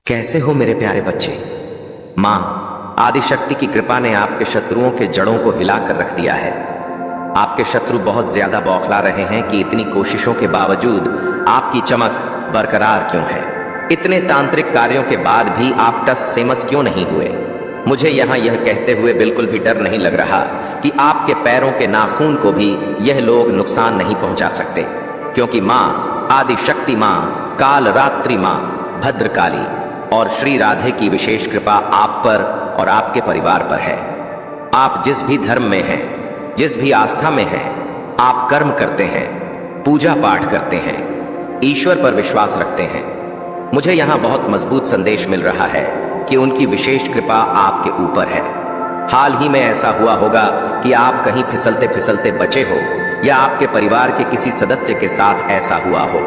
कैसे हो मेरे प्यारे बच्चे। मां आदिशक्ति की कृपा ने आपके शत्रुओं के जड़ों को हिलाकर रख दिया है। आपके शत्रु बहुत ज्यादा बौखला रहे हैं कि इतनी कोशिशों के बावजूद आपकी चमक बरकरार क्यों है। इतने तांत्रिक कार्यों के बाद भी आप टस से मस क्यों नहीं हुए। मुझे यहाँ यह कहते हुए बिल्कुल भी डर नहीं लग रहा कि आपके पैरों के नाखून को भी यह लोग नुकसान नहीं पहुंचा सकते, क्योंकि मां आदिशक्ति, मां काल रात्रि, मां भद्रकाली और श्री राधे की विशेष कृपा आप पर और आपके परिवार पर है। आप जिस भी धर्म में हैं, जिस भी आस्था में हैं, आप कर्म करते हैं, पूजा पाठ करते हैं, ईश्वर पर विश्वास रखते हैं। मुझे यहाँ बहुत मजबूत संदेश मिल रहा है कि उनकी विशेष कृपा आपके ऊपर है। हाल ही में ऐसा हुआ होगा कि आप कहीं फिसलते फिसलते बचे हो या आपके परिवार के किसी सदस्य के साथ ऐसा हुआ हो।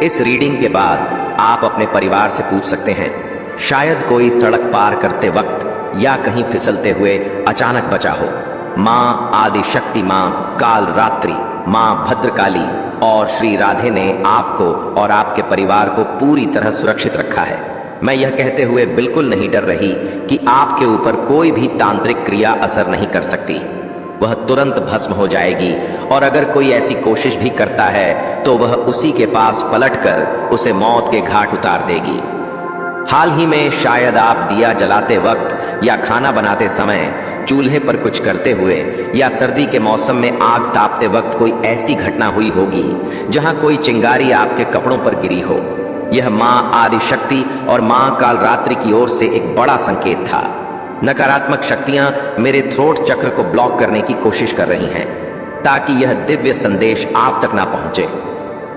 इस रीडिंग के बाद आप अपने परिवार से पूछ सकते हैं, शायद कोई सड़क पार करते वक्त या कहीं फिसलते हुए अचानक बचा हो। मां आदिशक्ति, मां काल रात्रि, मां भद्रकाली और श्री राधे ने आपको और आपके परिवार को पूरी तरह सुरक्षित रखा है। मैं यह कहते हुए बिल्कुल नहीं डर रही कि आपके ऊपर कोई भी तांत्रिक क्रिया असर नहीं कर सकती। वह तुरंत भस्म हो जाएगी और अगर कोई ऐसी कोशिश भी करता है तो वह उसी के पास पलटकर उसे मौत के घाट उतार देगी। हाल ही में शायद आप दिया जलाते वक्त या खाना बनाते समय, चूल्हे पर कुछ करते हुए या सर्दी के मौसम में आग तापते वक्त कोई ऐसी घटना हुई होगी जहां कोई चिंगारी आपके कपड़ों पर गिरी हो। यह मां आदिशक्ति और मां काल रात्रि की ओर से एक बड़ा संकेत था। नकारात्मक शक्तियां मेरे थ्रोट चक्र को ब्लॉक करने की कोशिश कर रही हैं ताकि यह दिव्य संदेश आप तक ना पहुंचे।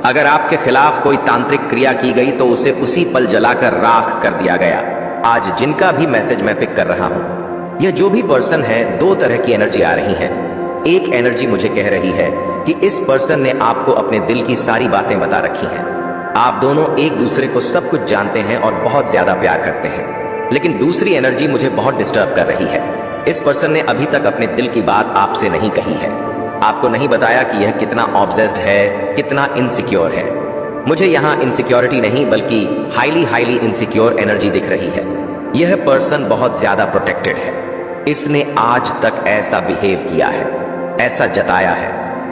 अगर आपके खिलाफ कोई तांत्रिक क्रिया की गई तो उसे उसी पल जलाकर राख कर दिया गया। आज जिनका भी मैसेज मैं पिक कर रहा हूं, यह जो भी पर्सन है, दो तरह की एनर्जी आ रही है। एक एनर्जी मुझे कह रही है कि इस पर्सन ने आपको अपने दिल की सारी बातें बता रखी हैं। आप दोनों एक दूसरे को सब कुछ जानते हैं और बहुत ज्यादा प्यार करते हैं। लेकिन दूसरी एनर्जी मुझे बहुत डिस्टर्ब कर रही है। इस पर्सन ने अभी तक अपने दिल की बात आपसे नहीं कही है, आपको नहीं बताया कि यह कितना ऑब्सेस्ड है, कितना इनसिक्योर है। मुझे यहाँ इनसिक्योरिटी नहीं बल्कि हाईली इनसिक्योर एनर्जी दिख रही है। यह पर्सन बहुत ज्यादा प्रोटेक्टेड है। इसने आज तक ऐसा बिहेव किया है, ऐसा जताया है,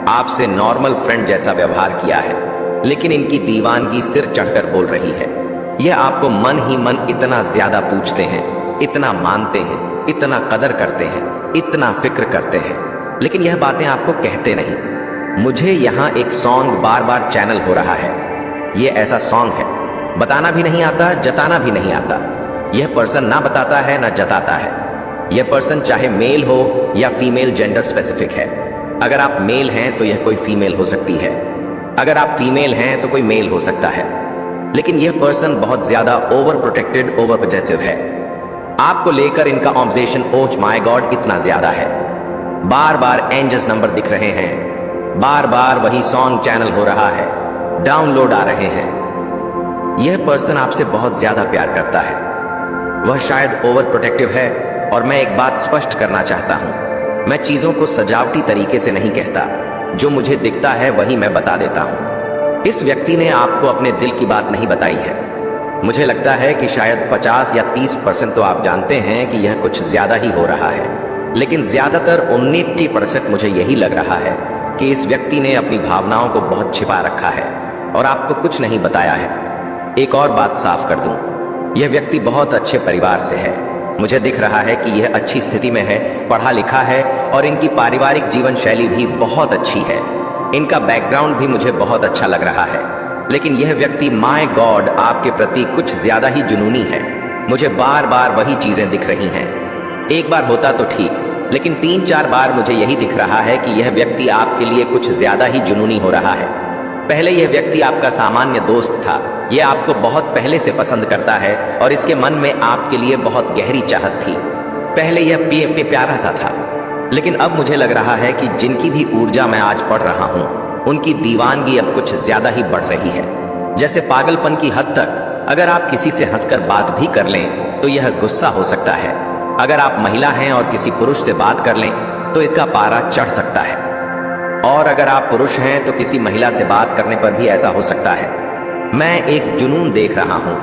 आपसे नॉर्मल फ्रेंड जैसा व्यवहार किया है, लेकिन इनकी दीवानगी सिर चढ़कर बोल रही है। यह आपको मन ही मन इतना ज्यादा पूछते हैं, इतना मानते हैं, इतना कदर करते हैं, इतना फिक्र करते हैं, लेकिन यह बातें आपको कहते नहीं। मुझे यहाँ एक सॉन्ग बार बार चैनल हो रहा है। यह ऐसा सॉन्ग है, बताना भी नहीं आता, जताना भी नहीं आता। यह पर्सन ना बताता है ना जताता है। यह पर्सन चाहे मेल हो या फीमेल, जेंडर स्पेसिफिक है। अगर आप मेल हैं तो यह कोई फीमेल हो सकती है, अगर आप फीमेल हैं तो कोई मेल हो सकता है। लेकिन यह पर्सन बहुत ज्यादा ओवर प्रोटेक्टेड, ओवर पॉसेसिव है। आपको लेकर इनका ऑब्जेक्शन, ओह माय गॉड, इतना ज्यादा है। बार बार एंजल्स नंबर दिख रहे हैं, बार बार वही सॉन्ग चैनल हो रहा है, डाउनलोड आ रहे हैं। यह पर्सन आपसे बहुत ज्यादा प्यार करता है। वह शायद ओवर प्रोटेक्टिव है और मैं एक बात स्पष्ट करना चाहता हूं। मैं चीजों को सजावटी तरीके से नहीं कहता, जो मुझे दिखता है वही मैं बता देता हूं। इस व्यक्ति ने आपको अपने दिल की बात नहीं बताई है। मुझे लगता है कि शायद 50 या 30% तो आप जानते हैं कि यह कुछ ज्यादा ही हो रहा है, लेकिन ज्यादातर 80% मुझे यही लग रहा है कि इस व्यक्ति ने अपनी भावनाओं को बहुत छिपा रखा है और आपको कुछ नहीं बताया है। एक और बात साफ कर दूं, यह व्यक्ति बहुत अच्छे परिवार से है। मुझे दिख रहा है कि यह अच्छी स्थिति में है, पढ़ा लिखा है और इनकी पारिवारिक जीवन शैली भी बहुत अच्छी है। इनका बैकग्राउंड भी मुझे बहुत अच्छा लग रहा है। लेकिन यह व्यक्ति, माय गॉड, आपके प्रति कुछ ज्यादा ही जुनूनी है। मुझे बार बार वही चीजें दिख रही हैं। एक बार होता तो ठीक, लेकिन 3-4 बार मुझे यही दिख रहा है कि यह व्यक्ति आपके लिए कुछ ज्यादा ही जुनूनी हो रहा है। पहले यह व्यक्ति आपका सामान्य दोस्त था। यह आपको बहुत पहले से पसंद करता है और इसके मन में आपके लिए बहुत गहरी चाहत थी। पहले यह प्यारा सा था, लेकिन अब मुझे लग रहा है कि जिनकी भी ऊर्जा मैं आज पढ़ रहा हूं, उनकी दीवानगी अब कुछ ज्यादा ही बढ़ रही है। जैसे पागलपन की हद तक अगर आप किसी से हंसकर बात भी कर लें तो यह गुस्सा हो सकता है। अगर आप महिला हैं और किसी पुरुष से बात कर लें तो इसका पारा चढ़ सकता है। और अगर आप पुरुष हैं तो किसी महिला से बात करने पर भी ऐसा हो सकता है। मैं एक जुनून देख रहा हूं,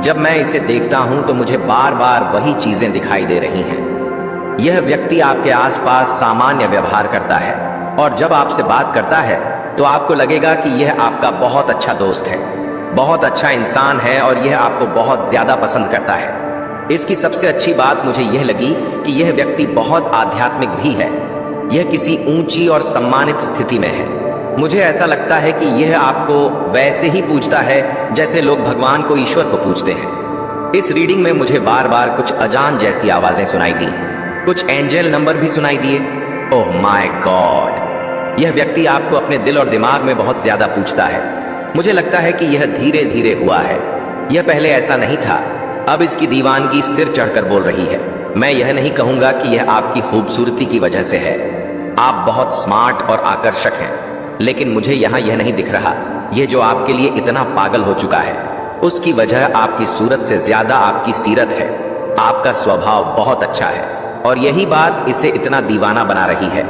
जब मैं इसे देखता हूं तो मुझे बार बार वही चीजें दिखाई दे रही हैं। यह व्यक्ति आपके आसपास सामान्य व्यवहार करता है और जब आपसे बात करता है तो आपको लगेगा कि यह आपका बहुत अच्छा दोस्त है, बहुत अच्छा इंसान है और यह आपको बहुत ज्यादा पसंद करता है। इसकी सबसे अच्छी बात मुझे यह लगी कि यह व्यक्ति बहुत आध्यात्मिक भी है। यह किसी ऊंची और सम्मानित स्थिति में है। मुझे ऐसा लगता है कि यह आपको वैसे ही पूजता है जैसे लोग भगवान को, ईश्वर को पूजते हैं। इस रीडिंग में मुझे बार बार कुछ अजान जैसी आवाजें सुनाई दी, कुछ एंजल नंबर भी सुनाई दिए। ओह माय गॉड, यह व्यक्ति आपको अपने दिल और दिमाग में बहुत ज्यादा पूछता है। मुझे लगता है कि यह धीरे धीरे हुआ है। यह पहले ऐसा नहीं था। अब इसकी दीवानगी सिर चढ़कर बोल रही है। मैं यह नहीं कहूंगा कि यह आपकी खूबसूरती की वजह से है। आप बहुत स्मार्ट और आकर्षक हैं, लेकिन मुझे यहाँ यह नहीं दिख रहा। यह जो आपके लिए इतना पागल हो चुका है, उसकी वजह आपकी सूरत से ज्यादा आपकी सीरत है। आपका स्वभाव बहुत अच्छा है और यही बात इसे इतना दीवाना बना रही है।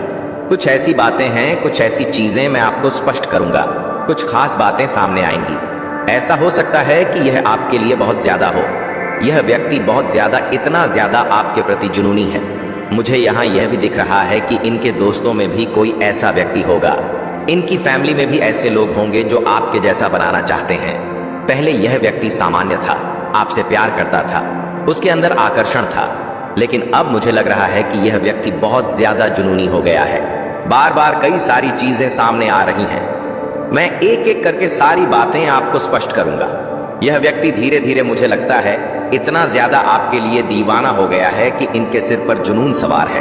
कुछ ऐसी बातें हैं, कुछ ऐसी चीजें मैं आपको स्पष्ट करूंगा। कुछ खास बातें सामने आएंगी। ऐसा हो सकता है कि यह आपके लिए बहुत ज्यादा हो। यह व्यक्ति बहुत ज्यादा, इतना ज्यादा आपके प्रति जुनूनी है। मुझे यहाँ यह भी दिख रहा है कि इनके दोस्तों में भी कोई ऐसा व्यक्ति होगा। इनकी फैमिली में भी ऐसे लोग होंगे जो आपके जैसा बनाना चाहते हैं। पहले यह व्यक्ति सामान्य था, आपसे प्यार करता था, उसके अंदर आकर्षण था, लेकिन अब मुझे लग रहा है कि यह व्यक्ति बहुत ज्यादा जुनूनी हो गया है। बार बार कई सारी चीजें सामने आ रही हैं। मैं एक एक करके सारी बातें आपको स्पष्ट करूंगा। यह व्यक्ति धीरे धीरे, मुझे लगता है, इतना ज्यादा आपके लिए दीवाना हो गया है कि इनके सिर पर जुनून सवार है।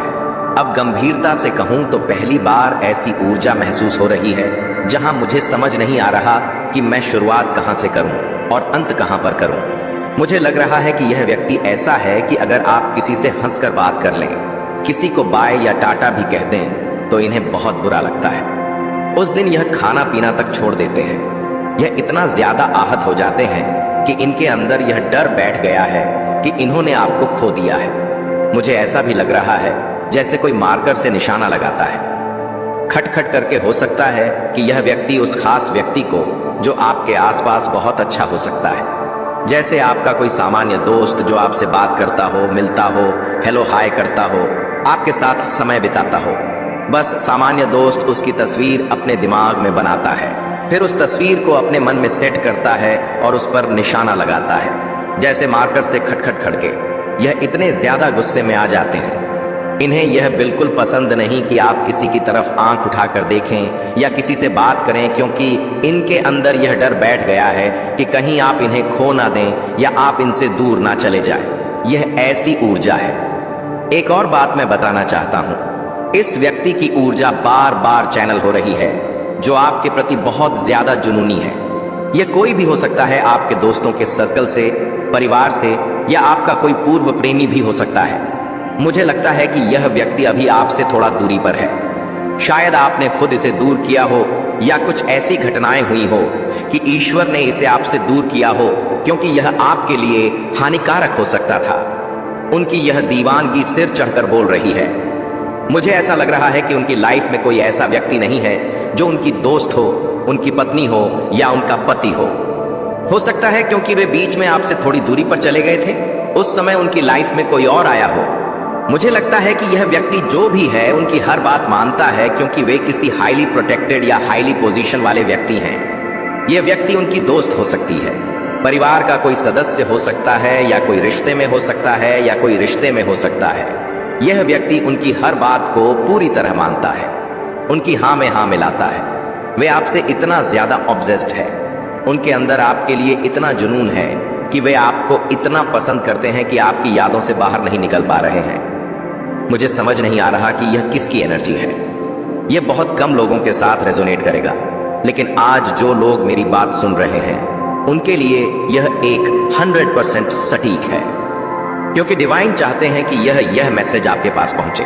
अब गंभीरता से कहूं तो पहली बार ऐसी ऊर्जा महसूस हो रही है जहां मुझे समझ नहीं आ रहा कि मैं शुरुआत कहां से करूं और अंत कहां पर करूं। मुझे लग रहा है कि यह व्यक्ति ऐसा है कि अगर आप किसी से हंसकर बात कर लें, किसी को बाय या टाटा भी कह दें, तो इन्हें बहुत बुरा लगता है। उस दिन यह खाना पीना तक छोड़ देते हैं। यह इतना ज्यादा आहत हो जाते हैं कि इनके अंदर यह डर बैठ गया है कि इन्होंने आपको खो दिया है। मुझे ऐसा भी लग रहा है जैसे कोई मार्कर से निशाना लगाता है। खटखट करके हो सकता है कि यह व्यक्ति उस खास व्यक्ति को, जो आपके आसपास बहुत अच्छा हो सकता है, जैसे आपका कोई सामान्य दोस्त जो आपसे बात करता हो, मिलता हो, हेलो हाय करता हो, आपके साथ समय बिताता हो, बस सामान्य दोस्त उसकी तस्वीर अपने दिमाग में बनाता है, फिर उस तस्वीर को अपने मन में सेट करता है और उस पर निशाना लगाता है, जैसे मार्कर से खटखट खड़के। यह इतने ज्यादा गुस्से में आ जाते हैं, इन्हें यह बिल्कुल पसंद नहीं कि आप किसी की तरफ आंख उठाकर देखें या किसी से बात करें, क्योंकि इनके अंदर यह डर बैठ गया है कि कहीं आप इन्हें खो ना दें या आप इनसे दूर ना चले जाएं। यह ऐसी ऊर्जा है। एक और बात मैं बताना चाहता हूं, इस व्यक्ति की ऊर्जा बार बार चैनल हो रही है, जो आपके प्रति बहुत ज्यादा जुनूनी है। यह कोई भी हो सकता है, आपके दोस्तों के सर्कल से, परिवार से, या आपका कोई पूर्व प्रेमी भी हो सकता है। मुझे लगता है कि यह व्यक्ति अभी आपसे थोड़ा दूरी पर है। शायद आपने खुद इसे दूर किया हो या कुछ ऐसी घटनाएं हुई हो कि ईश्वर ने इसे आपसे दूर किया हो, क्योंकि यह आपके लिए हानिकारक हो सकता था। उनकी यह दीवानगी सिर चढ़कर बोल रही है। मुझे ऐसा लग रहा है कि उनकी लाइफ में कोई ऐसा व्यक्ति नहीं है जो उनकी दोस्त हो, उनकी पत्नी हो या उनका पति हो सकता है क्योंकि वे बीच में आपसे थोड़ी दूरी पर चले गए थे, उस समय उनकी लाइफ में कोई और आया हो। मुझे लगता है कि यह व्यक्ति जो भी है, उनकी हर बात मानता है, क्योंकि वे किसी हाईली प्रोटेक्टेड या हाईली पोजीशन वाले व्यक्ति हैं। यह व्यक्ति उनकी दोस्त हो सकती है, परिवार का कोई सदस्य हो सकता है, या कोई रिश्ते में हो सकता है, या कोई रिश्ते में हो सकता है। यह व्यक्ति उनकी हर बात को पूरी तरह मानता है, उनकी हाँ में हाँ मिलाता है। वे आपसे इतना ज्यादा ऑब्सेस्ड है, उनके अंदर आपके लिए इतना जुनून है कि वे आपको इतना पसंद करते हैं कि आपकी यादों से बाहर नहीं निकल पा रहे हैं। मुझे समझ नहीं आ रहा कि यह किसकी एनर्जी है। यह बहुत कम लोगों के साथ रेजोनेट करेगा, लेकिन आज जो लोग मेरी बात सुन रहे हैं, उनके लिए यह एक 100% सटीक है, क्योंकि डिवाइन चाहते हैं कि यह मैसेज आपके पास पहुंचे।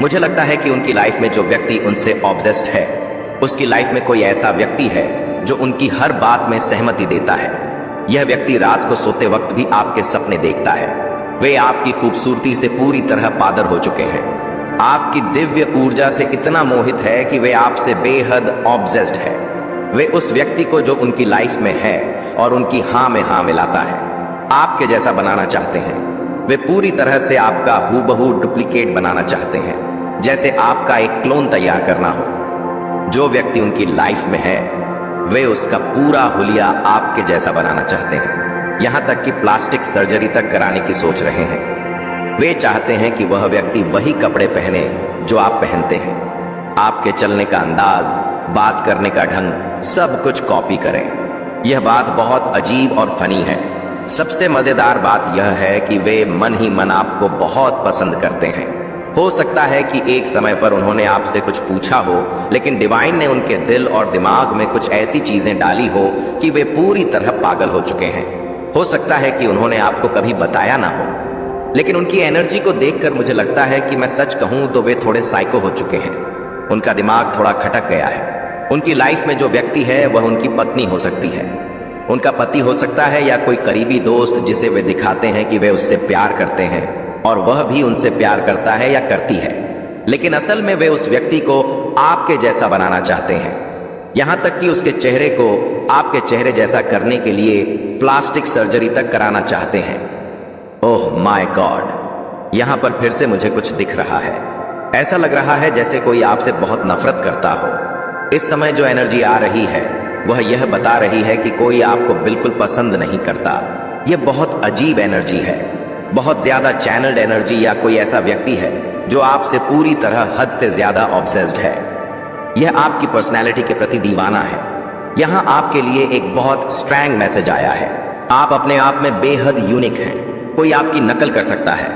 मुझे लगता है कि उनकी लाइफ में जो व्यक्ति उनसे ऑब्सेस्ड है, उसकी लाइफ में कोई ऐसा व्यक्ति है जो उनकी हर बात में सहमति देता है। यह व्यक्ति रात को सोते वक्त भी आपके सपने देखता है। वे आपकी खूबसूरती से पूरी तरह पादर हो चुके हैं, आपकी दिव्य ऊर्जा से इतना मोहित है कि वे आपसे बेहद ऑब्सेस्ड है। वे उस व्यक्ति को जो उनकी लाइफ में है और उनकी हाँ में हाँ मिलाता है, आपके जैसा बनाना चाहते हैं। वे पूरी तरह से आपका हूबहू डुप्लीकेट बनाना चाहते हैं, जैसे आपका एक क्लोन तैयार करना हो। जो व्यक्ति उनकी लाइफ में है वे उसका पूरा हुलिया आपके जैसा बनाना चाहते हैं, यहां तक कि प्लास्टिक सर्जरी तक कराने की सोच रहे हैं। वे चाहते हैं कि वह व्यक्ति वही कपड़े पहने जो आप पहनते हैं, आपके चलने का अंदाज, बात करने का ढंग, सब कुछ कॉपी करें। यह बात बहुत अजीब और फनी है। सबसे मजेदार बात यह है कि वे मन ही मन आपको बहुत पसंद करते हैं। हो सकता है कि एक समय पर उन्होंने आपसे कुछ पूछा हो, लेकिन डिवाइन ने उनके दिल और दिमाग में कुछ ऐसी चीजें डाली हो कि वे पूरी तरह पागल हो चुके हैं। हो सकता है कि उन्होंने आपको कभी बताया ना हो, लेकिन उनकी एनर्जी को देखकर मुझे लगता है कि मैं सच कहूं तो वे थोड़े साइको हो चुके हैं। उनका दिमाग थोड़ा खटक गया है। उनकी लाइफ में जो व्यक्ति है वह उनकी पत्नी हो सकती है, उनका पति हो सकता है, या कोई करीबी दोस्त जिसे वे दिखाते हैं कि वे उससे प्यार करते हैं और वह भी उनसे प्यार करता है या करती है। लेकिन असल में वे उस व्यक्ति को आपके जैसा बनाना चाहते हैं, यहां तक कि उसके चेहरे को आपके चेहरे जैसा करने के लिए प्लास्टिक सर्जरी तक कराना चाहते हैं। ओह माय गॉड, यहां पर फिर से मुझे कुछ दिख रहा है। ऐसा लग रहा है जैसे कोई आपसे बहुत नफरत करता हो। इस समय जो एनर्जी आ रही है वह यह बता रही है कि कोई आपको बिल्कुल पसंद नहीं करता। यह बहुत अजीब एनर्जी है, बहुत ज्यादा चैनल्ड एनर्जी, या कोई ऐसा व्यक्ति है जो आपसे पूरी तरह हद से ज्यादा ऑब्सेस्ड है। यह आपकी पर्सनैलिटी के प्रति दीवाना है। यहां आपके लिए एक बहुत स्ट्रॉन्ग मैसेज आया है। आप अपने आप में बेहद यूनिक हैं। कोई आपकी नकल कर सकता है,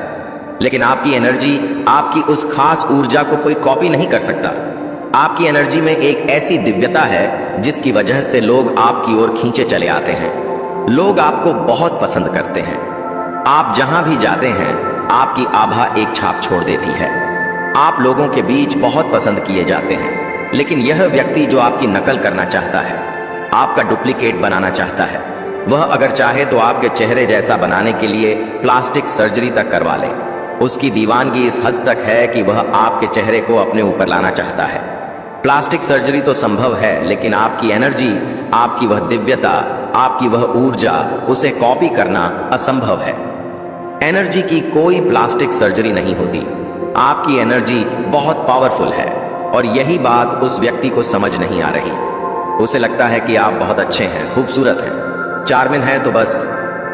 लेकिन आपकी एनर्जी, आपकी उस खास ऊर्जा को कोई कॉपी नहीं कर सकता। आपकी एनर्जी में एक ऐसी दिव्यता है जिसकी वजह से लोग आपकी ओर खींचे चले आते हैं। लोग आपको बहुत पसंद करते हैं। आप जहां भी जाते हैं आपकी आभा एक छाप छोड़ देती है। आप लोगों के बीच बहुत पसंद किए जाते हैं। लेकिन यह व्यक्ति जो आपकी नकल करना चाहता है, आपका डुप्लीकेट बनाना चाहता है, वह अगर चाहे तो आपके चेहरे जैसा बनाने के लिए प्लास्टिक सर्जरी तक करवा ले। उसकी दीवानगी इस हद तक है कि वह आपके चेहरे को अपने ऊपर लाना चाहता है। प्लास्टिक सर्जरी तो संभव है, लेकिन आपकी एनर्जी, आपकी वह दिव्यता, आपकी वह ऊर्जा, उसे कॉपी करना असंभव है। एनर्जी की कोई प्लास्टिक सर्जरी नहीं होती। आपकी एनर्जी बहुत पावरफुल है और यही बात उस व्यक्ति को समझ नहीं आ रही। उसे लगता है कि आप बहुत अच्छे हैं, खूबसूरत हैं, चार्मिंग हैं, तो बस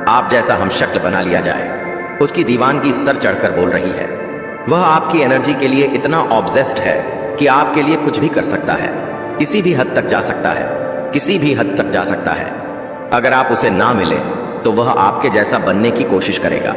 आप जैसा हम शक्ल बना लिया जाए। उसकी दीवानगी सर चढ़कर बोल रही है। वह आपकी एनर्जी के लिए इतना ऑब्सेस्ड है कि आपके लिए कुछ भी कर सकता है, किसी भी हद तक जा सकता है, किसी भी हद तक जा सकता है। अगर आप उसे ना मिले तो वह आपके जैसा बनने की कोशिश करेगा।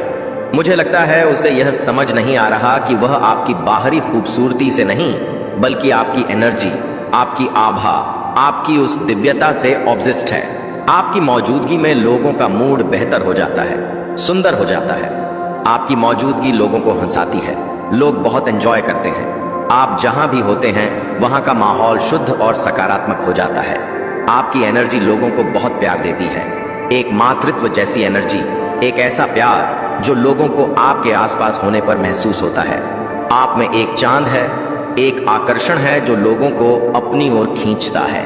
मुझे लगता है उसे यह समझ नहीं आ रहा कि वह आपकी बाहरी खूबसूरती से नहीं, बल्कि आपकी एनर्जी, आपकी आभा, आपकी उस दिव्यता से ऑब्सेस्ड है। आपकी मौजूदगी में लोगों का मूड बेहतर हो जाता है, सुंदर हो जाता है। आपकी मौजूदगी लोगों को हंसाती है, लोग बहुत एंजॉय करते हैं। आप जहां भी होते हैं वहां का माहौल शुद्ध और सकारात्मक हो जाता है। आपकी एनर्जी लोगों को बहुत प्यार देती है, एक मातृत्व जैसी एनर्जी, एक ऐसा प्यार जो लोगों को आपके आसपास होने पर महसूस होता है। आप में एक चांद है, एक आकर्षण है जो लोगों को अपनी ओर खींचता है।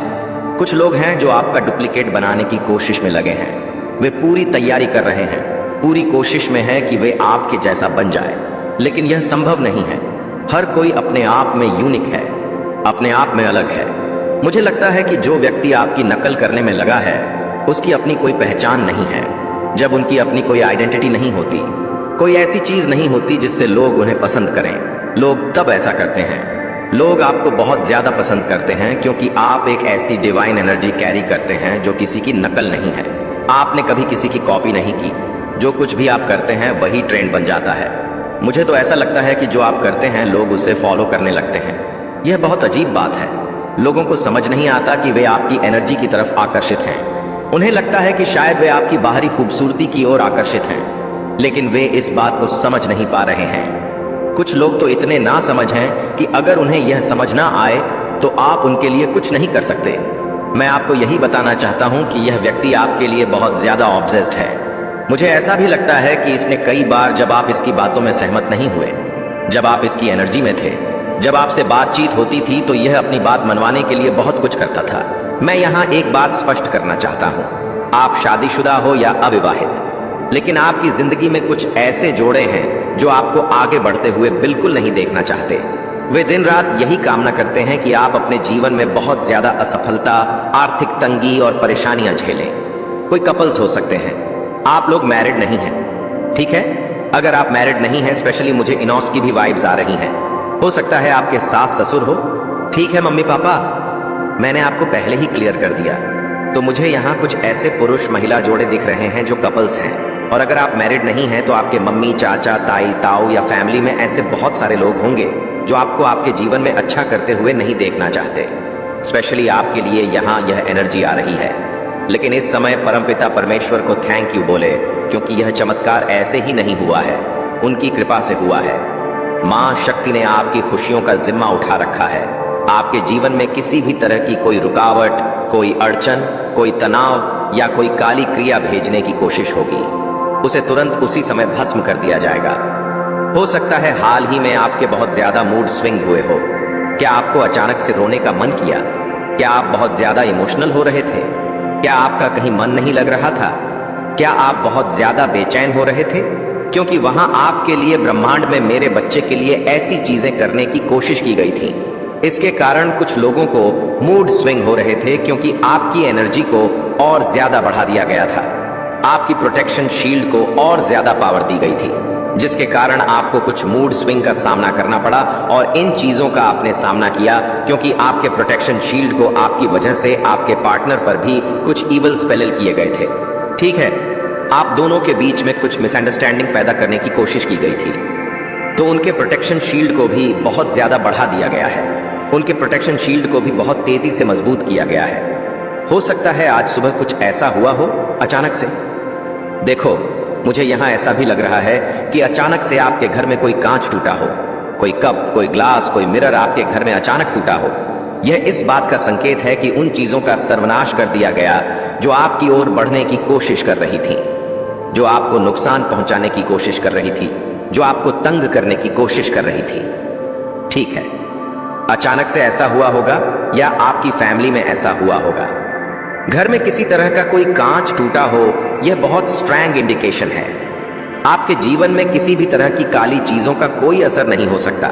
कुछ लोग हैं जो आपका डुप्लीकेट बनाने की कोशिश में लगे हैं। वे पूरी तैयारी कर रहे हैं, पूरी कोशिश में है कि वे आपके जैसा बन जाए, लेकिन यह संभव नहीं है। हर कोई अपने आप में यूनिक है, अपने आप में अलग है। मुझे लगता है कि जो व्यक्ति आपकी नकल करने में लगा है उसकी अपनी कोई पहचान नहीं है। जब उनकी अपनी कोई आइडेंटिटी नहीं होती, कोई ऐसी चीज नहीं होती जिससे लोग उन्हें पसंद करें, लोग तब ऐसा करते हैं। लोग आपको बहुत ज्यादा पसंद करते हैं क्योंकि आप एक ऐसी डिवाइन एनर्जी कैरी करते हैं जो किसी की नकल नहीं है। आपने कभी किसी की कॉपी नहीं की। जो कुछ भी आप करते हैं वही ट्रेंड बन जाता है। मुझे तो ऐसा लगता है कि जो आप करते हैं लोग उसे फॉलो करने लगते हैं। यह बहुत अजीब बात है। लोगों को समझ नहीं आता कि वे आपकी एनर्जी की तरफ आकर्षित हैं। उन्हें लगता है कि शायद वे आपकी बाहरी खूबसूरती की ओर आकर्षित हैं, लेकिन वे इस बात को समझ नहीं पा रहे हैं। कुछ लोग तो इतने ना समझ हैं कि अगर उन्हें यह समझ ना आए तो आप उनके लिए कुछ नहीं कर सकते। मैं आपको यही बताना चाहता हूं कि यह व्यक्ति आपके लिए बहुत ज्यादा ऑब्सेस्ड है। मुझे ऐसा भी लगता है कि इसने कई बार, जब आप इसकी बातों में सहमत नहीं हुए, जब आप इसकी एनर्जी में थे, जब आपसे बातचीत होती थी, तो यह अपनी बात मनवाने के लिए बहुत कुछ करता था। मैं यहाँ एक बात स्पष्ट करना चाहता हूँ, आप शादीशुदा हो या अविवाहित, लेकिन आपकी जिंदगी में कुछ ऐसे जोड़े हैं जो आपको आगे बढ़ते हुए बिल्कुल नहीं देखना चाहते। वे दिन रात यही कामना करते हैं कि आप अपने जीवन में बहुत ज्यादा असफलता, आर्थिक तंगी और परेशानियां झेलें। कोई कपल्स हो सकते हैं, आप लोग मैरिड नहीं हैं, ठीक है? अगर आप मैरिड नहीं हैं, स्पेशली मुझे इनॉस की भी वाइब्स आ रही हैं। हो सकता है आपके सास ससुर हो, ठीक है मम्मी पापा, मैंने आपको पहले ही क्लियर कर दिया। तो मुझे यहाँ कुछ ऐसे पुरुष महिला जोड़े दिख रहे हैं जो कपल्स हैं। और अगर आप मैरिड नहीं हैं तो आपके मम्मी, चाचा, ताई, ताऊ या फैमिली में ऐसे बहुत सारे लोग होंगे जो आपको आपके जीवन में अच्छा करते हुए नहीं देखना चाहते। स्पेशली आपके लिए यहाँ यह एनर्जी आ रही है। लेकिन इस समय परमपिता परमेश्वर को थैंक यू बोले, क्योंकि यह चमत्कार ऐसे ही नहीं हुआ है, उनकी कृपा से हुआ है। मां शक्ति ने आपकी खुशियों का जिम्मा उठा रखा है। आपके जीवन में किसी भी तरह की कोई रुकावट, कोई अड़चन, कोई तनाव या कोई काली क्रिया भेजने की कोशिश होगी, उसे तुरंत उसी समय भस्म कर दिया जाएगा। हो सकता है हाल ही में आपके बहुत ज्यादा मूड स्विंग हुए हो। क्या आपको अचानक से रोने का मन किया? क्या आप बहुत ज्यादा इमोशनल हो रहे थे? क्या आपका कहीं मन नहीं लग रहा था? क्या आप बहुत ज्यादा बेचैन हो रहे थे? क्योंकि वहां आपके लिए ब्रह्मांड में मेरे बच्चे के लिए ऐसी चीजें करने की कोशिश की गई थी। इसके कारण कुछ लोगों को मूड स्विंग हो रहे थे, क्योंकि आपकी एनर्जी को और ज्यादा बढ़ा दिया गया था। आपकी प्रोटेक्शन शील्ड को और ज्यादा पावर दी गई थी, जिसके कारण आपको कुछ मूड स्विंग का सामना करना पड़ा। और इन चीजों का आपने सामना किया क्योंकि आपके प्रोटेक्शन शील्ड को आपकी वजह से आपके पार्टनर पर भी कुछ इवल स्पेल किए गए थे। ठीक है, आप दोनों के बीच में कुछ मिसअंडरस्टैंडिंग पैदा करने की कोशिश की गई थी, तो उनके प्रोटेक्शन शील्ड को भी बहुत ज्यादा बढ़ा दिया गया है। उनके प्रोटेक्शन शील्ड को भी बहुत तेजी से मजबूत किया गया है। हो सकता है आज सुबह कुछ ऐसा हुआ हो अचानक से। देखो, मुझे यहां ऐसा भी लग रहा है कि अचानक से आपके घर में कोई कांच टूटा हो, कोई कप, कोई ग्लास, कोई मिरर आपके घर में अचानक टूटा हो। यह इस बात का संकेत है कि उन चीजों का सर्वनाश कर दिया गया जो आपकी ओर बढ़ने की कोशिश कर रही थी, जो आपको नुकसान पहुंचाने की कोशिश कर रही थी, जो आपको तंग करने की कोशिश कर रही थी। ठीक है, अचानक से ऐसा हुआ होगा या आपकी फैमिली में ऐसा हुआ होगा। घर में किसी तरह का कोई कांच टूटा हो, यह बहुत स्ट्रॉन्ग इंडिकेशन है। आपके जीवन में किसी भी तरह की काली चीजों का कोई असर नहीं हो सकता।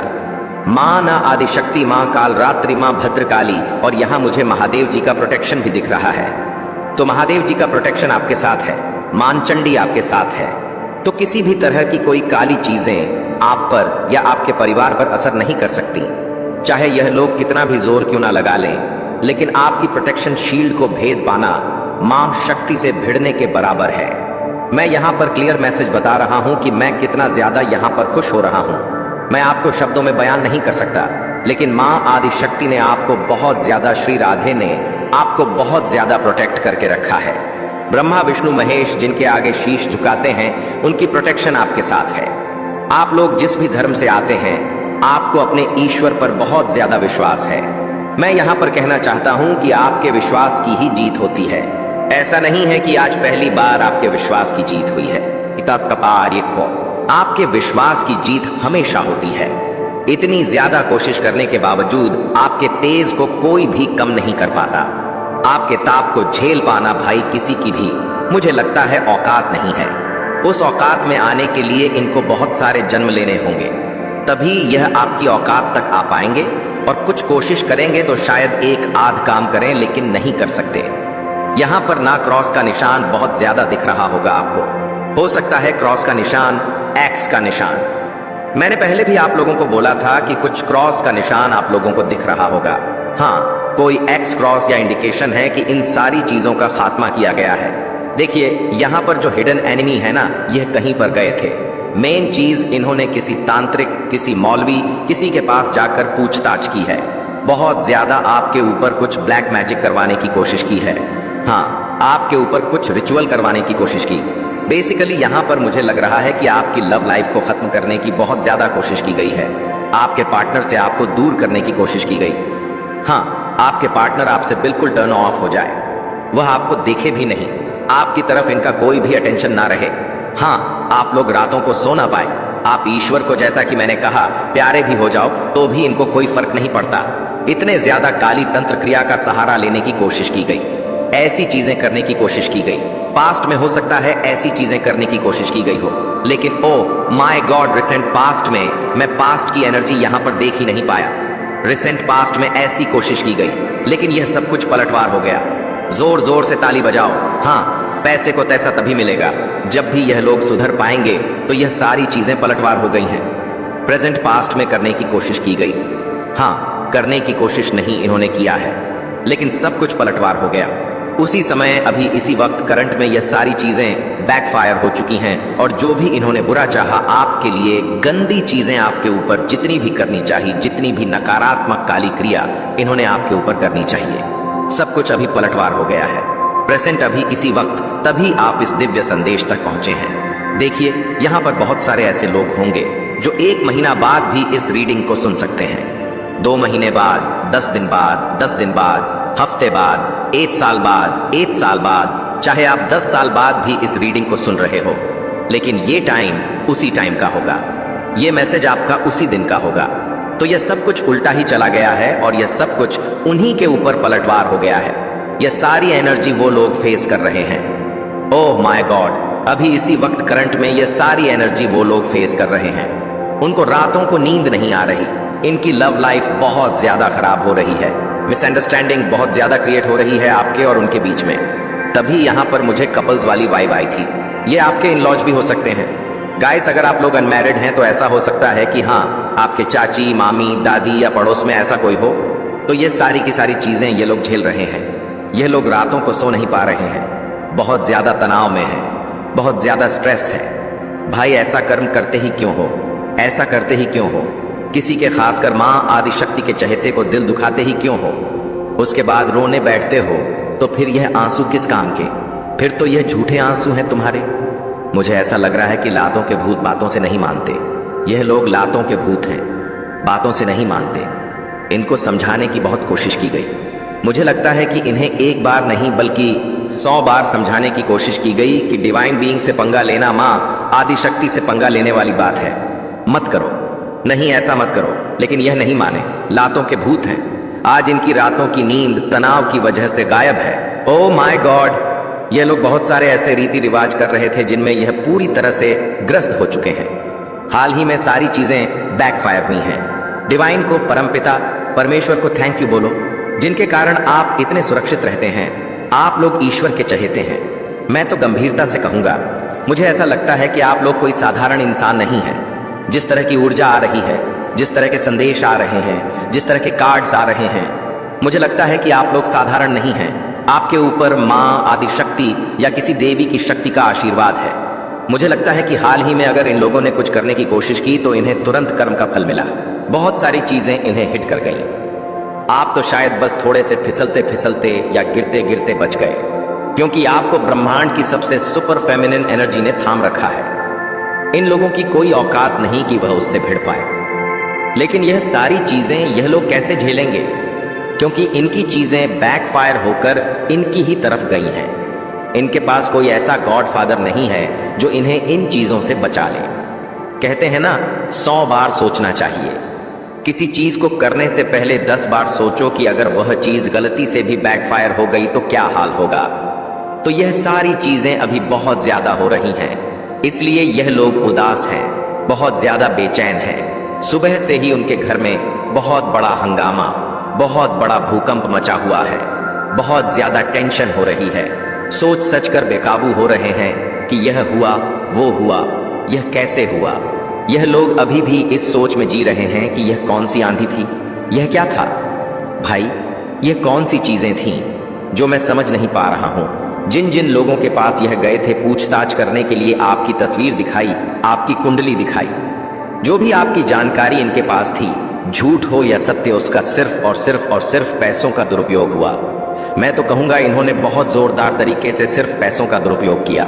मां ना आदिशक्ति, मां कालरात्रि, मां भद्रकाली, और यहां मुझे महादेव जी का प्रोटेक्शन भी दिख रहा है। तो महादेव जी का प्रोटेक्शन आपके साथ है, मानचंडी आपके साथ है। तो किसी भी तरह की कोई काली चीजें आप पर या आपके परिवार पर असर नहीं कर सकती, चाहे यह लोग कितना भी जोर क्यों ना लगा लें। लेकिन आपकी प्रोटेक्शन शील्ड को भेद पाना मां शक्ति से भिड़ने के बराबर है। मैं यहां पर क्लियर मैसेज बता रहा हूं कि मैं कितना ज्यादा यहां पर खुश हो रहा हूं। मैं आपको शब्दों में बयान नहीं कर सकता, लेकिन मां आदिशक्ति ने आपको बहुत ज्यादा, श्री राधे ने आपको बहुत ज्यादा प्रोटेक्ट करके रखा है। ब्रह्मा, विष्णु, महेश जिनके आगे शीश झुकाते हैं, उनकी प्रोटेक्शन आपके साथ है। आप लोग जिस भी धर्म से आते हैं, आपको अपने ईश्वर पर बहुत ज्यादा विश्वास है। मैं यहां पर कहना चाहता हूं कि आपके विश्वास की ही जीत होती है। ऐसा नहीं है कि आज पहली बार आपके विश्वास की जीत हुई है। आपके विश्वास की जीत हमेशा होती है। इतनी ज्यादा कोशिश करने के बावजूद आपके तेज को कोई भी कम नहीं कर पाता। आपके ताप को झेल पाना भाई किसी की भी, मुझे लगता है, औकात नहीं है। उस औकात में आने के लिए इनको बहुत सारे जन्म लेने होंगे, तभी यह आपकी औकात तक आ पाएंगे। और कुछ कोशिश करेंगे तो शायद एक आध काम करें, लेकिन नहीं कर सकते। यहां पर ना क्रॉस का निशान बहुत ज्यादा दिख रहा होगा आपको। हो सकता है क्रॉस का निशान, एक्स का निशान। मैंने पहले भी आप लोगों को बोला था कि कुछ क्रॉस का निशान आप लोगों को दिख रहा होगा। हाँ, कोई एक्स क्रॉस या इंडिकेशन है कि इन सारी चीजों का खात्मा किया गया है। देखिए, यहां पर जो हिडन एनिमी है ना, यह कहीं पर गए थे। मेन चीज, इन्होंने किसी तांत्रिक, किसी मौलवी, किसी के पास जाकर पूछताछ की है। बहुत ज्यादा आपके ऊपर कुछ ब्लैक मैजिक करवाने की कोशिश की है। हाँ, आपके ऊपर कुछ रिचुअल करवाने की कोशिश की। बेसिकली यहां पर मुझे लग रहा है कि आपकी लव लाइफ को खत्म करने की बहुत ज्यादा कोशिश की गई है। आपके पार्टनर से आपको दूर करने की कोशिश की गई। हाँ, आपके पार्टनर आपसे बिल्कुल टर्न ऑफ हो जाए, वह आपको देखे भी नहीं, आपकी तरफ इनका कोई भी अटेंशन ना रहे। हाँ, आप लोग रातों को सो ना पाए। आप ईश्वर को, जैसा कि मैंने कहा, प्यारे भी हो जाओ तो भी इनको कोई फर्क नहीं पड़ता। इतने ज्यादा काली तंत्र क्रिया का सहारा लेने की कोशिश की गई। ऐसी चीजें करने की कोशिश की गई। पास्ट में हो सकता है ऐसी चीजें करने की कोशिश की गई हो, लेकिन oh my God, recent past में मैं पास्ट की एनर्जी यहां पर देख ही नहीं पाया। रिसेंट पास्ट में ऐसी कोशिश की गई, लेकिन यह सब कुछ पलटवार हो गया। जोर जोर से ताली बजाओ। हाँ, पैसे को तैसा तभी मिलेगा जब भी यह लोग सुधर पाएंगे, तो यह सारी चीजें पलटवार हो गई हैं। प्रेजेंट पास्ट में करने की कोशिश की गई, हाँ, करने की कोशिश नहीं इन्होंने किया है, लेकिन सब कुछ पलटवार हो गया। उसी समय अभी इसी वक्त करंट में यह सारी चीजें बैकफायर हो चुकी हैं, और जो भी इन्होंने बुरा चाहा आपके लिए, गंदी चीजें आपके ऊपर जितनी भी करनी चाहिए, जितनी भी नकारात्मक काली क्रिया इन्होंने आपके ऊपर करनी चाहिए, सब कुछ अभी पलटवार हो गया है। प्रेजेंट अभी इसी वक्त, तभी आप इस दिव्य संदेश तक पहुंचे हैं। देखिए, यहाँ पर बहुत सारे ऐसे लोग होंगे जो 1 महीना बाद भी इस रीडिंग को सुन सकते हैं, 2 महीने बाद, 10 दिन बाद, 10 दिन बाद, हफ्ते बाद, 1 साल बाद, 1 साल बाद, चाहे आप 10 साल बाद भी इस रीडिंग को सुन रहे हो, लेकिन ये टाइम उसी टाइम का होगा, ये मैसेज आपका उसी दिन का होगा। तो यह सब कुछ उल्टा ही चला गया है, और यह सब कुछ उन्हीं के ऊपर पलटवार हो गया है। यह सारी एनर्जी वो लोग फेस कर रहे हैं। ओह माय गॉड, अभी इसी वक्त करंट में यह सारी एनर्जी वो लोग फेस कर रहे हैं। उनको रातों को नींद नहीं आ रही, इनकी लव लाइफ बहुत ज्यादा खराब हो रही है, मिसअंडरस्टैंडिंग बहुत ज्यादा क्रिएट हो रही है आपके और उनके बीच में। तभी यहां पर मुझे कपल्स वाली वाइब आई थी। ये आपके इन लॉज भी हो सकते हैं। गाइस, अगर आप लोग अनमैरिड हैं तो ऐसा हो सकता है कि हाँ, आपके चाची, मामी, दादी या पड़ोस में ऐसा कोई हो। तो ये सारी की सारी चीजें ये लोग झेल रहे हैं। ये लोग रातों को सो नहीं पा रहे हैं, बहुत ज्यादा तनाव में हैं, बहुत ज्यादा स्ट्रेस है। भाई, ऐसा कर्म करते ही क्यों हो? ऐसा करते ही क्यों हो? किसी के, खासकर माँ आदिशक्ति के चहेते को दिल दुखाते ही क्यों हो? उसके बाद रोने बैठते हो, तो फिर यह आंसू किस काम के? फिर तो यह झूठे आंसू हैं तुम्हारे। मुझे ऐसा लग रहा है कि लातों के भूत बातों से नहीं मानते। यह लोग लातों के भूत हैं, बातों से नहीं मानते। इनको समझाने की बहुत कोशिश की गई। मुझे लगता है कि इन्हें एक बार नहीं बल्कि 100 बार समझाने की कोशिश की गई कि डिवाइन बीइंग से पंगा लेना माँ आदिशक्ति से पंगा लेने वाली बात है, मत करो, नहीं ऐसा मत करो। लेकिन यह नहीं माने, लातों के भूत हैं। आज इनकी रातों की नींद तनाव की वजह से गायब है। ओह माय गॉड, यह लोग बहुत सारे ऐसे रीति रिवाज कर रहे थे जिनमें यह पूरी तरह से ग्रस्त हो चुके हैं। हाल ही में सारी चीजें बैकफायर हुई हैं। डिवाइन को, परमपिता परमेश्वर को थैंक यू बोलो, जिनके कारण आप इतने सुरक्षित रहते हैं। आप लोग ईश्वर के चहेते हैं। मैं तो गंभीरता से कहूंगा, मुझे ऐसा लगता है कि आप लोग कोई साधारण इंसान नहीं हैं। जिस तरह की ऊर्जा आ रही है, जिस तरह के संदेश आ रहे हैं, जिस तरह के कार्ड्स आ रहे हैं, मुझे लगता है कि आप लोग साधारण नहीं हैं। आपके ऊपर माँ आदिशक्ति या किसी देवी की शक्ति का आशीर्वाद है। मुझे लगता है कि हाल ही में अगर इन लोगों ने कुछ करने की कोशिश की तो इन्हें तुरंत कर्म का फल मिला। बहुत सारी चीजें इन्हें हिट कर गईं। आप तो शायद बस थोड़े से फिसलते फिसलते या गिरते गिरते बच गए, क्योंकि आपको ब्रह्मांड की सबसे सुपर फेमिनिन एनर्जी ने थाम रखा है। इन लोगों की कोई औकात नहीं कि वह उससे भिड़ पाए। लेकिन यह सारी चीजें यह लोग कैसे झेलेंगे? क्योंकि इनकी चीजें बैकफायर होकर इनकी ही तरफ गई हैं। इनके पास कोई ऐसा गॉडफादर नहीं है जो इन्हें इन चीजों से बचा ले। कहते हैं ना, 100 बार सोचना चाहिए। किसी चीज को करने से पहले 10 बार सोचो कि अगर वह चीज गलती से भी बैकफायर हो गई तो क्या हाल होगा। तो यह सारी चीजें अभी बहुत ज्यादा हो रही हैं, इसलिए यह लोग उदास हैं, बहुत ज्यादा बेचैन हैं। सुबह से ही उनके घर में बहुत बड़ा हंगामा, बहुत बड़ा भूकंप मचा हुआ है, बहुत ज्यादा टेंशन हो रही है। सोच सच कर बेकाबू हो रहे हैं कि यह हुआ, वो हुआ, यह कैसे हुआ। यह लोग अभी भी इस सोच में जी रहे हैं कि यह कौन सी आंधी थी, यह क्या था। भाई, यह कौन सी चीजें थीं जो मैं समझ नहीं पा रहा हूं। जिन जिन लोगों के पास यह गए थे पूछताछ करने के लिए, आपकी तस्वीर दिखाई, आपकी कुंडली दिखाई, जो भी आपकी जानकारी इनके पास थी, झूठ हो या सत्य, उसका सिर्फ और सिर्फ और सिर्फ पैसों का दुरुपयोग हुआ। मैं तो कहूंगा इन्होंने बहुत जोरदार तरीके से सिर्फ पैसों का दुरुपयोग किया।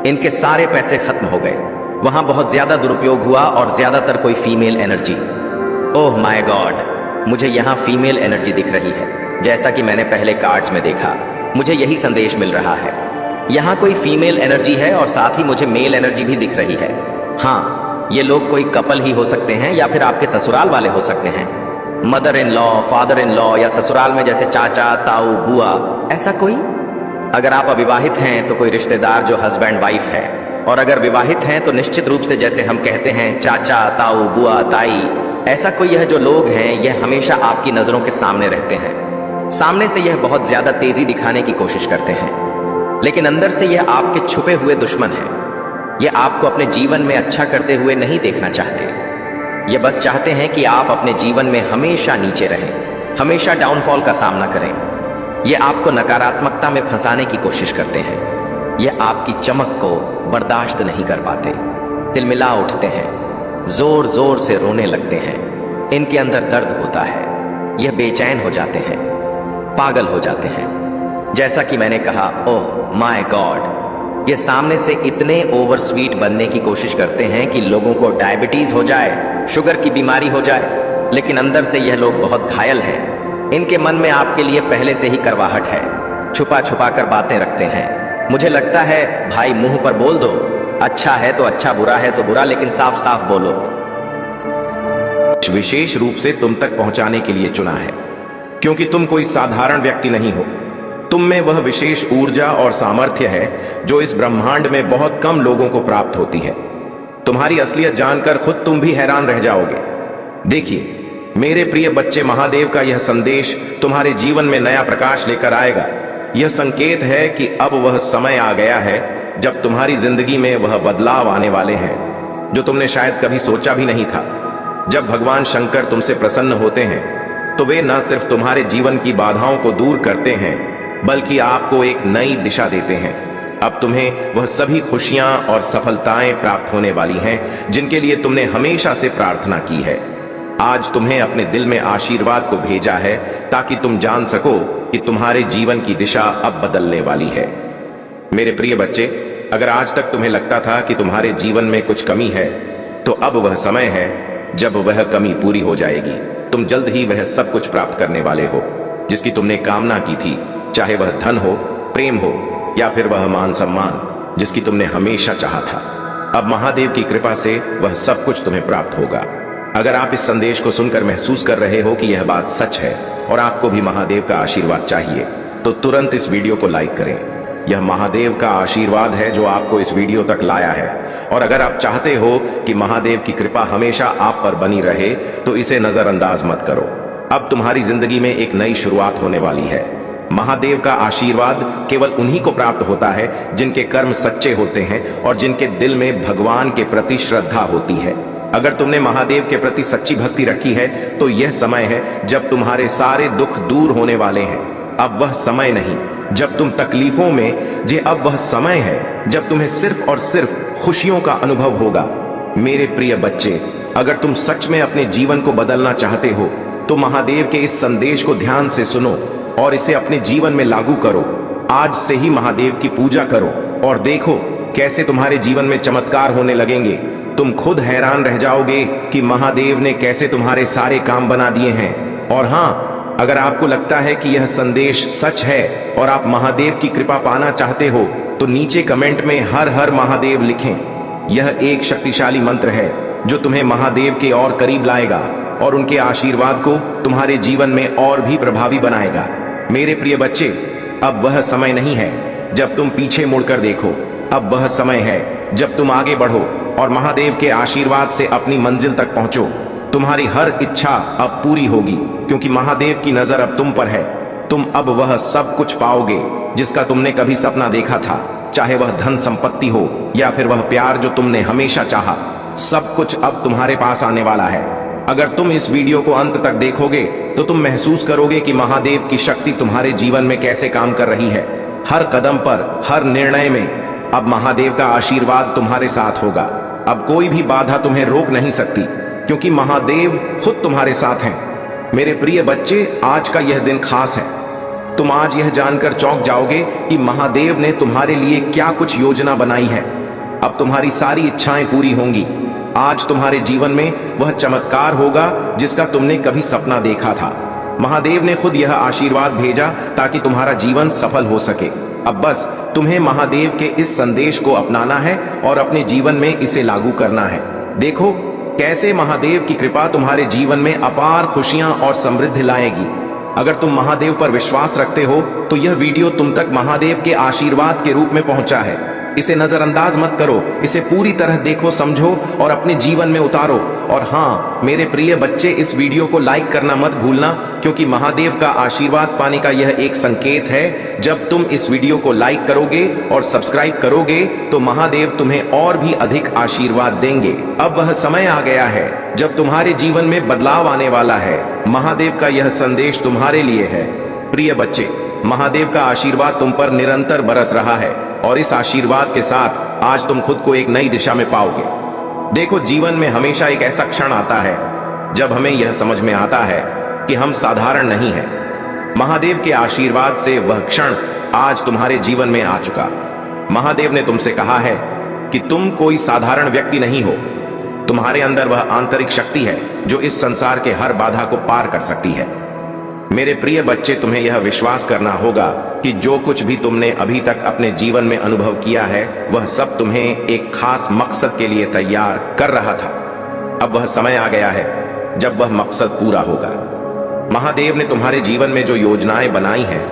इनके सारे पैसे खत्म हो गए। वहां बहुत ज्यादा दुरुपयोग हुआ और ज्यादातर कोई female energy. Oh my God, मुझे यहाँ फीमेल एनर्जी दिख रही है, जैसा कि मैंने पहले कार्ड्स में देखा। मुझे यही संदेश मिल रहा है, यहाँ कोई फीमेल एनर्जी है और साथ ही मुझे मेल एनर्जी भी दिख रही है। हाँ, ये लोग कोई कपल ही हो सकते हैं या फिर आपके ससुराल वाले हो सकते हैं। Mother in law, father in law, या ससुराल में जैसे चाचा, ताऊ, बुआ, ऐसा कोई। अगर आप अविवाहित हैं तो कोई रिश्तेदार जो हस्बैंड वाइफ है, और अगर विवाहित हैं तो निश्चित रूप से जैसे हम कहते हैं चाचा, ताऊ, बुआ, ताई, ऐसा कोई यह जो लोग हैं यह हमेशा आपकी नजरों के सामने रहते हैं। सामने से यह बहुत ज्यादा तेजी दिखाने की कोशिश करते हैं, लेकिन अंदर से यह आपके छुपे हुए दुश्मन हैं। यह आपको अपने जीवन में अच्छा करते हुए नहीं देखना चाहते। ये बस चाहते हैं कि आप अपने जीवन में हमेशा नीचे रहें, हमेशा डाउनफॉल का सामना करें। ये आपको नकारात्मकता में फंसाने की कोशिश करते हैं। ये आपकी चमक को बर्दाश्त नहीं कर पाते, तिलमिला उठते हैं, जोर जोर से रोने लगते हैं। इनके अंदर दर्द होता है, यह बेचैन हो जाते हैं, पागल हो जाते हैं। जैसा कि मैंने कहा, ओह माय गॉड, ये सामने से इतने ओवर स्वीट बनने की कोशिश करते हैं कि लोगों को डायबिटीज हो जाए, शुगर की बीमारी हो जाए, लेकिन अंदर से यह लोग बहुत घायल हैं। इनके मन में आपके लिए पहले से ही करवाहट है, छुपा छुपा कर बातें रखते हैं। मुझे लगता है भाई मुंह पर बोल दो, अच्छा है तो अच्छा, बुरा है तो बुरा, लेकिन साफ साफ बोलो। विशेष रूप से तुम तक पहुंचाने के लिए चुना है, क्योंकि तुम कोई साधारण व्यक्ति नहीं हो। तुम में वह विशेष ऊर्जा और सामर्थ्य है जो इस ब्रह्मांड में बहुत कम लोगों को प्राप्त होती है। तुम्हारी असलियत जानकर खुद तुम भी हैरान रह जाओगे। देखिए मेरे प्रिय बच्चे, महादेव का यह संदेश तुम्हारे जीवन में नया प्रकाश लेकर आएगा। यह संकेत है कि अब वह समय आ गया है जब तुम्हारी जिंदगी में वह बदलाव आने वाले हैं जो तुमने शायद कभी सोचा भी नहीं था। जब भगवान शंकर तुमसे प्रसन्न होते हैं तो वे न सिर्फ तुम्हारे जीवन की बाधाओं को दूर करते हैं, बल्कि आपको एक नई दिशा देते हैं। अब तुम्हें वह सभी खुशियां और सफलताएं प्राप्त होने वाली हैं जिनके लिए तुमने हमेशा से प्रार्थना की है। आज तुम्हें अपने दिल में आशीर्वाद को भेजा है ताकि तुम जान सको कि तुम्हारे जीवन की दिशा अब बदलने वाली है। मेरे प्रिय बच्चे, अगर आज तक तुम्हें लगता था कि तुम्हारे जीवन में कुछ कमी है, तो अब वह समय है जब वह कमी पूरी हो जाएगी। तुम जल्द ही वह सब कुछ प्राप्त करने वाले हो जिसकी तुमने कामना की थी, चाहे वह धन हो, प्रेम हो या फिर वह मान सम्मान जिसकी तुमने हमेशा चाहा था। अब महादेव की कृपा से वह सब कुछ तुम्हें प्राप्त होगा। अगर आप इस संदेश को सुनकर महसूस कर रहे हो कि यह बात सच है और आपको भी महादेव का आशीर्वाद चाहिए, तो तुरंत इस वीडियो को लाइक करें। यह महादेव का आशीर्वाद है जो आपको इस वीडियो तक लाया है। और अगर आप चाहते हो कि महादेव की कृपा हमेशा आप पर बनी रहे, तो इसे नजरअंदाज मत करो। अब तुम्हारी जिंदगी में एक नई शुरुआत होने वाली है। महादेव का आशीर्वाद केवल उन्हीं को प्राप्त होता है जिनके कर्म सच्चे होते हैं और जिनके दिल में भगवान के प्रति श्रद्धा होती है। अगर तुमने महादेव के प्रति सच्ची भक्ति रखी है तो यह समय है जब तुम्हारे सारे दुख दूर होने वाले हैं। अब वह समय नहीं जब तुम तकलीफों में, अब वह समय है जब तुम्हें सिर्फ और सिर्फ खुशियों का अनुभव होगा। मेरे प्रिय बच्चे, अगर तुम सच में अपने जीवन को बदलना चाहते हो तो महादेव के इस संदेश को ध्यान से सुनो और इसे अपने जीवन में लागू करो। आज से ही महादेव की पूजा करो और देखो कैसे तुम्हारे जीवन में चमत्कार होने लगेंगे। तुम खुद हैरान रह जाओगे कि महादेव ने कैसे तुम्हारे सारे काम बना दिए हैं। और हाँ, अगर आपको लगता है कि यह संदेश सच है और आप महादेव की कृपा पाना चाहते हो, तो नीचे कमेंट में हर हर महादेव लिखें। यह एक शक्तिशाली मंत्र है जो तुम्हें महादेव के और करीब लाएगा और उनके आशीर्वाद को तुम्हारे जीवन में और भी प्रभावी बनाएगा। मेरे प्रिय बच्चे, अब वह समय नहीं है जब तुम पीछे मुड़कर देखो। अब वह समय है जब तुम आगे बढ़ो और महादेव के आशीर्वाद से अपनी मंजिल तक पहुंचो। तुम्हारी हर इच्छा अब पूरी होगी क्योंकि महादेव की नजर अब तुम पर है। तुम अब वह सब कुछ पाओगे जिसका तुमने कभी सपना देखा था, चाहे वह धन संपत्ति हो या फिर वह प्यार जो तुमने हमेशा चाहा। सब कुछ अब तुम्हारे पास आने वाला है। अगर तुम इस वीडियो को अंत तक देखोगे तो तुम महसूस करोगे कि महादेव की शक्ति तुम्हारे जीवन में कैसे काम कर रही है। हर कदम पर, हर निर्णय में अब महादेव का आशीर्वाद तुम्हारे साथ होगा। अब कोई भी बाधा तुम्हें रोक नहीं सकती क्योंकि महादेव खुद तुम्हारे साथ हैं। मेरे प्रिय बच्चे, आज का यह दिन खास है। तुम आज यह जानकर चौंक जाओगे कि महादेव ने तुम्हारे लिए क्या कुछ योजना बनाई है। अब तुम्हारी सारी इच्छाएं पूरी होंगी। आज तुम्हारे जीवन में वह चमत्कार होगा जिसका तुमने कभी सपना देखा था। महादेव ने खुद यह आशीर्वाद भेजा ताकि तुम्हारा जीवन सफल हो सके। अब बस तुम्हें महादेव के इस संदेश को अपनाना है और अपने जीवन में इसे लागू करना है। देखो कैसे महादेव की कृपा तुम्हारे जीवन में अपार खुशियां और समृद्धि लाएगी। अगर तुम महादेव पर विश्वास रखते हो तो यह वीडियो तुम तक महादेव के आशीर्वाद के रूप में पहुंचा है। इसे नजरअंदाज मत करो, इसे पूरी तरह देखो, समझो और अपने जीवन में उतारो। और हाँ मेरे प्रिय बच्चे, इस वीडियो को लाइक करना मत भूलना, क्योंकि महादेव का आशीर्वाद पाने का यह एक संकेत है। जब तुम इस वीडियो को लाइक करोगे और सब्सक्राइब करोगे तो महादेव तुम्हें और भी अधिक आशीर्वाद देंगे। अब वह समय आ गया है जब तुम्हारे जीवन में बदलाव आने वाला है। महादेव का यह संदेश तुम्हारे लिए है। प्रिय बच्चे, महादेव का आशीर्वाद तुम पर निरंतर बरस रहा है और इस आशीर्वाद के साथ आज तुम खुद को एक नई दिशा में पाओगे। देखो, जीवन में हमेशा एक ऐसा क्षण आता है जब हमें यह समझ में आता है कि हम साधारण नहीं हैं। महादेव के आशीर्वाद से वह क्षण आज तुम्हारे जीवन में आ चुका। महादेव ने तुमसे कहा है कि तुम कोई साधारण व्यक्ति नहीं हो। तुम्हारे अंदर वह आंतरिक शक्ति है जो इस संसार के हर बाधा को पार कर सकती है। मेरे प्रिय बच्चे, तुम्हें यह विश्वास करना होगा कि जो कुछ भी तुमने अभी तक अपने जीवन में अनुभव किया है वह सब तुम्हें एक खास मकसद के लिए तैयार कर रहा था। अब वह समय आ गया है जब वह मकसद पूरा होगा। महादेव ने तुम्हारे जीवन में जो योजनाएं बनाई हैं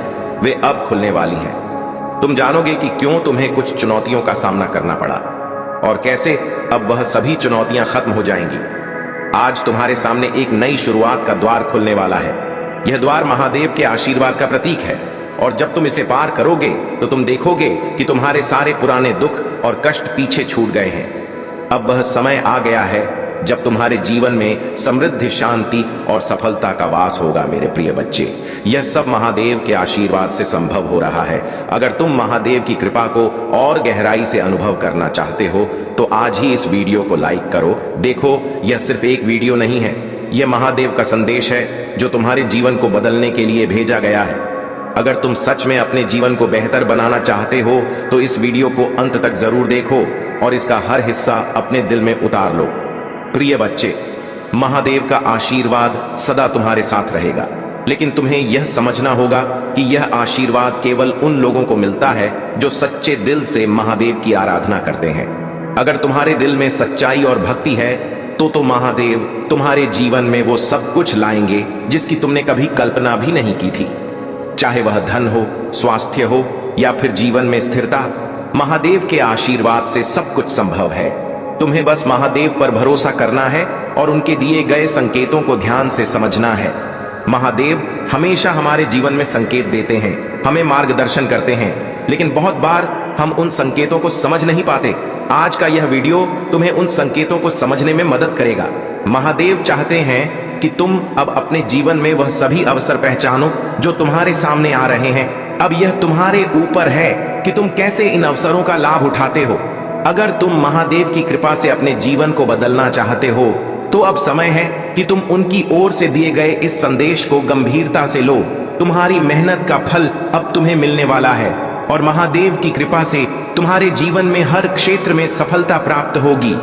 वे अब खुलने वाली हैं। तुम जानोगे कि क्यों तुम्हें कुछ चुनौतियों का सामना करना पड़ा और कैसे अब वह सभी चुनौतियां खत्म हो जाएंगी। आज तुम्हारे सामने एक नई शुरुआत का द्वार खुलने वाला है। यह द्वार महादेव के आशीर्वाद का प्रतीक है और जब तुम इसे पार करोगे तो तुम देखोगे कि तुम्हारे सारे पुराने दुख और कष्ट पीछे छूट गए हैं। अब वह समय आ गया है जब तुम्हारे जीवन में समृद्धि, शांति और सफलता का वास होगा। मेरे प्रिय बच्चे, यह सब महादेव के आशीर्वाद से संभव हो रहा है। अगर तुम महादेव की कृपा को और गहराई से अनुभव करना चाहते हो तो आज ही इस वीडियो को लाइक करो। देखो, यह सिर्फ एक वीडियो नहीं है, यह महादेव का संदेश है जो तुम्हारे जीवन को बदलने के लिए भेजा गया है। अगर तुम सच में अपने जीवन को बेहतर बनाना चाहते हो तो इस वीडियो को अंत तक जरूर देखो और इसका हर हिस्सा अपने दिल में उतार लो। प्रिय बच्चे, महादेव का आशीर्वाद सदा तुम्हारे साथ रहेगा, लेकिन तुम्हें यह समझना होगा कि यह आशीर्वाद केवल उन लोगों को मिलता है जो सच्चे दिल से महादेव की आराधना करते हैं। अगर तुम्हारे दिल में सच्चाई और भक्ति है तो महादेव तुम्हारे जीवन में वो सब कुछ लाएंगे जिसकी तुमने कभी कल्पना भी नहीं की थी। चाहे वह धन हो, स्वास्थ्य हो या फिर जीवन में स्थिरता, महादेव के आशीर्वाद से सब कुछ संभव है। तुम्हें बस महादेव पर भरोसा करना है और उनके दिए गए संकेतों को ध्यान से समझना है। महादेव हमेशा हमारे जीवन में संकेत देते हैं, हमें मार्गदर्शन करते हैं, लेकिन बहुत बार हम उन संकेतों को समझ नहीं पाते। आज का यह वीडियो तुम्हें उन संकेतों को समझने में मदद करेगा। महादेव चाहते हैं कि तुम अब अपने जीवन में वह सभी अवसर पहचानो जो तुम्हारे सामने आ रहे हैं। अब यह तुम्हारे ऊपर है कि तुम कैसे इन अवसरों का लाभ उठाते हो। अगर तुम महादेव की कृपा से अपने जीवन को बदलना चाहते हो तो अब समय है कि तुम उनकी ओर से दिए गए इस संदेश को गंभीरता से लो। तुम्हारी मेहनत का फल अब तुम्हें मिलने वाला है और महादेव की कृपा से तुम्हारे जीवन में हर क्षेत्र में सफलता प्राप्त होगी।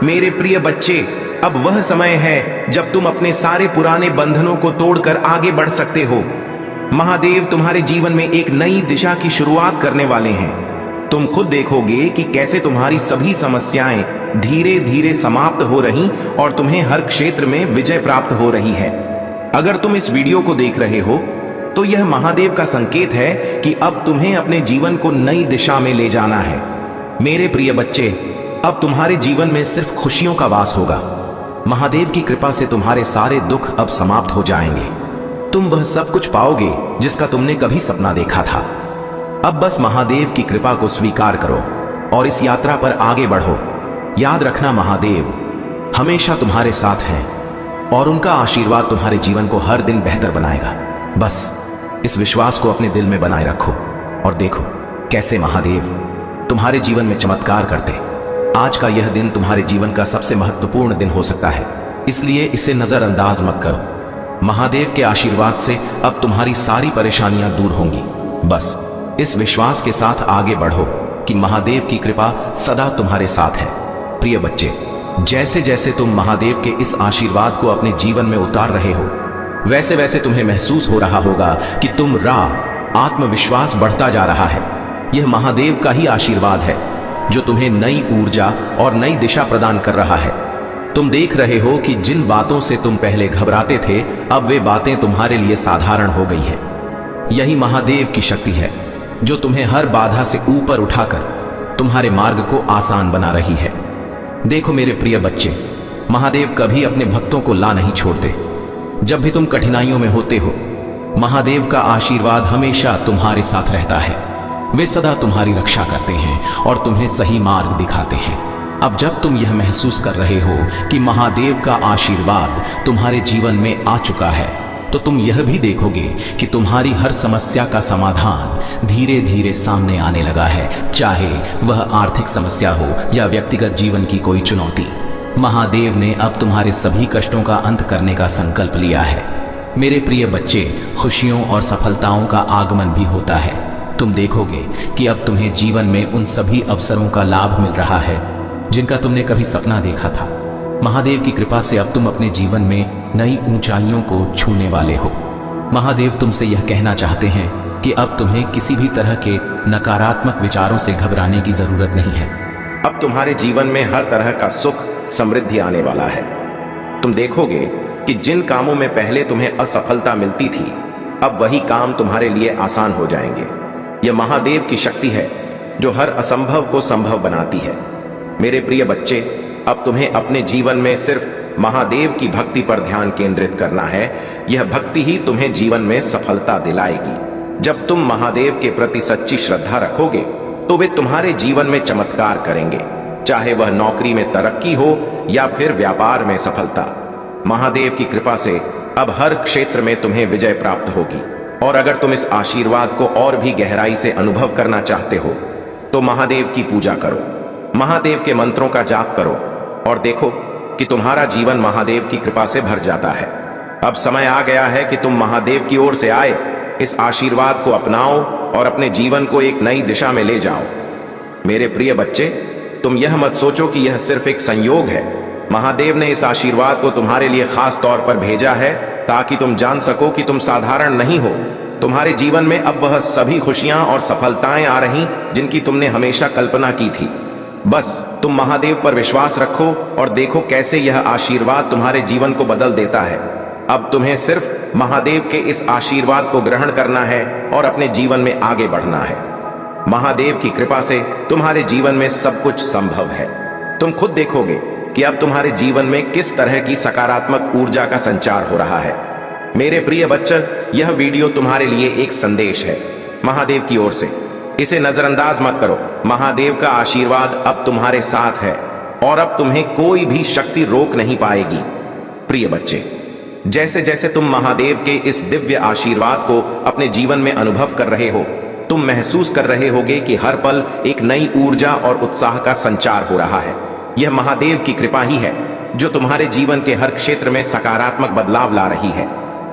मेरे प्रिय बच्चे, अब वह समय है जब तुम अपने सारे पुराने बंधनों को तोड़कर आगे बढ़ सकते हो। महादेव तुम्हारे जीवन में एक नई दिशा की शुरुआत करने वाले हैं। तुम खुद देखोगे कि कैसे तुम्हारी सभी समस्याएं धीरे धीरे समाप्त हो रही और तुम्हें हर क्षेत्र में विजय प्राप्त हो रही है। अगर तुम इस वीडियो को देख रहे हो तो यह महादेव का संकेत है कि अब तुम्हें अपने जीवन को नई दिशा में ले जाना है। मेरे प्रिय बच्चे, अब तुम्हारे जीवन में सिर्फ खुशियों का वास होगा। महादेव की कृपा से तुम्हारे सारे दुख अब समाप्त हो जाएंगे। तुम वह सब कुछ पाओगे जिसका तुमने कभी सपना देखा था। अब बस महादेव की कृपा को स्वीकार करो और इस यात्रा पर आगे बढ़ो। याद रखना, महादेव हमेशा तुम्हारे साथ हैं और उनका आशीर्वाद तुम्हारे जीवन को हर दिन बेहतर बनाएगा। बस इस विश्वास को अपने दिल में बनाए रखो और देखो कैसे महादेव तुम्हारे जीवन में चमत्कार करते। आज का यह दिन तुम्हारे जीवन का सबसे महत्वपूर्ण दिन हो सकता है, इसलिए इसे नजरअंदाज मत करो। महादेव के आशीर्वाद से अब तुम्हारी सारी परेशानियां दूर होंगी। बस इस विश्वास के साथ आगे बढ़ो कि महादेव की कृपा सदा तुम्हारे साथ है। प्रिय बच्चे, जैसे जैसे तुम महादेव के इस आशीर्वाद को अपने जीवन में उतार रहे हो, वैसे वैसे तुम्हें महसूस हो रहा होगा कि तुम आत्मविश्वास बढ़ता जा रहा है। यह महादेव का ही आशीर्वाद है जो तुम्हें नई ऊर्जा और नई दिशा प्रदान कर रहा है। तुम देख रहे हो कि जिन बातों से तुम पहले घबराते थे, अब वे बातें तुम्हारे लिए साधारण हो गई है। यही महादेव की शक्ति है जो तुम्हें हर बाधा से ऊपर उठाकर तुम्हारे मार्ग को आसान बना रही है। देखो मेरे प्रिय बच्चे, महादेव कभी अपने भक्तों को ला नहीं छोड़ते। जब भी तुम कठिनाइयों में होते हो, महादेव का आशीर्वाद हमेशा तुम्हारे साथ रहता है। वे सदा तुम्हारी रक्षा करते हैं और तुम्हें सही मार्ग दिखाते हैं। अब जब तुम यह महसूस कर रहे हो कि महादेव का आशीर्वाद तुम्हारे जीवन में आ चुका है, तो तुम यह भी देखोगे कि तुम्हारी हर समस्या का समाधान धीरे धीरे सामने आने लगा है, चाहे वह आर्थिक समस्या हो या व्यक्तिगत जीवन की कोई चुनौती। महादेव ने अब तुम्हारे सभी कष्टों का अंत करने का संकल्प लिया है। मेरे प्रिय बच्चे, खुशियों और सफलताओं का आगमन भी होता है। तुम देखोगे कि अब तुम्हें जीवन में उन सभी अवसरों का लाभ मिल रहा है जिनका तुमने कभी सपना देखा था। महादेव की कृपा से अब तुम अपने जीवन में नई ऊंचाइयों को छूने वाले हो। महादेव तुमसे यह कहना चाहते हैं कि अब तुम्हें किसी भी तरह के नकारात्मक विचारों से घबराने की जरूरत नहीं है। अब तुम्हारे जीवन में हर तरह का सुख समृद्धि आने वाला है। तुम देखोगे कि जिन कामों में पहले तुम्हें असफलता मिलती थी, अब वही काम तुम्हारे लिए आसान हो जाएंगे। यह महादेव की शक्ति है जो हर असंभव को संभव बनाती है। मेरे प्रिय बच्चे, अब तुम्हें अपने जीवन में सिर्फ महादेव की भक्ति पर ध्यान केंद्रित करना है। यह भक्ति ही तुम्हें जीवन में सफलता दिलाएगी। जब तुम महादेव के प्रति सच्ची श्रद्धा रखोगे तो वे तुम्हारे जीवन में चमत्कार करेंगे, चाहे वह नौकरी में तरक्की हो या फिर व्यापार में सफलता। महादेव की कृपा से अब हर क्षेत्र में तुम्हें विजय प्राप्त होगी। और अगर तुम इस आशीर्वाद को और भी गहराई से अनुभव करना चाहते हो तो महादेव की पूजा करो, महादेव के मंत्रों का जाप करो और देखो कि तुम्हारा जीवन महादेव की कृपा से भर जाता है। अब समय आ गया है कि तुम महादेव की ओर से आए इस आशीर्वाद को अपनाओ और अपने जीवन को एक नई दिशा में ले जाओ। मेरे प्रिय बच्चे, तुम यह मत सोचो कि यह सिर्फ एक संयोग है। महादेव ने इस आशीर्वाद को तुम्हारे लिए खास तौर पर भेजा है ताकि तुम जान सको कि तुम साधारण नहीं हो। तुम्हारे जीवन में अब वह सभी खुशियां और सफलताएं आ रही जिनकी तुमने हमेशा कल्पना की थी। बस तुम महादेव पर विश्वास रखो और देखो कैसे यह आशीर्वाद तुम्हारे जीवन को बदल देता है। अब तुम्हें सिर्फ महादेव के इस आशीर्वाद को ग्रहण करना है और अपने जीवन में आगे बढ़ना है। महादेव की कृपा से तुम्हारे जीवन में सब कुछ संभव है। तुम खुद देखोगे कि अब तुम्हारे जीवन में किस तरह की सकारात्मक ऊर्जा का संचार हो रहा है। मेरे प्रिय बच्चे, यह वीडियो तुम्हारे लिए एक संदेश है महादेव की ओर से। इसे नजरअंदाज मत करो। महादेव का आशीर्वाद अब तुम्हारे साथ है और अब तुम्हें कोई भी शक्ति रोक नहीं पाएगी। प्रिय बच्चे, जैसे जैसे तुम महादेव के इस दिव्य आशीर्वाद को अपने जीवन में अनुभव कर रहे हो, तुम महसूस कर रहे होगे कि हर पल एक नई ऊर्जा और उत्साह का संचार हो रहा है। यह महादेव की कृपा ही है जो तुम्हारे जीवन के हर क्षेत्र में सकारात्मक बदलाव ला रही है।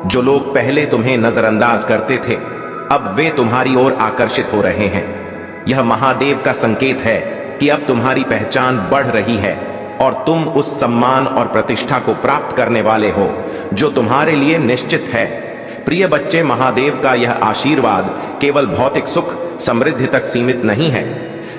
जो लोग पहले तुम्हें नजरअंदाज करते थे, अब वे तुम्हारी ओर आकर्षित हो रहे हैं। यह महादेव का संकेत है कि अब तुम्हारी पहचान बढ़ रही है और तुम उस सम्मान और प्रतिष्ठा को प्राप्त करने वाले हो जो तुम्हारे लिए निश्चित है। प्रिय बच्चे, महादेव का यह आशीर्वाद केवल भौतिक सुख समृद्धि तक सीमित नहीं है।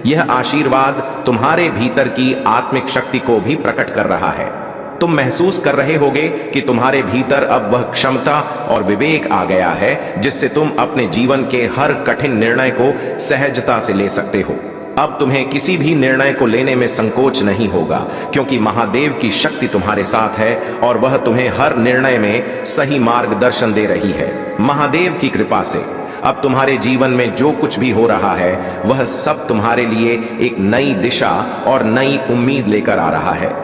यह आशीर्वाद तुम्हारे भीतर की आत्मिक शक्ति को भी प्रकट कर रहा है। तुम महसूस कर रहे होगे कि तुम्हारे भीतर अब वह क्षमता और विवेक आ गया है जिससे तुम अपने जीवन के हर कठिन निर्णय को सहजता से ले सकते हो। अब तुम्हें किसी भी निर्णय को लेने में संकोच नहीं होगा क्योंकि महादेव की शक्ति तुम्हारे साथ है और वह तुम्हें हर निर्णय में सही मार्गदर्शन दे रही है। महादेव की कृपा से अब तुम्हारे जीवन में जो कुछ भी हो रहा है वह सब तुम्हारे लिए एक नई दिशा और नई उम्मीद लेकर आ रहा है।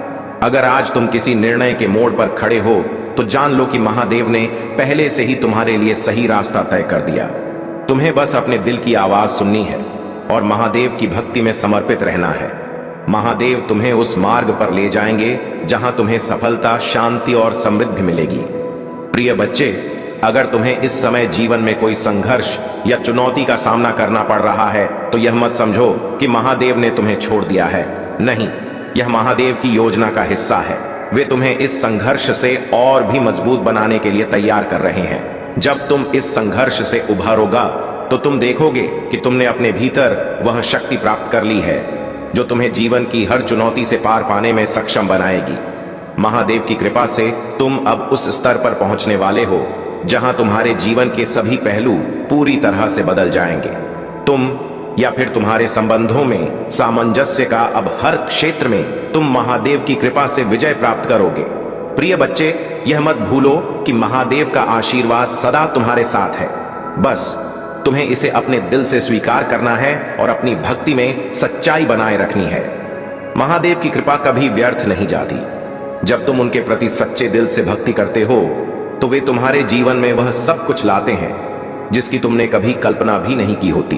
अगर आज तुम किसी निर्णय के मोड़ पर खड़े हो तो जान लो कि महादेव ने पहले से ही तुम्हारे लिए सही रास्ता तय कर दिया। तुम्हें बस अपने दिल की आवाज सुननी है और महादेव की भक्ति में समर्पित रहना है। महादेव तुम्हें उस मार्ग पर ले जाएंगे जहां तुम्हें सफलता, शांति और समृद्धि मिलेगी। प्रिय बच्चे, अगर तुम्हें इस समय जीवन में कोई संघर्ष या चुनौती का सामना करना पड़ रहा है तो यह मत समझो कि महादेव ने तुम्हें छोड़ दिया है। नहीं, यह महादेव की योजना का हिस्सा है। वे तुम्हें इस संघर्ष से और भी मजबूत बनाने के लिए तैयार कर रहे हैं। जब तुम इस संघर्ष से उभरोगा तो तुम देखोगे कि तुमने अपने भीतर वह शक्ति प्राप्त कर ली है जो तुम्हें जीवन की हर चुनौती से पार पाने में सक्षम बनाएगी। महादेव की कृपा से तुम अब उस स्तर पर पहुंचने वाले हो जहां तुम्हारे जीवन के सभी पहलू पूरी तरह से बदल जाएंगे। तुम या फिर तुम्हारे संबंधों में सामंजस्य का अब हर क्षेत्र में तुम महादेव की कृपा से विजय प्राप्त करोगे। प्रिय बच्चे, यह मत भूलो कि महादेव का आशीर्वाद सदा तुम्हारे साथ है। बस तुम्हें इसे अपने दिल से स्वीकार करना है और अपनी भक्ति में सच्चाई बनाए रखनी है। महादेव की कृपा कभी व्यर्थ नहीं जाती। जब तुम उनके प्रति सच्चे दिल से भक्ति करते हो तो वे तुम्हारे जीवन में वह सब कुछ लाते हैं जिसकी तुमने कभी कल्पना भी नहीं की होती।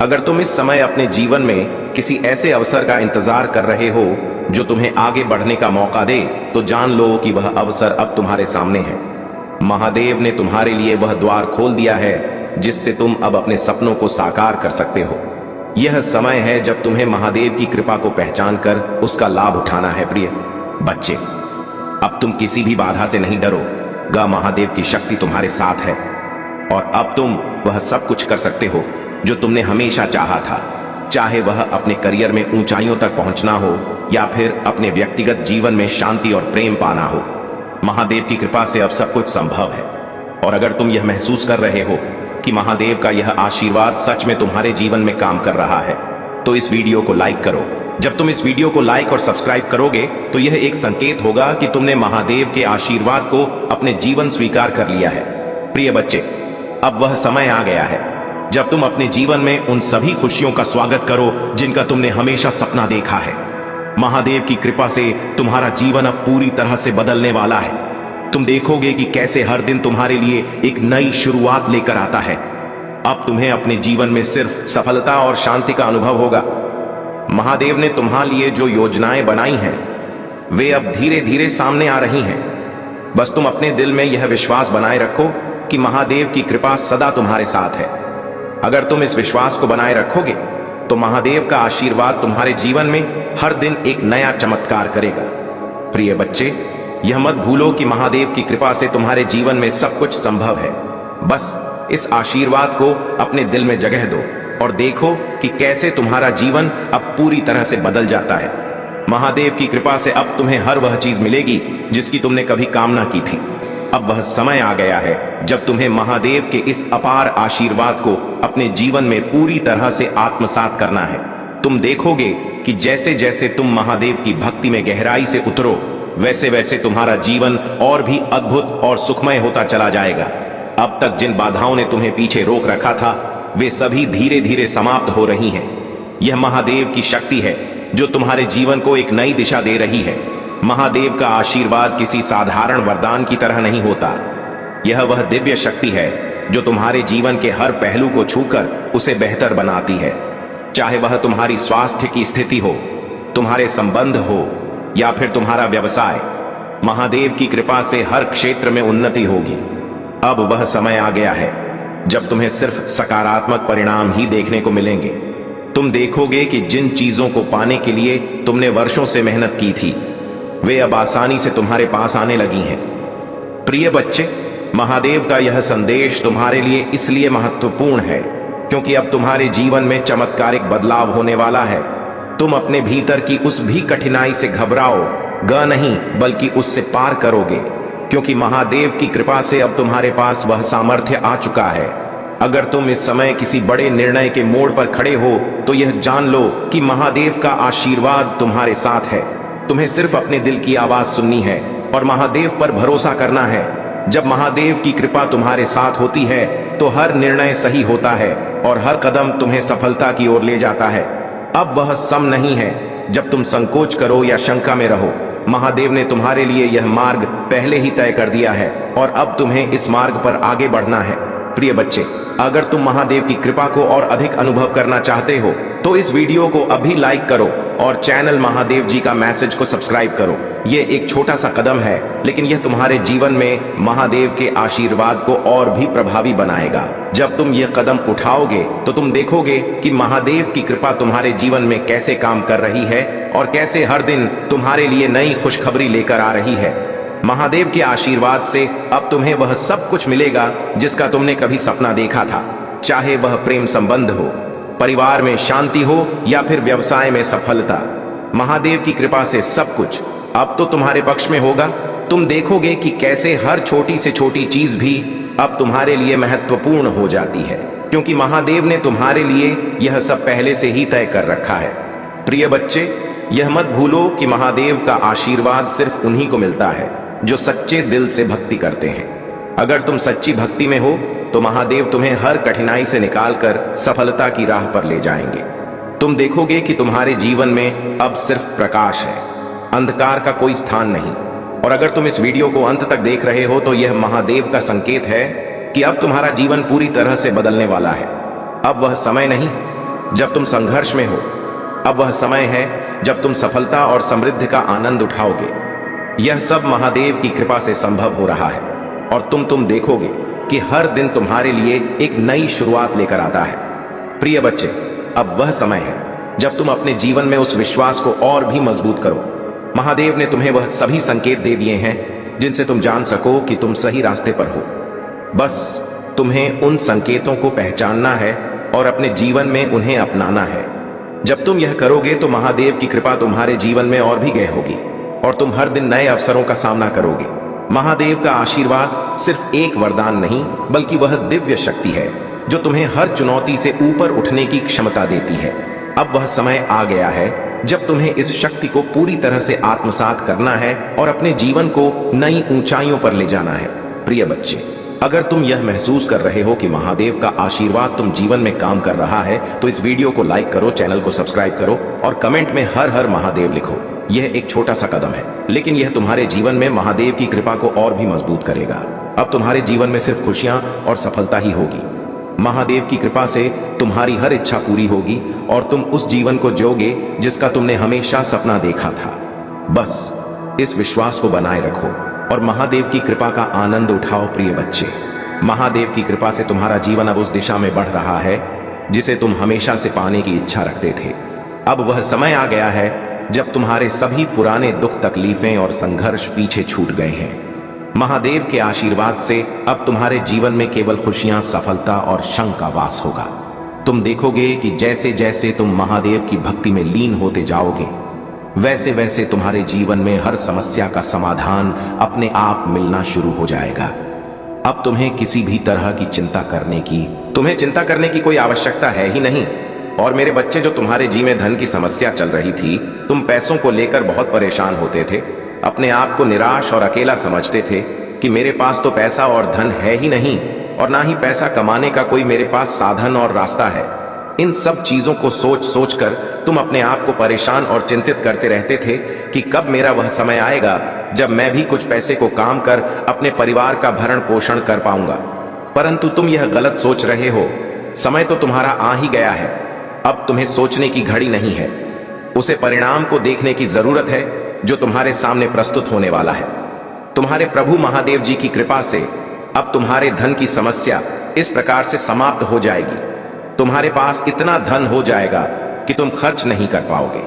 अगर तुम इस समय अपने जीवन में किसी ऐसे अवसर का इंतजार कर रहे हो जो तुम्हें आगे बढ़ने का मौका दे, तो जान लो कि वह अवसर अब तुम्हारे सामने है। महादेव ने तुम्हारे लिए वह द्वार खोल दिया है जिससे तुम अब अपने सपनों को साकार कर सकते हो। यह समय है जब तुम्हें महादेव की कृपा को पहचान कर उसका लाभ उठाना है। प्रिय बच्चे, अब तुम किसी भी बाधा से नहीं डरोगा। महादेव की शक्ति तुम्हारे साथ है और अब तुम वह सब कुछ कर सकते हो जो तुमने हमेशा चाहा था, चाहे वह अपने करियर में ऊंचाइयों तक पहुंचना हो या फिर अपने व्यक्तिगत जीवन में शांति और प्रेम पाना हो। महादेव की कृपा से अब सब कुछ संभव है। और अगर तुम यह महसूस कर रहे हो कि महादेव का यह आशीर्वाद सच में तुम्हारे जीवन में काम कर रहा है, तो इस वीडियो को लाइक करो। जब तुम इस वीडियो को लाइक और सब्सक्राइब करोगे तो यह एक संकेत होगा कि तुमने महादेव के आशीर्वाद को अपने जीवन स्वीकार कर लिया है। प्रिय बच्चे, अब वह समय आ गया है जब तुम अपने जीवन में उन सभी खुशियों का स्वागत करो जिनका तुमने हमेशा सपना देखा है। महादेव की कृपा से तुम्हारा जीवन अब पूरी तरह से बदलने वाला है। तुम देखोगे कि कैसे हर दिन तुम्हारे लिए एक नई शुरुआत लेकर आता है। अब तुम्हें अपने जीवन में सिर्फ सफलता और शांति का अनुभव होगा। महादेव ने तुम्हारे लिए जो योजनाएं बनाई हैं वे अब धीरे धीरे सामने आ रही हैं। बस तुम अपने दिल में यह विश्वास बनाए रखो कि महादेव की कृपा सदा तुम्हारे साथ है। अगर तुम इस विश्वास को बनाए रखोगे तो महादेव का आशीर्वाद तुम्हारे जीवन में हर दिन एक नया चमत्कार करेगा। प्रिय बच्चे, यह मत भूलो कि महादेव की कृपा से तुम्हारे जीवन में सब कुछ संभव है। बस इस आशीर्वाद को अपने दिल में जगह दो और देखो कि कैसे तुम्हारा जीवन अब पूरी तरह से बदल जाता है। महादेव की कृपा से अब तुम्हें हर वह चीज मिलेगी जिसकी तुमने कभी कामना की थी। अब वह समय आ गया है जब तुम्हें महादेव के इस अपार आशीर्वाद को अपने जीवन में पूरी तरह से आत्मसात करना है। तुम देखोगे कि जैसे जैसे तुम महादेव की भक्ति में गहराई से उतरो, वैसे वैसे तुम्हारा जीवन और भी अद्भुत और सुखमय होता चला जाएगा। अब तक जिन बाधाओं ने तुम्हें पीछे रोक रखा था वे सभी धीरे धीरे समाप्त हो रही हैं। यह महादेव की शक्ति है जो तुम्हारे जीवन को एक नई दिशा दे रही है। महादेव का आशीर्वाद किसी साधारण वरदान की तरह नहीं होता। यह वह दिव्य शक्ति है जो तुम्हारे जीवन के हर पहलू को छूकर उसे बेहतर बनाती है। चाहे वह तुम्हारी स्वास्थ्य की स्थिति हो, तुम्हारे संबंध हो या फिर तुम्हारा व्यवसाय, महादेव की कृपा से हर क्षेत्र में उन्नति होगी। अब वह समय आ गया है जब तुम्हें सिर्फ सकारात्मक परिणाम ही देखने को मिलेंगे। तुम देखोगे कि जिन चीजों को पाने के लिए तुमने वर्षों से मेहनत की थी वे अब आसानी से तुम्हारे पास आने लगी हैं। प्रिय बच्चे, महादेव का यह संदेश तुम्हारे लिए इसलिए महत्वपूर्ण है क्योंकि अब तुम्हारे जीवन में चमत्कारिक बदलाव होने वाला है। तुम अपने भीतर की उस भी कठिनाई से घबराओगे नहीं, बल्कि उससे पार करोगे, क्योंकि महादेव की कृपा से अब तुम्हारे पास वह सामर्थ्य आ चुका है। अगर तुम इस समय किसी बड़े निर्णय के मोड़ पर खड़े हो तो यह जान लो कि महादेव का आशीर्वाद तुम्हारे साथ है। तुम्हें सिर्फ अपने दिल की आवाज सुननी है और महादेव पर भरोसा करना है। जब महादेव की कृपा तुम्हारे साथ होती है तो हर निर्णय सही होता है और हर कदम तुम्हें सफलता की ओर ले जाता है। अब वह सम नहीं है जब तुम संकोच करो या शंका में रहो। महादेव ने तुम्हारे लिए यह मार्ग पहले ही तय कर दिया है और अब तुम्हें इस मार्ग पर आगे बढ़ना है। प्रिय बच्चे, अगर तुम महादेव की कृपा को और अधिक अनुभव करना चाहते हो तो इस वीडियो को अभी लाइक करो और चैनल महादेव जी का मैसेज को सब्सक्राइब करो। यह एक छोटा सा कदम है, लेकिन यह तुम्हारे जीवन में महादेव के आशीर्वाद को और भी प्रभावी बनाएगा। जब तुम यह कदम उठाओगे तो तुम देखोगे कि महादेव की कृपा तुम्हारे जीवन में कैसे काम कर रही है और कैसे हर दिन तुम्हारे लिए नई खुशखबरी लेकर आ रही है। महादेव के आशीर्वाद से अब तुम्हें वह सब कुछ मिलेगा जिसका तुमने कभी सपना देखा था, चाहे वह प्रेम संबंध हो, परिवार में शांति हो या फिर व्यवसाय में सफलता। महादेव की कृपा से सब कुछ अब तो तुम्हारे पक्ष में होगा। तुम देखोगे कि कैसे हर छोटी से छोटी चीज भी अब तुम्हारे लिए महत्वपूर्ण हो जाती है, क्योंकि महादेव ने तुम्हारे लिए यह सब पहले से ही तय कर रखा है। प्रिय बच्चे, यह मत भूलो कि महादेव का आशीर्वाद सिर्फ उन्हीं को मिलता है जो सच्चे दिल से भक्ति करते हैं। अगर तुम सच्ची भक्ति में हो तो महादेव तुम्हें हर कठिनाई से निकालकर सफलता की राह पर ले जाएंगे। तुम देखोगे कि तुम्हारे जीवन में अब सिर्फ प्रकाश है, अंधकार का कोई स्थान नहीं। और अगर तुम इस वीडियो को अंत तक देख रहे हो तो यह महादेव का संकेत है कि अब तुम्हारा जीवन पूरी तरह से बदलने वाला है। अब वह समय नहीं जब तुम संघर्ष में हो, अब वह समय है जब तुम सफलता और समृद्धि का आनंद उठाओगे। यह सब महादेव की कृपा से संभव हो रहा है और तुम देखोगे कि हर दिन तुम्हारे लिए एक नई शुरुआत लेकर आता है। प्रिय बच्चे, अब वह समय है जब तुम अपने जीवन में उस विश्वास को और भी मजबूत करो। महादेव ने तुम्हें वह सभी संकेत दे दिए हैं जिनसे तुम जान सको कि तुम सही रास्ते पर हो। बस तुम्हें उन संकेतों को पहचानना है और अपने जीवन में उन्हें अपनाना है। जब तुम यह करोगे तो महादेव की कृपा तुम्हारे जीवन में और भी गहरी होगी और तुम हर दिन नए अवसरों का सामना करोगे। महादेव का आशीर्वाद सिर्फ एक वरदान नहीं, बल्कि वह दिव्य शक्ति है जो तुम्हें हर चुनौती से ऊपर उठने की क्षमता देती है। अब वह समय आ गया है जब तुम्हें इस शक्ति को पूरी तरह से आत्मसात करना है और अपने जीवन को नई ऊंचाइयों पर ले जाना है। प्रिय बच्चे, अगर तुम यह महसूस कर रहे हो कि महादेव का आशीर्वाद तुम जीवन में काम कर रहा है तो इस वीडियो को लाइक करो, चैनल को सब्सक्राइब करो और कमेंट में हर हर महादेव लिखो। यह एक छोटा सा कदम है, लेकिन यह तुम्हारे जीवन में महादेव की कृपा को और भी मजबूत करेगा। अब तुम्हारे जीवन में सिर्फ खुशियां और सफलता ही होगी। महादेव की कृपा से तुम्हारी हर इच्छा पूरी होगी और तुम उस जीवन को जियोगे जिसका तुमने हमेशा सपना देखा था। बस इस विश्वास को बनाए रखो और महादेव की कृपा का आनंद उठाओ। प्रिय बच्चे, महादेव की कृपा से तुम्हारा जीवन अब उस दिशा में बढ़ रहा है जिसे तुम हमेशा से पाने की इच्छा रखते थे। अब वह समय आ गया है जब तुम्हारे सभी पुराने दुख, तकलीफें और संघर्ष पीछे छूट गए हैं। महादेव के आशीर्वाद से अब तुम्हारे जीवन में केवल खुशियां, सफलता और शंख का वास होगा। तुम देखोगे कि जैसे जैसे तुम महादेव की भक्ति में लीन होते जाओगे, वैसे वैसे तुम्हारे जीवन में हर समस्या का समाधान अपने आप मिलना शुरू हो जाएगा। अब तुम्हें किसी भी तरह की चिंता करने की कोई आवश्यकता है ही नहीं। और मेरे बच्चे, जो तुम्हारे जी में धन की समस्या चल रही थी, तुम पैसों को लेकर बहुत परेशान होते थे, अपने आप को निराश और अकेला समझते थे कि मेरे पास तो पैसा और धन है ही नहीं और ना ही पैसा कमाने का कोई मेरे पास साधन और रास्ता है। इन सब चीजों को सोच सोच कर तुम अपने आप को परेशान और चिंतित करते रहते थे कि कब मेरा वह समय आएगा जब मैं भी कुछ पैसे को काम कर अपने परिवार का भरण पोषण कर पाऊंगा। परंतु तुम यह गलत सोच रहे हो। समय तो तुम्हारा आ ही गया है। अब तुम्हें सोचने की घड़ी नहीं है, उसे परिणाम को देखने की जरूरत है जो तुम्हारे सामने प्रस्तुत होने वाला है। तुम्हारे प्रभु महादेव जी की कृपा से अब तुम्हारे धन की समस्या इस प्रकार से समाप्त हो जाएगी। तुम्हारे पास इतना धन हो जाएगा कि तुम खर्च नहीं कर पाओगे,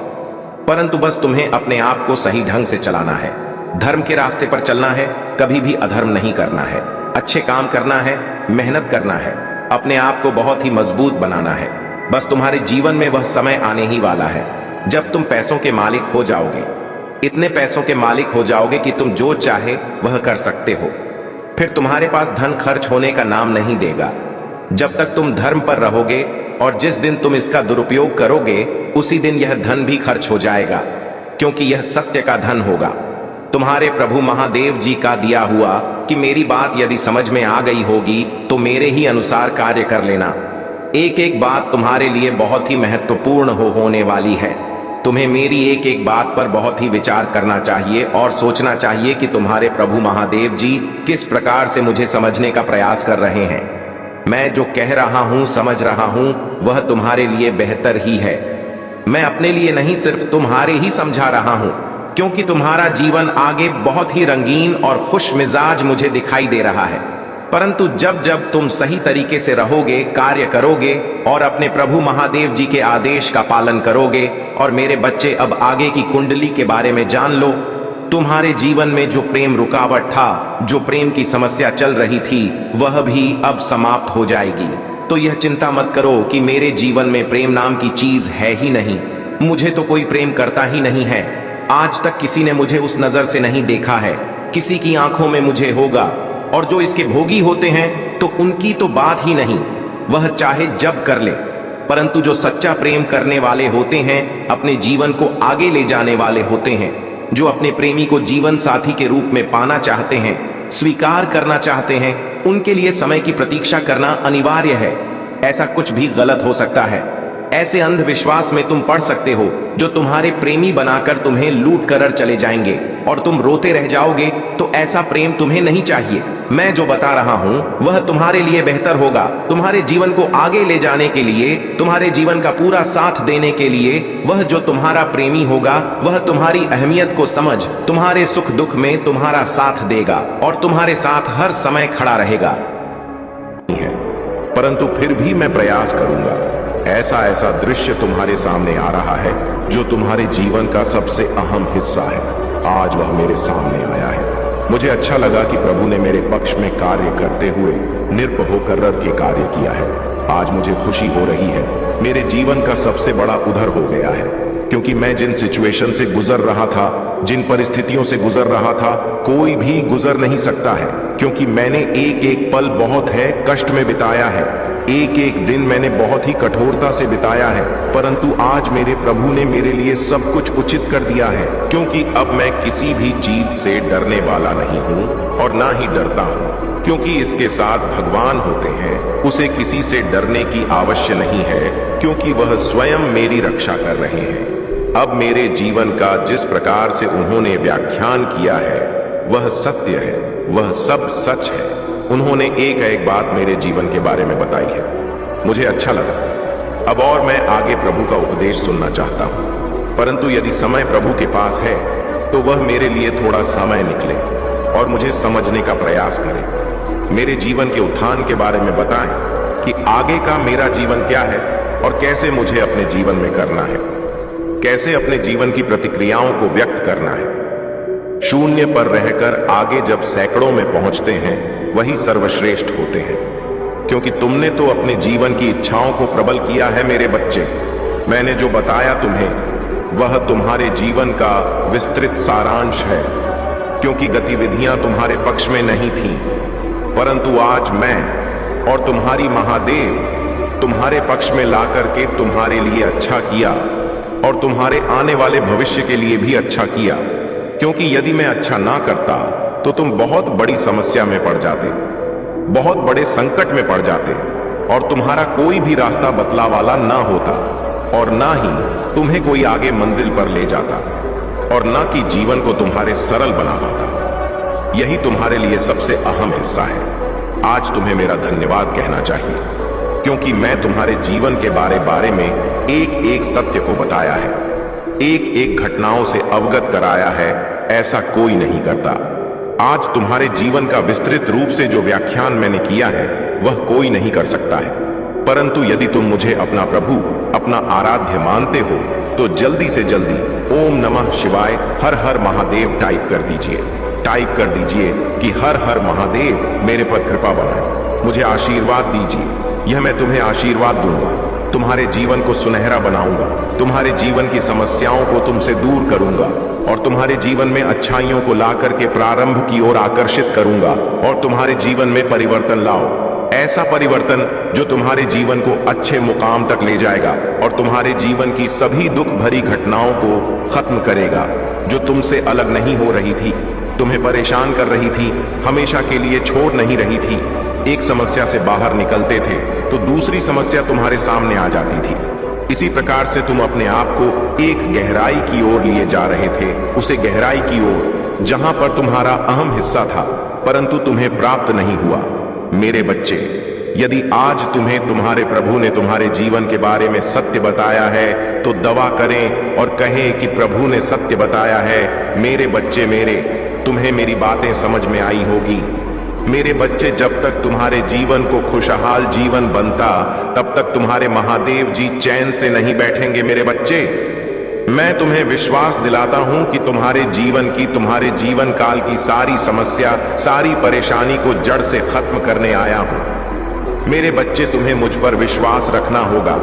परंतु बस तुम्हें अपने आप को सही ढंग से चलाना है, धर्म के रास्ते पर चलना है, कभी भी अधर्म नहीं करना है, अच्छे काम करना है, मेहनत करना है, अपने आप को बहुत ही मजबूत बनाना है। बस तुम्हारे जीवन में वह समय आने ही वाला है जब तुम पैसों के मालिक हो जाओगे, इतने पैसों के मालिक हो जाओगे कि तुम जो चाहे वह कर सकते हो। फिर तुम्हारे पास धन खर्च होने का नाम नहीं देगा जब तक तुम धर्म पर रहोगे, और जिस दिन तुम इसका दुरुपयोग करोगे उसी दिन यह धन भी खर्च हो जाएगा, क्योंकि यह सत्य का धन होगा, तुम्हारे प्रभु महादेव जी का दिया हुआ कि मेरी बात यदि समझ में आ गई होगी तो मेरे ही अनुसार कार्य कर लेना। एक एक बात तुम्हारे लिए बहुत ही महत्वपूर्ण होने वाली है। तुम्हें मेरी एक एक बात पर बहुत ही विचार करना चाहिए और सोचना चाहिए कि तुम्हारे प्रभु महादेव जी किस प्रकार से मुझे समझने का प्रयास कर रहे हैं। मैं जो कह रहा हूं, समझ रहा हूं, वह तुम्हारे लिए बेहतर ही है। मैं अपने लिए नहीं, सिर्फ तुम्हारे ही समझा रहा हूं, क्योंकि तुम्हारा जीवन आगे बहुत ही रंगीन और खुश मिजाज मुझे दिखाई दे रहा है। परंतु जब जब तुम सही तरीके से रहोगे, कार्य करोगे और अपने प्रभु महादेव जी के आदेश का पालन करोगे, और मेरे बच्चे अब आगे की कुंडली के बारे में जान लो। तुम्हारे जीवन में जो प्रेम रुकावट था, जो प्रेम की समस्या चल रही थी, वह भी अब समाप्त हो जाएगी। तो यह चिंता मत करो कि मेरे जीवन में प्रेम नाम की चीज है ही नहीं, मुझे तो कोई प्रेम करता ही नहीं है। आज तक किसी ने मुझे उस नजर से नहीं देखा है, किसी की आंखों में मुझे होगा। और जो इसके भोगी होते हैं तो उनकी तो बात ही नहीं, वह चाहे जब कर ले। परंतु जो सच्चा प्रेम करने वाले होते हैं, अपने जीवन को आगे ले जाने वाले होते हैं, जो अपने प्रेमी को जीवन साथी के रूप में पाना चाहते हैं, स्वीकार करना चाहते हैं, उनके लिए समय की प्रतीक्षा करना अनिवार्य है। ऐसा कुछ भी गलत हो सकता है। ऐसे अंधविश्वास में तुम पड़ सकते हो जो तुम्हारे प्रेमी बनाकर तुम्हें लूट कर चले जाएंगे और तुम रोते रह जाओगे। तो ऐसा प्रेम तुम्हें नहीं चाहिए। मैं जो बता रहा हूं वह तुम्हारे लिए बेहतर होगा, तुम्हारे जीवन को आगे ले जाने के लिए, तुम्हारे जीवन का पूरा साथ देने के लिए। वह जो तुम्हारा प्रेमी होगा वह तुम्हारी अहमियत को समझ तुम्हारे सुख दुख में तुम्हारा साथ देगा और तुम्हारे साथ हर समय खड़ा रहेगा। परंतु फिर भी मैं प्रयास करूंगा। ऐसा दृश्य तुम्हारे सामने आ रहा है जो तुम्हारे जीवन का सबसे अहम हिस्सा है। आज वह मेरे सामने आया है। मुझे अच्छा लगा कि प्रभु ने मेरे पक्ष में कार्य करते हुए निर्भय होकर के कार्य किया है। आज मुझे खुशी हो रही है। मेरे जीवन का सबसे बड़ा उधर हो गया है, क्योंकि मैं जिन सिचुएशन से गुजर रहा था, जिन परिस्थितियों से गुजर रहा था, कोई भी गुजर नहीं सकता है, क्योंकि मैंने एक एक पल बहुत है कष्ट में बिताया है। एक एक दिन मैंने बहुत ही कठोरता से बिताया है। परंतु आज मेरे प्रभु ने मेरे लिए सब कुछ उचित कर दिया है, क्योंकि अब मैं किसी भी चीज से डरने वाला नहीं हूं और ना ही डरता हूं, क्योंकि इसके साथ भगवान होते हैं। उसे किसी से डरने की आवश्यक नहीं है, क्योंकि वह स्वयं मेरी रक्षा कर रहे हैं। अब मेरे जीवन का जिस प्रकार से उन्होंने व्याख्यान किया है वह सत्य है, वह सब सच है। उन्होंने एक एक बात मेरे जीवन के बारे में बताई है। मुझे अच्छा लगा। अब और मैं आगे प्रभु का उपदेश सुनना चाहता हूं, परंतु यदि समय प्रभु के पास है तो वह मेरे लिए थोड़ा समय निकले और मुझे समझने का प्रयास करें। मेरे जीवन के उत्थान के बारे में बताएं कि आगे का मेरा जीवन क्या है और कैसे मुझे अपने जीवन में करना है, कैसे अपने जीवन की प्रतिक्रियाओं को व्यक्त करना है। शून्य पर रहकर आगे जब सैकड़ों में पहुंचते हैं वही सर्वश्रेष्ठ होते हैं, क्योंकि तुमने तो अपने जीवन की इच्छाओं को प्रबल किया है मेरे बच्चे। मैंने जो बताया तुम्हें वह तुम्हारे जीवन का विस्तृत सारांश है, क्योंकि गतिविधियां तुम्हारे पक्ष में नहीं थीं, परंतु आज मैं और तुम्हारी महादेव तुम्हारे पक्ष में ला करके तुम्हारे लिए अच्छा किया और तुम्हारे आने वाले भविष्य के लिए भी अच्छा किया। क्योंकि यदि मैं अच्छा ना करता तो तुम बहुत बड़ी समस्या में पड़ जाते, बहुत बड़े संकट में पड़ जाते और तुम्हारा कोई भी रास्ता बतला वाला ना होता और ना ही तुम्हें कोई आगे मंजिल पर ले जाता और ना कि जीवन को तुम्हारे सरल बना पाता। यही तुम्हारे लिए सबसे अहम हिस्सा है। आज तुम्हें मेरा धन्यवाद कहना चाहिए, क्योंकि मैं तुम्हारे जीवन के बारे में एक एक सत्य को बताया है, एक एक घटनाओं से अवगत कराया है। ऐसा कोई नहीं करता। आज तुम्हारे जीवन का विस्तृत रूप से जो व्याख्यान मैंने किया है वह कोई नहीं कर सकता है। परंतु यदि तुम मुझे अपना प्रभु, अपना आराध्य मानते हो तो जल्दी से जल्दी ओम नमः शिवाय हर हर महादेव टाइप कर दीजिए। टाइप कर दीजिए कि हर हर महादेव मेरे पर कृपा बनाए, मुझे आशीर्वाद दीजिए। यह मैं तुम्हें आशीर्वाद दूंगा, तुम्हारे जीवन को सुनहरा बनाऊंगा, तुम्हारे जीवन की समस्याओं को तुमसे दूर करूंगा और तुम्हारे जीवन में अच्छाइयों को ला करके प्रारंभ की ओर आकर्षित करूंगा और तुम्हारे जीवन में परिवर्तन लाओ। ऐसा परिवर्तन जो तुम्हारे जीवन को अच्छे मुकाम तक ले जाएगा और तुम्हारे जीवन की सभी दुख भरी घटनाओं को खत्म करेगा, जो तुमसे अलग नहीं हो रही थी, तुम्हें परेशान कर रही थी, हमेशा के लिए छोड़ नहीं रही थी। एक समस्या से बाहर निकलते थे तो दूसरी समस्या तुम्हारे सामने आ जाती थी। इसी प्रकार से तुम अपने आप को एक गहराई की ओर लिए जा रहे थे, उसे गहराई की ओर जहां पर तुम्हारा अहम हिस्सा था, परंतु तुम्हें प्राप्त नहीं हुआ। मेरे बच्चे, यदि आज तुम्हें तुम्हारे प्रभु ने तुम्हारे जीवन के बारे में सत्य बताया है तो दवा करें और कहें कि प्रभु ने सत्य बताया है। मेरे बच्चे मेरे, तुम्हें मेरी बातें समझ में आई होगी। मेरे बच्चे, जब तक तुम्हारे जीवन को खुशहाल जीवन बनता तब तक तुम्हारे महादेव जी चैन से नहीं बैठेंगे। मेरे बच्चे, मैं तुम्हें विश्वास दिलाता हूं कि तुम्हारे तुम्हारे जीवन काल की सारी समस्या, सारी परेशानी को जड़ से खत्म करने आया हूं। मेरे बच्चे, तुम्हें मुझ पर विश्वास रखना होगा।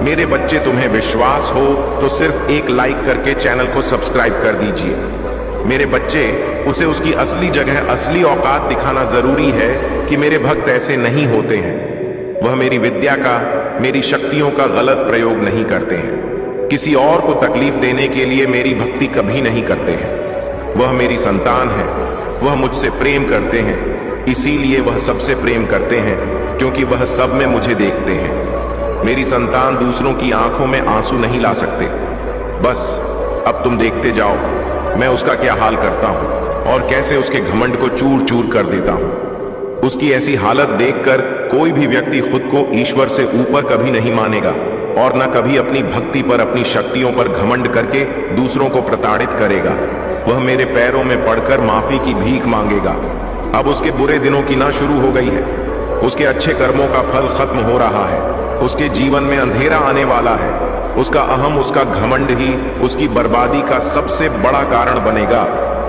मेरे बच्चे, तुम्हें विश्वास हो तो सिर्फ एक लाइक करके चैनल को सब्सक्राइब कर दीजिए। मेरे बच्चे, उसे उसकी असली जगह, असली औकात दिखाना जरूरी है कि मेरे भक्त ऐसे नहीं होते हैं। वह मेरी विद्या का, मेरी शक्तियों का गलत प्रयोग नहीं करते हैं। किसी और को तकलीफ देने के लिए मेरी भक्ति कभी नहीं करते हैं। वह मेरी संतान है, वह मुझसे प्रेम करते हैं, इसीलिए वह सबसे प्रेम करते हैं, क्योंकि वह सब में मुझे देखते हैं। मेरी संतान दूसरों की आंखों में आंसू नहीं ला सकते। बस अब तुम देखते जाओ मैं उसका क्या हाल करता हूं और कैसे उसके घमंड को चूर चूर कर देता हूं। उसकी ऐसी हालत देखकर कोई भी व्यक्ति खुद को ईश्वर से ऊपर कभी नहीं मानेगा और न कभी अपनी भक्ति पर, अपनी शक्तियों पर घमंड करके दूसरों को प्रताड़ित करेगा। वह मेरे पैरों में पड़कर माफी की भीख मांगेगा। अब उसके बुरे दिनों की ना शुरू हो गई है। उसके अच्छे कर्मों का फल खत्म हो रहा है। उसके जीवन में अंधेरा आने वाला है। उसका अहम, उसका घमंड ही उसकी बर्बादी का सबसे बड़ा कारण बनेगा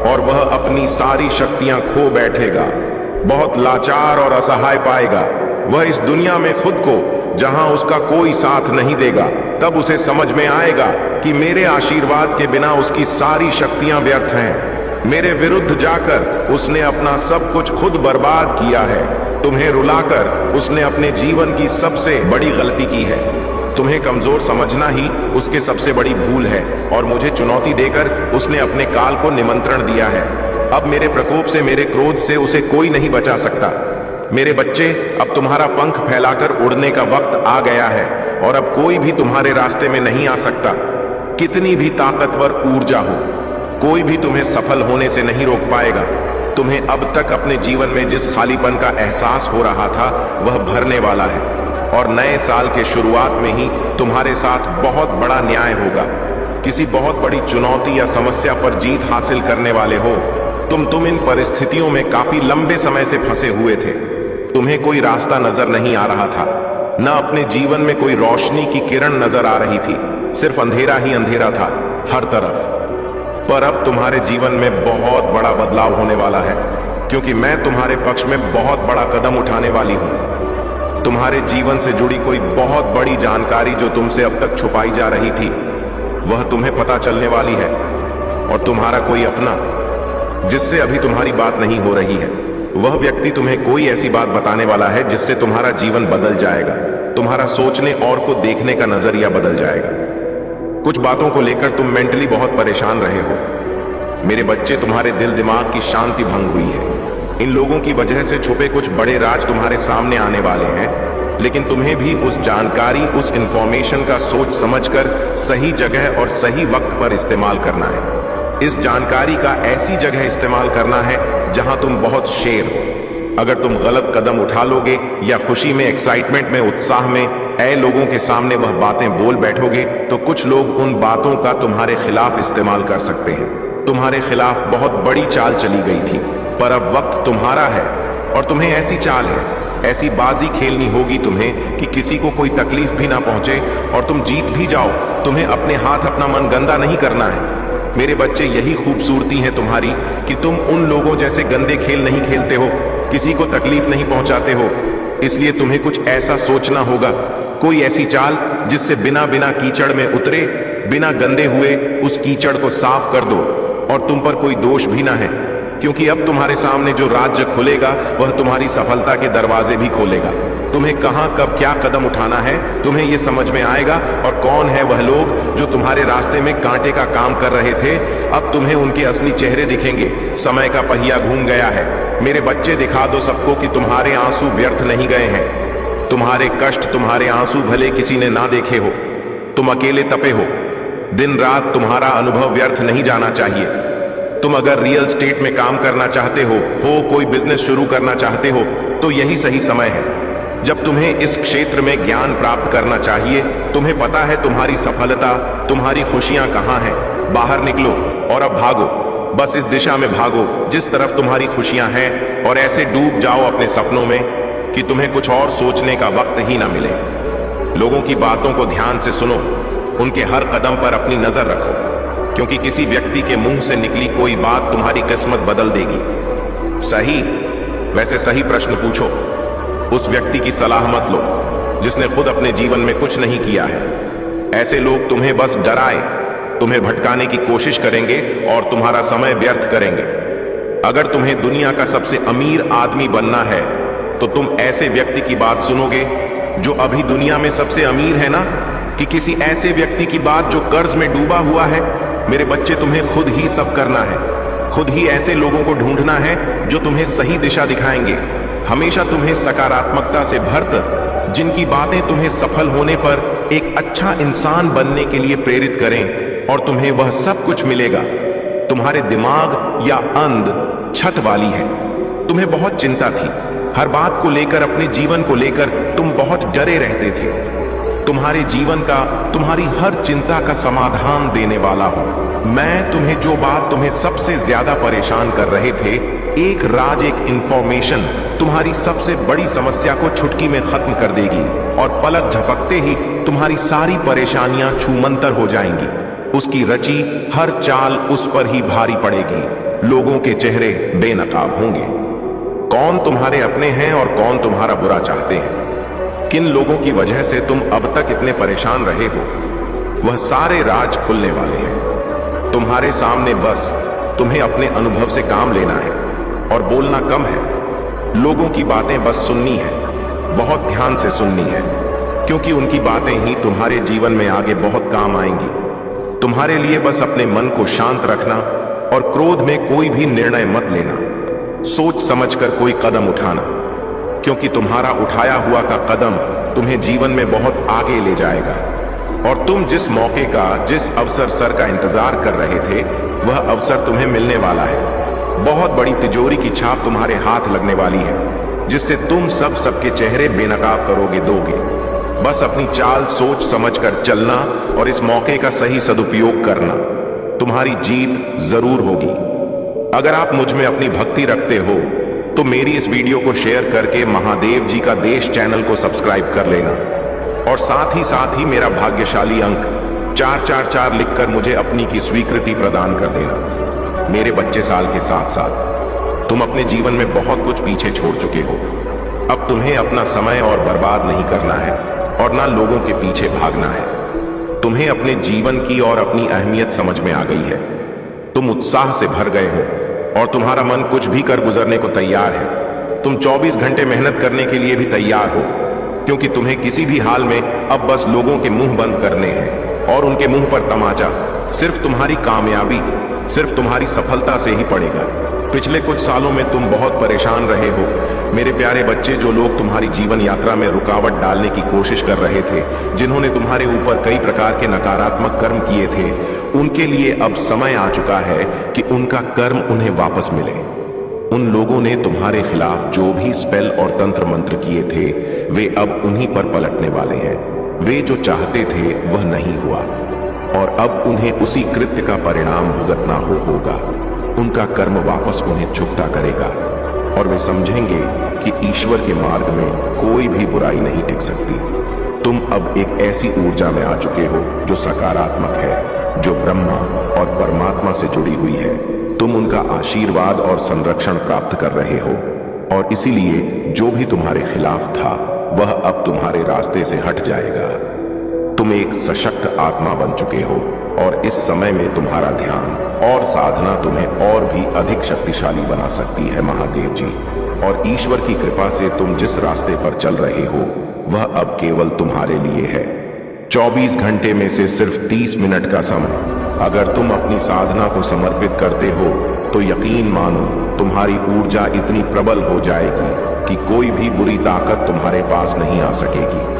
और वह अपनी सारी शक्तियां खो बैठेगा। बहुत लाचार और असहाय पाएगा वह इस दुनिया में खुद को, जहां उसका कोई साथ नहीं देगा। तब उसे समझ में आएगा कि मेरे आशीर्वाद के बिना उसकी सारी शक्तियां व्यर्थ हैं। मेरे विरुद्ध जाकर उसने अपना सब कुछ खुद बर्बाद किया है। तुम्हें रुलाकर उसने अपने जीवन की सबसे बड़ी गलती की है। तुम्हें कमजोर समझना ही उसके सबसे बड़ी भूल है और मुझे चुनौती देकर उसने अपने काल को निमंत्रण दिया है। अब मेरे प्रकोप से, मेरे क्रोध से उसे कोई नहीं बचा सकता। मेरे बच्चे, अब तुम्हारा पंख फैलाकर उड़ने का वक्त आ गया है और अब कोई भी तुम्हारे रास्ते में नहीं आ सकता। कितनी भी ताकतवर ऊर्जा हो, कोई भी तुम्हें सफल होने से नहीं रोक पाएगा। तुम्हें अब तक अपने जीवन में जिस खालीपन का एहसास हो रहा था वह भरने वाला है और नए साल के शुरुआत में ही तुम्हारे साथ बहुत बड़ा न्याय होगा। किसी बहुत बड़ी चुनौती या समस्या पर जीत हासिल करने वाले हो। तुम इन परिस्थितियों में काफी लंबे समय से फंसे हुए थे। तुम्हें कोई रास्ता नजर नहीं आ रहा था, न अपने जीवन में कोई रोशनी की किरण नजर आ रही थी। सिर्फ अंधेरा ही अंधेरा था हर तरफ। पर अब तुम्हारे जीवन में बहुत बड़ा बदलाव होने वाला है, क्योंकि मैं तुम्हारे पक्ष में बहुत बड़ा कदम उठाने वाली हूं। तुम्हारे जीवन से जुड़ी कोई बहुत बड़ी जानकारी जो तुमसे अब तक छुपाई जा रही थी, वह तुम्हें पता चलने वाली है। और तुम्हारा कोई अपना, जिससे अभी तुम्हारी बात नहीं हो रही है, वह व्यक्ति तुम्हें कोई ऐसी बात बताने वाला है जिससे तुम्हारा जीवन बदल जाएगा। तुम्हारा सोचने और को देखने का नजरिया बदल जाएगा। कुछ बातों को लेकर तुम मेंटली बहुत परेशान रहे हो। मेरे बच्चे, तुम्हारे दिल दिमाग की शांति भंग हुई है। इन लोगों की वजह से छुपे कुछ बड़े राज तुम्हारे सामने आने वाले हैं, लेकिन तुम्हें भी उस जानकारी, उस इंफॉर्मेशन का सोच समझकर सही जगह और सही वक्त पर इस्तेमाल करना है। इस जानकारी का ऐसी जगह इस्तेमाल करना है जहां तुम बहुत शेर हो। अगर तुम गलत कदम उठा लोगे या खुशी में, एक्साइटमेंट में, उत्साह में लोगों के सामने वह बातें बोल बैठोगे, तो कुछ लोग उन बातों का तुम्हारे खिलाफ इस्तेमाल कर सकते हैं। तुम्हारे खिलाफ बहुत बड़ी चाल चली गई थी, पर अब वक्त तुम्हारा है और तुम्हें ऐसी चाल है, ऐसी बाजी खेलनी होगी तुम्हें कि किसी को कोई तकलीफ भी ना पहुंचे और तुम जीत भी जाओ। तुम्हें अपने हाथ, अपना मन गंदा नहीं करना है। मेरे बच्चे, यही खूबसूरती है तुम्हारी कि तुम उन लोगों जैसे गंदे खेल नहीं खेलते हो, किसी को तकलीफ नहीं पहुंचाते हो। इसलिए तुम्हें कुछ ऐसा सोचना होगा, कोई ऐसी चाल जिससे बिना कीचड़ में उतरे, बिना गंदे हुए उस कीचड़ को साफ कर दो और तुम पर कोई दोष भी ना है, क्योंकि अब तुम्हारे सामने जो राज्य खुलेगा वह तुम्हारी सफलता के दरवाजे भी खोलेगा। तुम्हें कहां, कब, क्या कदम उठाना है, तुम्हें यह समझ में आएगा। और कौन है वह लोग जो तुम्हारे रास्ते में कांटे का काम कर रहे थे, अब तुम्हें उनके असली चेहरे दिखेंगे। समय का पहिया घूम गया है। मेरे बच्चे, दिखा दो सबको कि तुम्हारे आंसू व्यर्थ नहीं गए हैं। तुम्हारे कष्ट, तुम्हारे आंसू भले किसी ने ना देखे हो, तुम अकेले तपे हो। दिन रात तुम्हारा अनुभव व्यर्थ नहीं जाना चाहिए। तुम अगर रियल स्टेट में काम करना चाहते हो, कोई बिजनेस शुरू करना चाहते हो, तो यही सही समय है जब तुम्हें इस क्षेत्र में ज्ञान प्राप्त करना चाहिए। तुम्हें पता है तुम्हारी सफलता, तुम्हारी खुशियां कहां हैं। बाहर निकलो और अब भागो, बस इस दिशा में भागो जिस तरफ तुम्हारी खुशियां हैं, और ऐसे डूब जाओ अपने सपनों में कि तुम्हें कुछ और सोचने का वक्त ही ना मिले। लोगों की बातों को ध्यान से सुनो, उनके हर कदम पर अपनी नजर रखो, क्योंकि किसी व्यक्ति के मुंह से निकली कोई बात तुम्हारी किस्मत बदल देगी। सही, वैसे सही प्रश्न पूछो, उस व्यक्ति की सलाह मत लो। जिसने खुद अपने जीवन में कुछ नहीं किया है। ऐसे लोग तुम्हें बस डराए, तुम्हें भटकाने की कोशिश करेंगे और तुम्हारा समय व्यर्थ करेंगे। अगर तुम्हें दुनिया का सबसे अमीर आदमी बनना है तो तुम ऐसे व्यक्ति की बात सुनोगे जो अभी दुनिया में सबसे अमीर है ना, कि किसी ऐसे व्यक्ति की बात जो कर्ज में डूबा हुआ है? मेरे बच्चे, तुम्हें खुद ही सब करना है। खुद ही ऐसे लोगों को ढूंढना है जो तुम्हें सही दिशा दिखाएंगे, हमेशा तुम्हें सकारात्मकता से भरकर, जिनकी बातें तुम्हें सफल होने पर एक अच्छा इंसान बनने के लिए प्रेरित करें और तुम्हें वह सब कुछ मिलेगा। तुम्हारे दिमाग या अंध छत वाली है। तुम्हें बहुत चिंता थी, हर बात को लेकर, अपने जीवन को लेकर तुम बहुत डरे रहते थे। तुम्हारे जीवन का, तुम्हारी हर चिंता का समाधान देने वाला हूं मैं। तुम्हें जो बात तुम्हें सबसे ज्यादा परेशान कर रहे थे, एक राज, एक इंफॉर्मेशन तुम्हारी सबसे बड़ी समस्या को चुटकी में खत्म कर देगी और पलक झपकते ही तुम्हारी सारी परेशानियां छूमंतर हो जाएंगी। उसकी रची हर चाल उस पर ही भारी पड़ेगी। लोगों के चेहरे बेनकाब होंगे। कौन तुम्हारे अपने हैं और कौन तुम्हारा बुरा चाहते हैं, किन लोगों की वजह से तुम अब तक इतने परेशान रहे हो, वह सारे राज खुलने वाले हैं। तुम्हारे सामने बस तुम्हें अपने अनुभव से काम लेना है और बोलना कम है। लोगों की बातें बस सुननी है, बहुत ध्यान से सुननी है, क्योंकि उनकी बातें ही तुम्हारे जीवन में आगे बहुत काम आएंगी। तुम्हारे लिए बस अपने मन को शांत रखना और क्रोध में कोई भी निर्णय मत लेना। सोच समझकर कोई कदम उठाना, क्योंकि तुम्हारा उठाया हुआ का कदम तुम्हें जीवन में बहुत आगे ले जाएगा। और तुम जिस मौके का, जिस अवसर सर का इंतजार कर रहे थे, वह अवसर तुम्हें मिलने वाला है। बहुत बड़ी तिजोरी की छाप तुम्हारे हाथ लगने वाली है, जिससे तुम सबके चेहरे बेनकाब करोगे, दोगे। बस अपनी चाल सोच समझकर चलना और इस मौके का सही सदुपयोग करना। तुम्हारी जीत जरूर होगी। अगर आप मुझ में अपनी भक्ति रखते हो तो मेरी इस वीडियो को शेयर करके महादेव जी का देश चैनल को सब्सक्राइब कर लेना और साथ ही मेरा भाग्यशाली अंक 444 लिखकर मुझे अपनी की स्वीकृति प्रदान कर देना। मेरे बच्चे साल के साथ साथ तुम अपने जीवन में बहुत कुछ पीछे छोड़ चुके हो। अब तुम्हें अपना समय और बर्बाद नहीं करना है और ना लोगों के पीछे भागना है। तुम्हें अपने जीवन की और अपनी अहमियत समझ में आ गई है। तुम उत्साह से भर गए हो और तुम्हारा मन कुछ भी कर गुजरने को तैयार है। तुम 24 घंटे मेहनत करने के लिए भी तैयार हो, क्योंकि तुम्हें किसी भी हाल में अब बस लोगों के मुंह बंद करने हैं और उनके मुंह पर तमाचा सिर्फ तुम्हारी कामयाबी, सिर्फ तुम्हारी सफलता से ही पड़ेगा। पिछले कुछ सालों में तुम बहुत परेशान रहे हो मेरे प्यारे बच्चे। जो लोग तुम्हारी जीवन यात्रा में रुकावट डालने की कोशिश कर रहे थे, जिन्होंने तुम्हारे ऊपर कई प्रकार के नकारात्मक कर्म किए थे, उनके लिए अब समय आ चुका है कि उनका कर्म उन्हें वापस मिले। उन लोगों ने तुम्हारे खिलाफ जो भी स्पेल और तंत्र मंत्र किए थे, वे अब उन्हीं पर पलटने वाले हैं। वे जो चाहते थे वह नहीं हुआ और अब उन्हें उसी कृत्य का परिणाम भुगतना होगा। उनका कर्म वापस उन्हें चुकता करेगा और वे समझेंगे कि ईश्वर के मार्ग में कोई भी बुराई नहीं टिक सकती। तुम अब एक ऐसी ऊर्जा में आ चुके हो जो सकारात्मक है, जो ब्रह्मा और परमात्मा से जुड़ी हुई है। तुम उनका आशीर्वाद और संरक्षण प्राप्त कर रहे हो और इसीलिए जो भी तुम्हारे खिलाफ था वह अब तुम्हारे रास्ते से हट जाएगा। तुम एक सशक्त आत्मा बन चुके हो और इस समय में तुम्हारा ध्यान और साधना तुम्हें और भी अधिक शक्तिशाली बना सकती है महादेव जी। और ईश्वर की कृपा से तुम जिस रास्ते पर चल रहे हो वह अब केवल तुम्हारे लिए है। 24 घंटे में से सिर्फ 30 मिनट का समय अगर तुम अपनी साधना को समर्पित करते हो तो यकीन मानो तुम्हारी ऊर्जा इतनी प्रबल हो जाएगी कि कोई भी बुरी ताकत तुम्हारे पास नहीं आ सकेगी।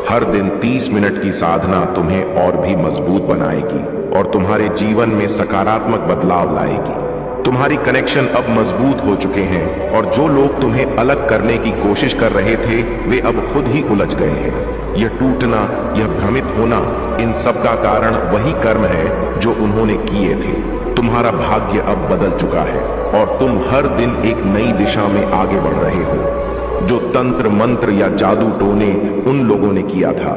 हर दिन 30 मिनट की साधना तुम्हें और भी मजबूत बनाएगी और तुम्हारे जीवन में सकारात्मक बदलाव लाएगी। तुम्हारी कनेक्शन अब मजबूत हो चुके हैं और जो लोग तुम्हें अलग करने की कोशिश कर रहे थे वे अब खुद ही उलझ गए हैं। यह टूटना, यह भ्रमित होना, इन सब का कारण वही कर्म है जो उन्होंने किए थे। तुम्हारा भाग्य अब बदल चुका है और तुम हर दिन एक नई दिशा में आगे बढ़ रहे हो। जो तंत्र मंत्र या जादू टोने उन लोगों ने किया था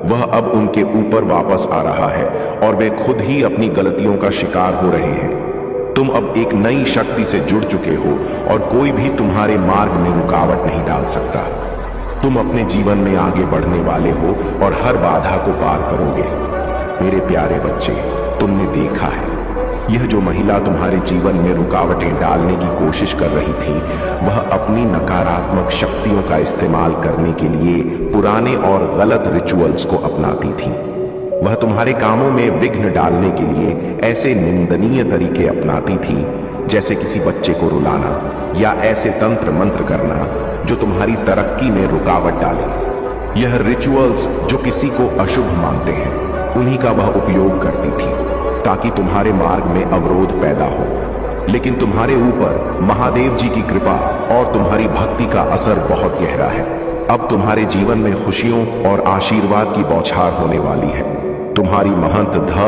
वह अब उनके ऊपर वापस आ रहा है और वे खुद ही अपनी गलतियों का शिकार हो रहे हैं। तुम अब एक नई शक्ति से जुड़ चुके हो और कोई भी तुम्हारे मार्ग में रुकावट नहीं डाल सकता। तुम अपने जीवन में आगे बढ़ने वाले हो और हर बाधा को पार करोगे। मेरे प्यारे बच्चे, तुमने देखा है, यह जो महिला तुम्हारे जीवन में रुकावटें डालने की कोशिश कर रही थी, वह अपनी नकारात्मक शक्तियों का इस्तेमाल करने के लिए पुराने और गलत रिचुअल्स को अपनाती थी। वह तुम्हारे कामों में विघ्न डालने के लिए ऐसे निंदनीय तरीके अपनाती थी, जैसे किसी बच्चे को रुलाना या ऐसे तंत्र मंत्र करना जो तुम्हारी तरक्की में रुकावट डाले। यह रिचुअल्स जो किसी को अशुभ मानते हैं, उन्हीं का वह उपयोग करती थी ताकि तुम्हारे मार्ग में अवरोध पैदा हो। लेकिन तुम्हारे ऊपर महादेव जी की कृपा और तुम्हारी भक्ति का असर बहुत गहरा है। अब तुम्हारे जीवन में खुशियों और आशीर्वाद की बौछार होने वाली है। तुम्हारी महंत ध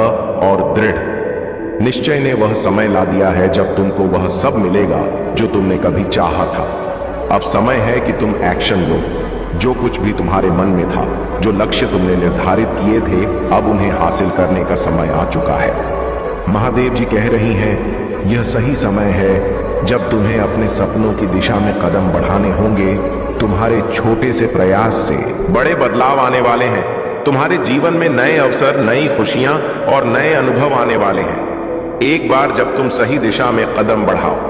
और दृढ़ निश्चय ने वह समय ला दिया है जब तुमको वह सब मिलेगा जो तुमने कभी चाहा था। अब समय है कि तुम एक्शन लो। जो कुछ भी तुम्हारे मन में था, जो लक्ष्य तुमने निर्धारित किए थे, अब उन्हें हासिल करने का समय आ चुका है। महादेव जी कह रही हैं, यह सही समय है जब तुम्हें अपने सपनों की दिशा में कदम बढ़ाने होंगे। तुम्हारे छोटे से प्रयास से बड़े बदलाव आने वाले हैं। तुम्हारे जीवन में नए अवसर, नई खुशियां और नए अनुभव आने वाले हैं। एक बार जब तुम सही दिशा में कदम बढ़ाओ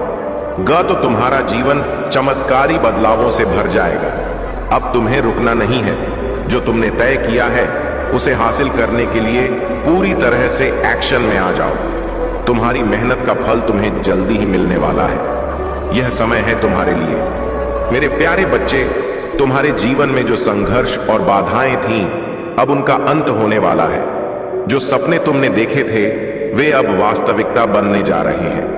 तो तुम्हारा जीवन चमत्कारी बदलावों से भर जाएगा। अब तुम्हें रुकना नहीं है। जो तुमने तय किया है उसे हासिल करने के लिए पूरी तरह से एक्शन में आ जाओ। तुम्हारी मेहनत का फल तुम्हें जल्दी ही मिलने वाला है। यह समय है तुम्हारे लिए। मेरे प्यारे बच्चे, तुम्हारे जीवन में जो संघर्ष और बाधाएं थीं, अब उनका अंत होने वाला है। जो सपने तुमने देखे थे, वे अब वास्तविकता बनने जा रहे हैं।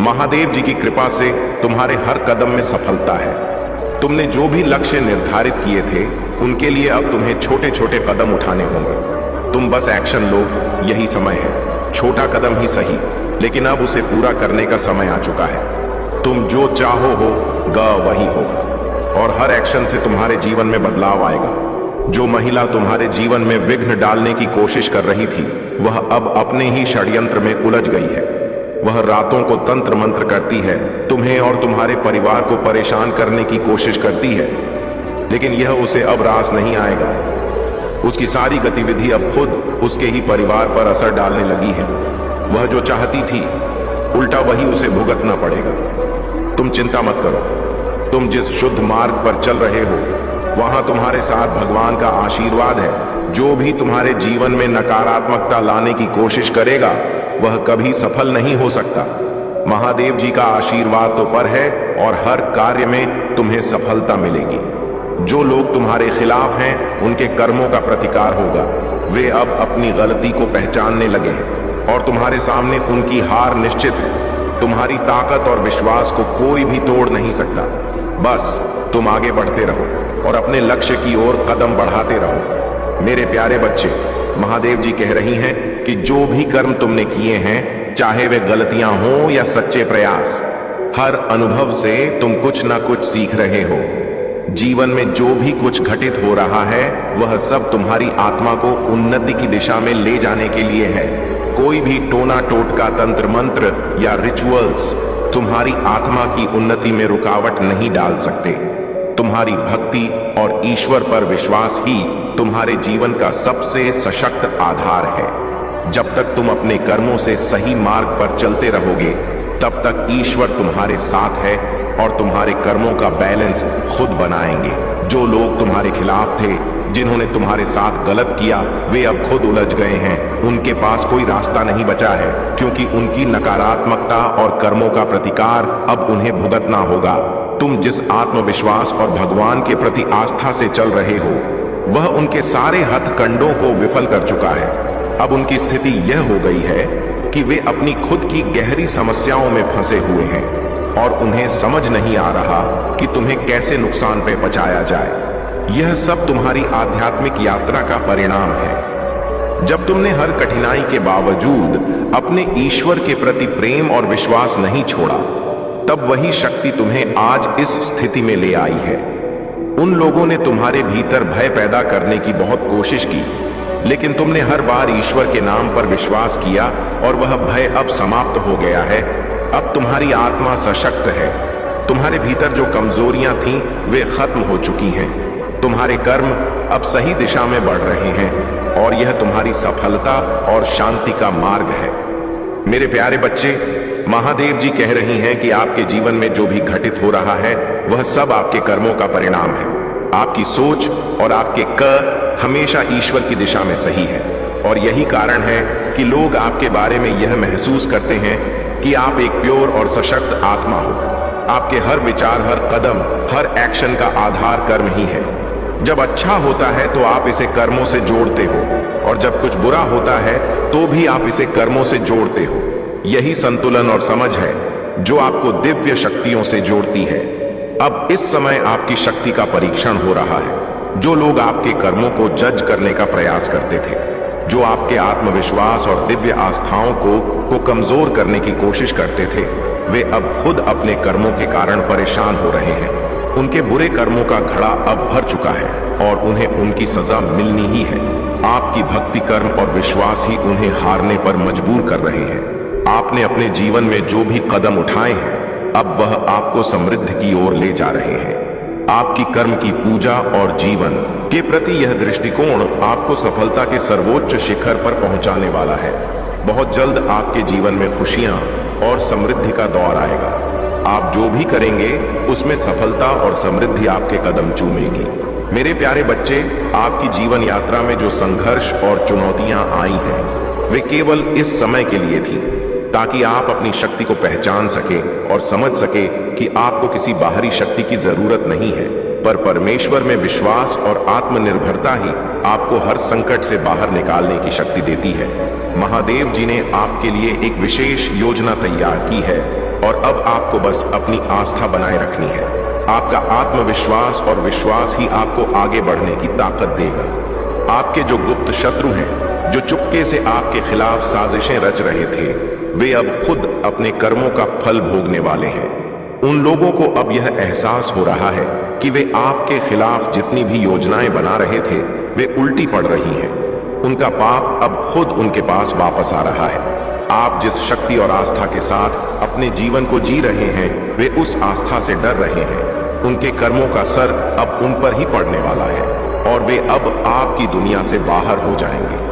महादेव जी की कृपा से तुम्हारे हर कदम में सफलता है। तुमने जो भी लक्ष्य निर्धारित किए थे, उनके लिए अब तुम्हें छोटे छोटे कदम उठाने होंगे। तुम बस एक्शन लो, यही समय है। छोटा कदम ही सही, लेकिन अब उसे पूरा करने का समय आ चुका है। तुम जो चाहो होगा वही होगा, और हर एक्शन से तुम्हारे जीवन में बदलाव आएगा। जो महिला तुम्हारे जीवन में विघ्न डालने की कोशिश कर रही थी, वह अब अपने ही षड्यंत्र में उलझ गई है। वह रातों को तंत्र मंत्र करती है, तुम्हें और तुम्हारे परिवार को परेशान करने की कोशिश करती है, लेकिन यह उसे अब रास नहीं आएगा। उसकी सारी गतिविधि अब खुद उसके ही परिवार पर असर डालने लगी है। वह जो चाहती थी, उल्टा वही उसे भुगतना पड़ेगा। तुम चिंता मत करो। तुम जिस शुद्ध मार्ग पर चल रहे हो, वहां तुम्हारे साथ भगवान का आशीर्वाद है। जो भी तुम्हारे जीवन में नकारात्मकता लाने की कोशिश करेगा, वह कभी सफल नहीं हो सकता। महादेव जी का आशीर्वाद तो पर है और हर कार्य में तुम्हें सफलता मिलेगी। जो लोग तुम्हारे खिलाफ हैं, उनके कर्मों का प्रतिकार होगा। वे अब अपनी गलती को पहचानने लगे हैं और तुम्हारे सामने उनकी हार निश्चित है। तुम्हारी ताकत और विश्वास को कोई भी तोड़ नहीं सकता। बस तुम आगे बढ़ते रहो और अपने लक्ष्य की ओर कदम बढ़ाते रहो। मेरे प्यारे बच्चे, महादेव जी कह रही हैं कि जो भी कर्म तुमने किए हैं, चाहे वे गलतियां हों या सच्चे प्रयास, हर अनुभव से तुम कुछ ना कुछ सीख रहे हो। जीवन में जो भी कुछ घटित हो रहा है, वह सब तुम्हारी आत्मा को उन्नति की दिशा में ले जाने के लिए है। कोई भी टोना टोटका तंत्र मंत्र या रिचुअल्स तुम्हारी आत्मा की उन्नति में रुकावट नहीं डाल सकते। तुम्हारी भक्ति और ईश्वर पर विश्वास ही तुम्हारे जीवन का सबसे सशक्त आधार है। जब तक तुम अपने कर्मों से सही मार्ग पर चलते रहोगे, तब तक ईश्वर तुम्हारे साथ है और तुम्हारे कर्मों का बैलेंस खुद बनाएंगे। जो लोग तुम्हारे खिलाफ थे, जिन्होंने तुम्हारे साथ गलत किया, वे अब खुद उलझ गए हैं। उनके पास कोई रास्ता नहीं बचा है, क्योंकि उनकी नकारात्मकता और कर्मों का प्रतिकार अब उन्हें भुगतना होगा। तुम जिस आत्मविश्वास और भगवान के प्रति आस्था से चल रहे हो, वह उनके सारे हथकंडों को विफल कर चुका है। अब उनकी स्थिति यह हो गई है कि वे अपनी खुद की गहरी समस्याओं में फंसे हुए हैं और उन्हें समझ नहीं आ रहा कि तुम्हें कैसे नुकसान पे बचाया जाए। यह सब तुम्हारी आध्यात्मिक यात्रा का परिणाम है। जब तुमने हर कठिनाई के बावजूद अपने ईश्वर के प्रति प्रेम और विश्वास नहीं छोड़ा, तब वही शक्ति तुम्हें आज इस स्थिति में ले आई है। उन लोगों ने तुम्हारे भीतर भय पैदा करने की बहुत कोशिश की, लेकिन तुमने हर बार ईश्वर के नाम पर विश्वास किया और वह भय अब समाप्त हो गया है। अब तुम्हारी आत्मा सशक्त है। तुम्हारे भीतर जो कमजोरियां थीं, वे खत्म हो चुकी हैं। तुम्हारे कर्म अब सही दिशा में बढ़ रहे हैं और यह तुम्हारी सफलता और शांति का मार्ग है। मेरे प्यारे बच्चे, महादेव जी कह रही हैं कि आपके जीवन में जो भी घटित हो रहा है वह सब आपके कर्मों का परिणाम है। आपकी सोच और आपके क हमेशा ईश्वर की दिशा में सही है और यही कारण है कि लोग आपके बारे में यह महसूस करते हैं कि आप एक प्योर और सशक्त आत्मा हो। आपके हर विचार, हर कदम, हर एक्शन का आधार कर्म ही है। जब अच्छा होता है तो आप इसे कर्मों से जोड़ते हो और जब कुछ बुरा होता है तो भी आप इसे कर्मों से जोड़ते हो। यही संतुलन और समझ है जो आपको दिव्य शक्तियों से जोड़ती है। अब इस समय आपकी शक्ति का परीक्षण हो रहा है। जो लोग आपके कर्मों को जज करने का प्रयास करते थे, जो आपके आत्मविश्वास और दिव्य आस्थाओं को कमजोर करने की कोशिश करते थे, वे अब खुद अपने कर्मों के कारण परेशान हो रहे हैं। उनके बुरे कर्मों का घड़ा अब भर चुका है और उन्हें उनकी सजा मिलनी ही है। आपकी भक्ति, कर्म और विश्वास ही उन्हें हारने पर मजबूर कर रहे हैं। आपने अपने जीवन में जो भी कदम उठाए हैं, अब वह आपको समृद्धि की ओर ले जा रहे हैं। आपकी कर्म की पूजा और जीवन के प्रति यह दृष्टिकोण आपको सफलता के सर्वोच्च शिखर पर पहुंचाने वाला है। बहुत जल्द आपके जीवन में खुशियां और समृद्धि का दौर आएगा। आप जो भी करेंगे उसमें सफलता और समृद्धि आपके कदम चूमेगी। मेरे प्यारे बच्चे, आपकी जीवन यात्रा में जो संघर्ष और चुनौतियां आई हैं, वे केवल इस समय के लिए थी ताकि आप अपनी शक्ति को पहचान सके और समझ सके कि आपको किसी बाहरी शक्ति की जरूरत नहीं है, पर परमेश्वर में विश्वास और आत्मनिर्भरता ही आपको हर संकट से बाहर निकालने की शक्ति देती है। महादेव जी ने आपके लिए एक विशेष योजना तैयार की है और अब आपको बस अपनी आस्था बनाए रखनी है। आपका आत्मविश्वास और विश्वास ही आपको आगे बढ़ने की ताकत देगा। आपके जो गुप्त शत्रु हैं, जो चुपके से आपके खिलाफ साजिशें रच रहे थे, वे अब खुद अपने कर्मों का फल भोगने वाले हैं। उन लोगों को अब यह एहसास हो रहा है कि वे आपके खिलाफ जितनी भी योजनाएं बना रहे थे, वे उल्टी पड़ रही हैं। उनका पाप अब खुद उनके पास वापस आ रहा है। आप जिस शक्ति और आस्था के साथ अपने जीवन को जी रहे हैं, वे उस आस्था से डर रहे हैं। उनके कर्मों का सर अब उन पर ही पड़ने वाला है और वे अब आपकी दुनिया से बाहर हो जाएंगे।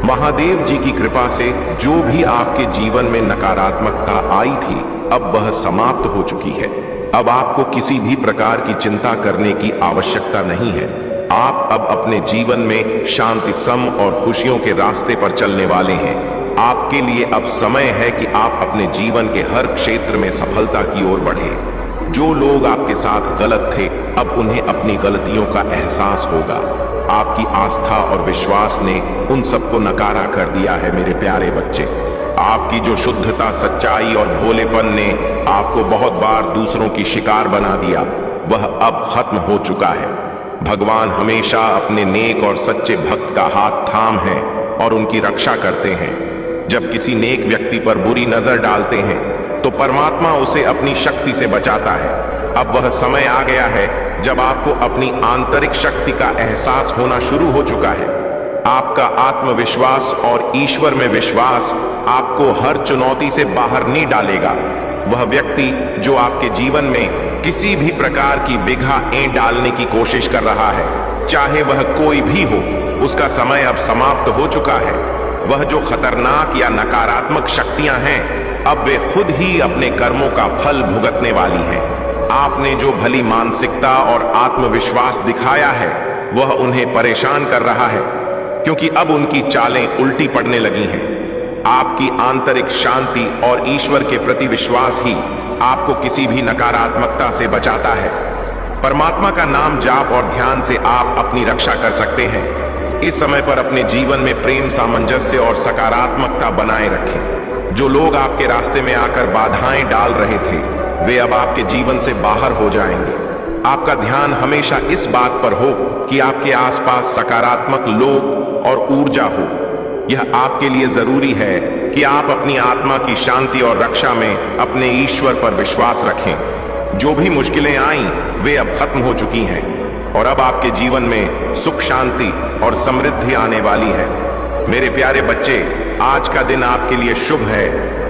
महादेव जी की कृपा से जो भी आपके जीवन में नकारात्मकता आई थी, अब वह समाप्त हो चुकी है। अब आपको किसी भी प्रकार की चिंता करने की आवश्यकता नहीं है। आप अब अपने जीवन में शांति, सम और खुशियों के रास्ते पर चलने वाले हैं। आपके लिए अब समय है कि आप अपने जीवन के हर क्षेत्र में सफलता की ओर बढ़ें। जो लोग आपके साथ गलत थे, अब उन्हें अपनी गलतियों का एहसास होगा। आपकी आस्था और विश्वास ने उन सबको नकारा कर दिया है। मेरे प्यारे बच्चे, आपकी जो शुद्धता, सच्चाई और भोलेपन ने आपको बहुत बार दूसरों की शिकार बना दिया, वह अब खत्म हो चुका है। भगवान हमेशा अपने नेक और सच्चे भक्त का हाथ थाम है और उनकी रक्षा करते हैं। जब किसी नेक व्यक्ति पर बुरी नजर डालते हैं तो परमात्मा उसे अपनी शक्ति से बचाता है। अब वह समय आ गया है जब आपको अपनी आंतरिक शक्ति का एहसास होना शुरू हो चुका है। आपका आत्मविश्वास और ईश्वर में विश्वास आपको हर चुनौती से बाहर नहीं डालेगा। वह व्यक्ति जो आपके जीवन में किसी भी प्रकार की विघ्न डालने की कोशिश कर रहा है, चाहे वह कोई भी हो, उसका समय अब समाप्त हो चुका है। वह जो खतरनाक या नकारात्मक शक्तियां हैं, अब वे खुद ही अपने कर्मों का फल भुगतने वाली हैं। आपने जो भली मानसिकता और आत्मविश्वास दिखाया है, वह उन्हें परेशान कर रहा है, क्योंकि अब उनकी चालें उल्टी पड़ने लगी हैं। आपकी आंतरिक शांति और ईश्वर के प्रति विश्वास ही आपको किसी भी नकारात्मकता से बचाता है। परमात्मा का नाम जाप और ध्यान से आप अपनी रक्षा कर सकते हैं। इस समय पर अपने जीवन में प्रेम, सामंजस्य और सकारात्मकता बनाए रखें। जो लोग आपके रास्ते में आकर बाधाएं डाल रहे थे, वे अब आपके जीवन से बाहर हो जाएंगे। आपका ध्यान हमेशा इस बात पर हो कि आपके आसपास सकारात्मक लोग और ऊर्जा हो। यह आपके लिए जरूरी है कि आप अपनी आत्मा की शांति और रक्षा में अपने ईश्वर पर विश्वास रखें। जो भी मुश्किलें आईं, वे अब खत्म हो चुकी हैं और अब आपके जीवन में सुख, शांति और समृद्धि आने वाली है। मेरे प्यारे बच्चे, आज का दिन आपके लिए शुभ है।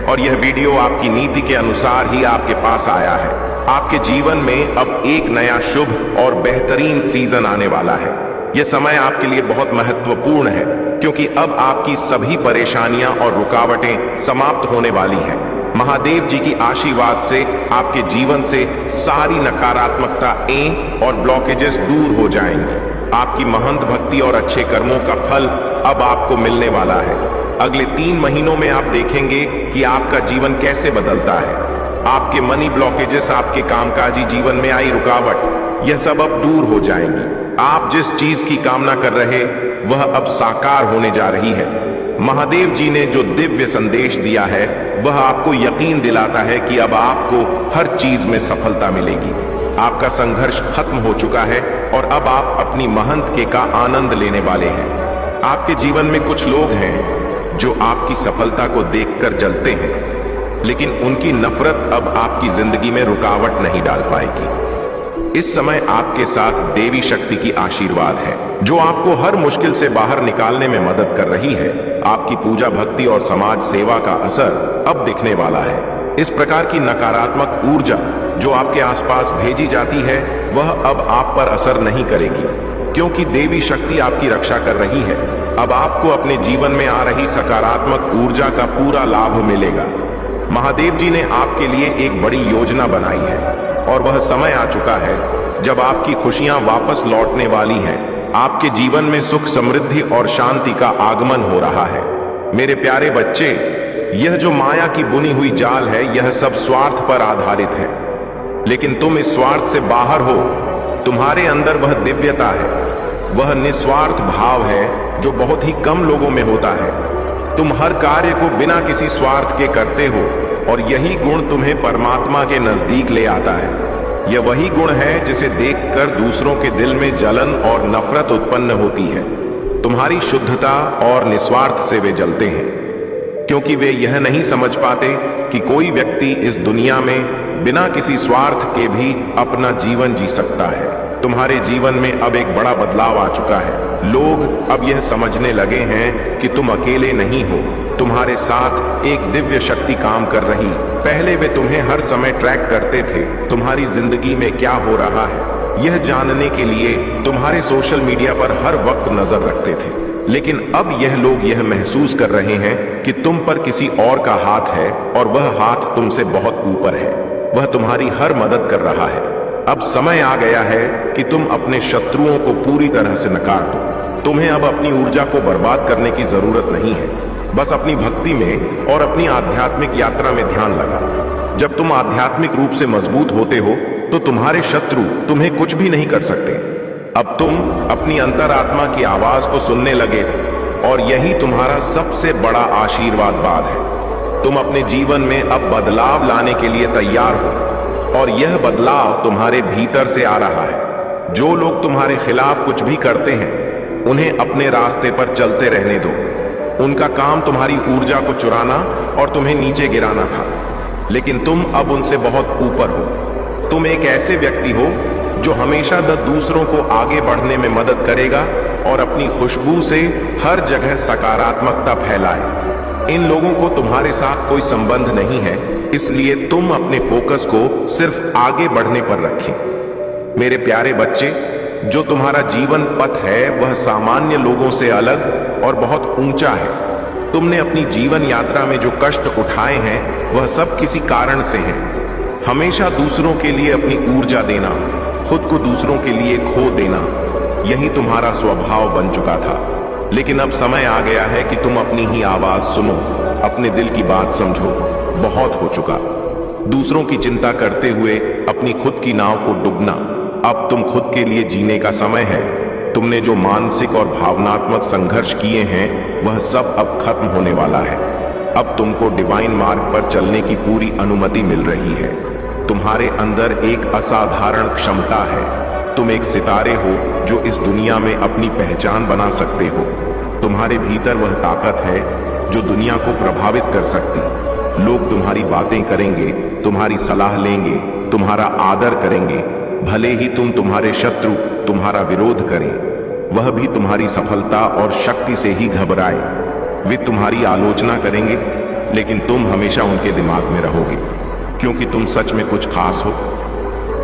और यह वीडियो आपकी नीति के अनुसार ही आपके पास आया है। आपके जीवन में अब एक नया शुभ और बेहतरीन सीजन आने वाला है। यह समय आपके लिए बहुत महत्वपूर्ण है, क्योंकि अब आपकी सभी परेशानियां और रुकावटें समाप्त होने वाली हैं। महादेव जी की आशीर्वाद से आपके जीवन से सारी नकारात्मकताएं और ब्लॉकेजेस दूर हो जाएंगी। आपकी महंत भक्ति और अच्छे कर्मों का फल अब आपको मिलने वाला है। अगले 3 महीनों में आप देखेंगे कि आपका जीवन कैसे बदलता है। आपके मनी ब्लॉकेजेस, आपके कामकाजी जीवन में आई रुकावट, यह सब अब दूर हो जाएंगी। आप जिस चीज की कामना कर रहे वह अब साकार होने जा रही है। महादेव जी ने जो दिव्य संदेश दिया है वह आपको यकीन दिलाता है कि अब आपको हर चीज में सफलता मिलेगी। आपका संघर्ष खत्म हो चुका है और अब आप अपनी महंत के का आनंद लेने वाले हैं। आपके जीवन में कुछ लोग हैं जो आपकी सफलता को देखकर जलते हैं, लेकिन उनकी नफरत अब आपकी जिंदगी में रुकावट नहीं डाल पाएगी। इस समय आपके साथ देवी शक्ति की आशीर्वाद है, जो आपको हर मुश्किल से बाहर निकालने में मदद कर रही है। आपकी पूजा भक्ति और समाज सेवा का असर अब दिखने वाला है। इस प्रकार की नकारात्मक ऊर्जा जो आपके आसपास भेजी जाती है वह अब आप पर असर नहीं करेगी, क्योंकि देवी शक्ति आपकी रक्षा कर रही है। अब आपको अपने जीवन में आ रही सकारात्मक ऊर्जा का पूरा लाभ मिलेगा। महादेव जी ने आपके लिए एक बड़ी योजना बनाई है और वह समय आ चुका है जब आपकी खुशियां वापस लौटने वाली हैं। आपके जीवन में सुख, समृद्धि और शांति का आगमन हो रहा है। मेरे प्यारे बच्चे, यह जो माया की बुनी हुई जाल है यह सब स्वार्थ पर आधारित है, लेकिन तुम इस स्वार्थ से बाहर हो। तुम्हारे अंदर वह दिव्यता है, वह निस्वार्थ भाव है जो बहुत ही कम लोगों में होता है। तुम हर कार्य को बिना किसी स्वार्थ के करते हो और यही गुण तुम्हें परमात्मा के नजदीक ले आता है। यह वही गुण है जिसे देखकर दूसरों के दिल में जलन और नफरत उत्पन्न होती है। तुम्हारी शुद्धता और निस्वार्थ से वे जलते हैं, क्योंकि वे यह नहीं समझ पाते कि कोई व्यक्ति इस दुनिया में बिना किसी स्वार्थ के भी अपना जीवन जी सकता है। तुम्हारे जीवन में अब एक बड़ा बदलाव आ चुका है। लोग अब यह समझने लगे हैं कि तुम अकेले नहीं हो, तुम्हारे साथ एक दिव्य शक्ति काम कर रही। पहले वे तुम्हें हर समय ट्रैक करते थे, तुम्हारी जिंदगी में क्या हो रहा है यह जानने के लिए तुम्हारे सोशल मीडिया पर हर वक्त नजर रखते थे। लेकिन अब यह लोग यह महसूस कर रहे हैं कि तुम पर किसी और का हाथ है और वह हाथ तुमसे बहुत ऊपर है। वह तुम्हारी हर मदद कर रहा है। अब समय आ गया है कि तुम अपने शत्रुओं को पूरी तरह से नकार दो। तुम्हें अब अपनी ऊर्जा को बर्बाद करने की जरूरत नहीं है। बस अपनी भक्ति में और अपनी आध्यात्मिक यात्रा में ध्यान लगा। जब तुम आध्यात्मिक रूप से मजबूत होते हो तो तुम्हारे शत्रु तुम्हें कुछ भी नहीं कर सकते। अब तुम अपनी अंतरात्मा की आवाज को सुनने लगे और यही तुम्हारा सबसे बड़ा आशीर्वाद है। तुम अपने जीवन में अब बदलाव लाने के लिए तैयार हो और यह बदलाव तुम्हारे भीतर से आ रहा है। जो लोग तुम्हारे खिलाफ कुछ भी करते हैं उन्हें अपने रास्ते पर चलते रहने दो। उनका काम तुम्हारी ऊर्जा को चुराना और तुम्हें नीचे गिराना था, लेकिन तुम अब उनसे बहुत ऊपर हो। तुम एक ऐसे व्यक्ति हो जो हमेशा दूसरों को आगे बढ़ने में मदद करेगा और अपनी खुशबू से हर जगह सकारात्मकता फैलाए। इन लोगों को तुम्हारे साथ कोई संबंध नहीं है, इसलिए तुम अपने फोकस को सिर्फ आगे बढ़ने पर रखें। मेरे प्यारे बच्चे, जो तुम्हारा जीवन पथ है वह सामान्य लोगों से अलग और बहुत ऊंचा है। तुमने अपनी जीवन यात्रा में जो कष्ट उठाए हैं वह सब किसी कारण से हैं। हमेशा दूसरों के लिए अपनी ऊर्जा देना, खुद को दूसरों के लिए खो देना, यही तुम्हारा स्वभाव बन चुका था। लेकिन अब समय आ गया है कि तुम अपनी ही आवाज सुनो, अपने दिल की बात समझो। बहुत हो चुका दूसरों की चिंता करते हुए अपनी खुद की नाव को डुबना। अब तुम खुद के लिए जीने का समय है। तुमने जो मानसिक और भावनात्मक संघर्ष किए हैं वह सब अब खत्म होने वाला है। अब तुमको डिवाइन मार्ग पर चलने की पूरी अनुमति मिल रही है। तुम्हारे अंदर एक असाधारण क्षमता है। तुम एक सितारे हो जो इस दुनिया में अपनी पहचान बना सकते हो। तुम्हारे भीतर वह ताकत है जो दुनिया को प्रभावित कर सकती। लोग तुम्हारी बातें करेंगे, तुम्हारी सलाह लेंगे, तुम्हारा आदर करेंगे, भले ही तुम्हारे शत्रु तुम्हारा विरोध करें। वह भी तुम्हारी सफलता और शक्ति से ही घबराए। वे तुम्हारी आलोचना करेंगे, लेकिन तुम हमेशा उनके दिमाग में रहोगे, क्योंकि तुम सच में कुछ खास हो।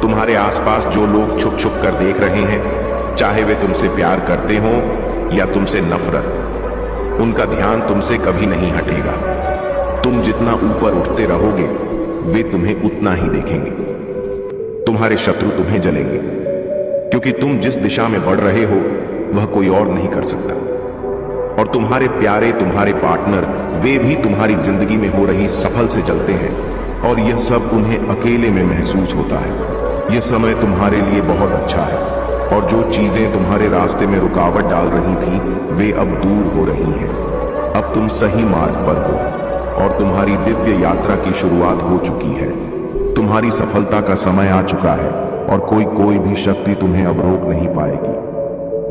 तुम्हारे आसपास जो लोग छुप छुप कर देख रहे हैं, चाहे वे तुमसे प्यार करते हो या तुमसे नफरत, उनका ध्यान तुमसे कभी नहीं हटेगा। तुम जितना ऊपर उठते रहोगे, वे तुम्हें उतना ही देखेंगे। तुम्हारे शत्रु तुम्हें जलेंगे, क्योंकि तुम जिस दिशा में बढ़ रहे हो वह कोई और नहीं कर सकता। और तुम्हारे प्यारे, तुम्हारे पार्टनर, वे भी तुम्हारी जिंदगी में हो रही सफल से जलते हैं, और यह सब उन्हें अकेले में महसूस होता है। यह समय तुम्हारे लिए बहुत अच्छा है, और जो चीजें तुम्हारे रास्ते में रुकावट डाल रही थी, वे अब दूर हो रही हैं। अब तुम सही मार्ग पर हो, और तुम्हारी दिव्य यात्रा की शुरुआत हो चुकी है। तुम्हारी सफलता का समय आ चुका है, और कोई भी शक्ति तुम्हें अब रोक नहीं पाएगी।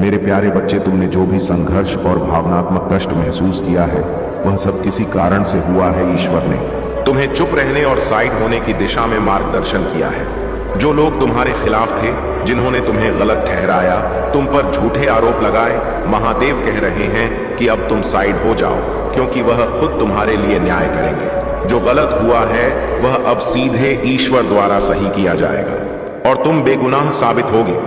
मेरे प्यारे बच्चे, तुमने जो भी संघर्ष और भावनात्मक कष्ट महसूस किया है, वह सब किसी कारण से हुआ है। ईश्वर ने तुम्हें चुप रहने और साइड होने की दिशा में मार्गदर्शन किया है। जो लोग तुम्हारे खिलाफ थे, जिन्होंने तुम्हें गलत ठहराया, तुम पर झूठे आरोप लगाए, महादेव कह रहे हैं कि अब तुम साइड हो जाओ, क्योंकि वह खुद तुम्हारे लिए न्याय करेंगे। जो गलत हुआ है वह अब सीधे ईश्वर द्वारा सही किया जाएगा, और तुम बेगुनाह साबित होगे।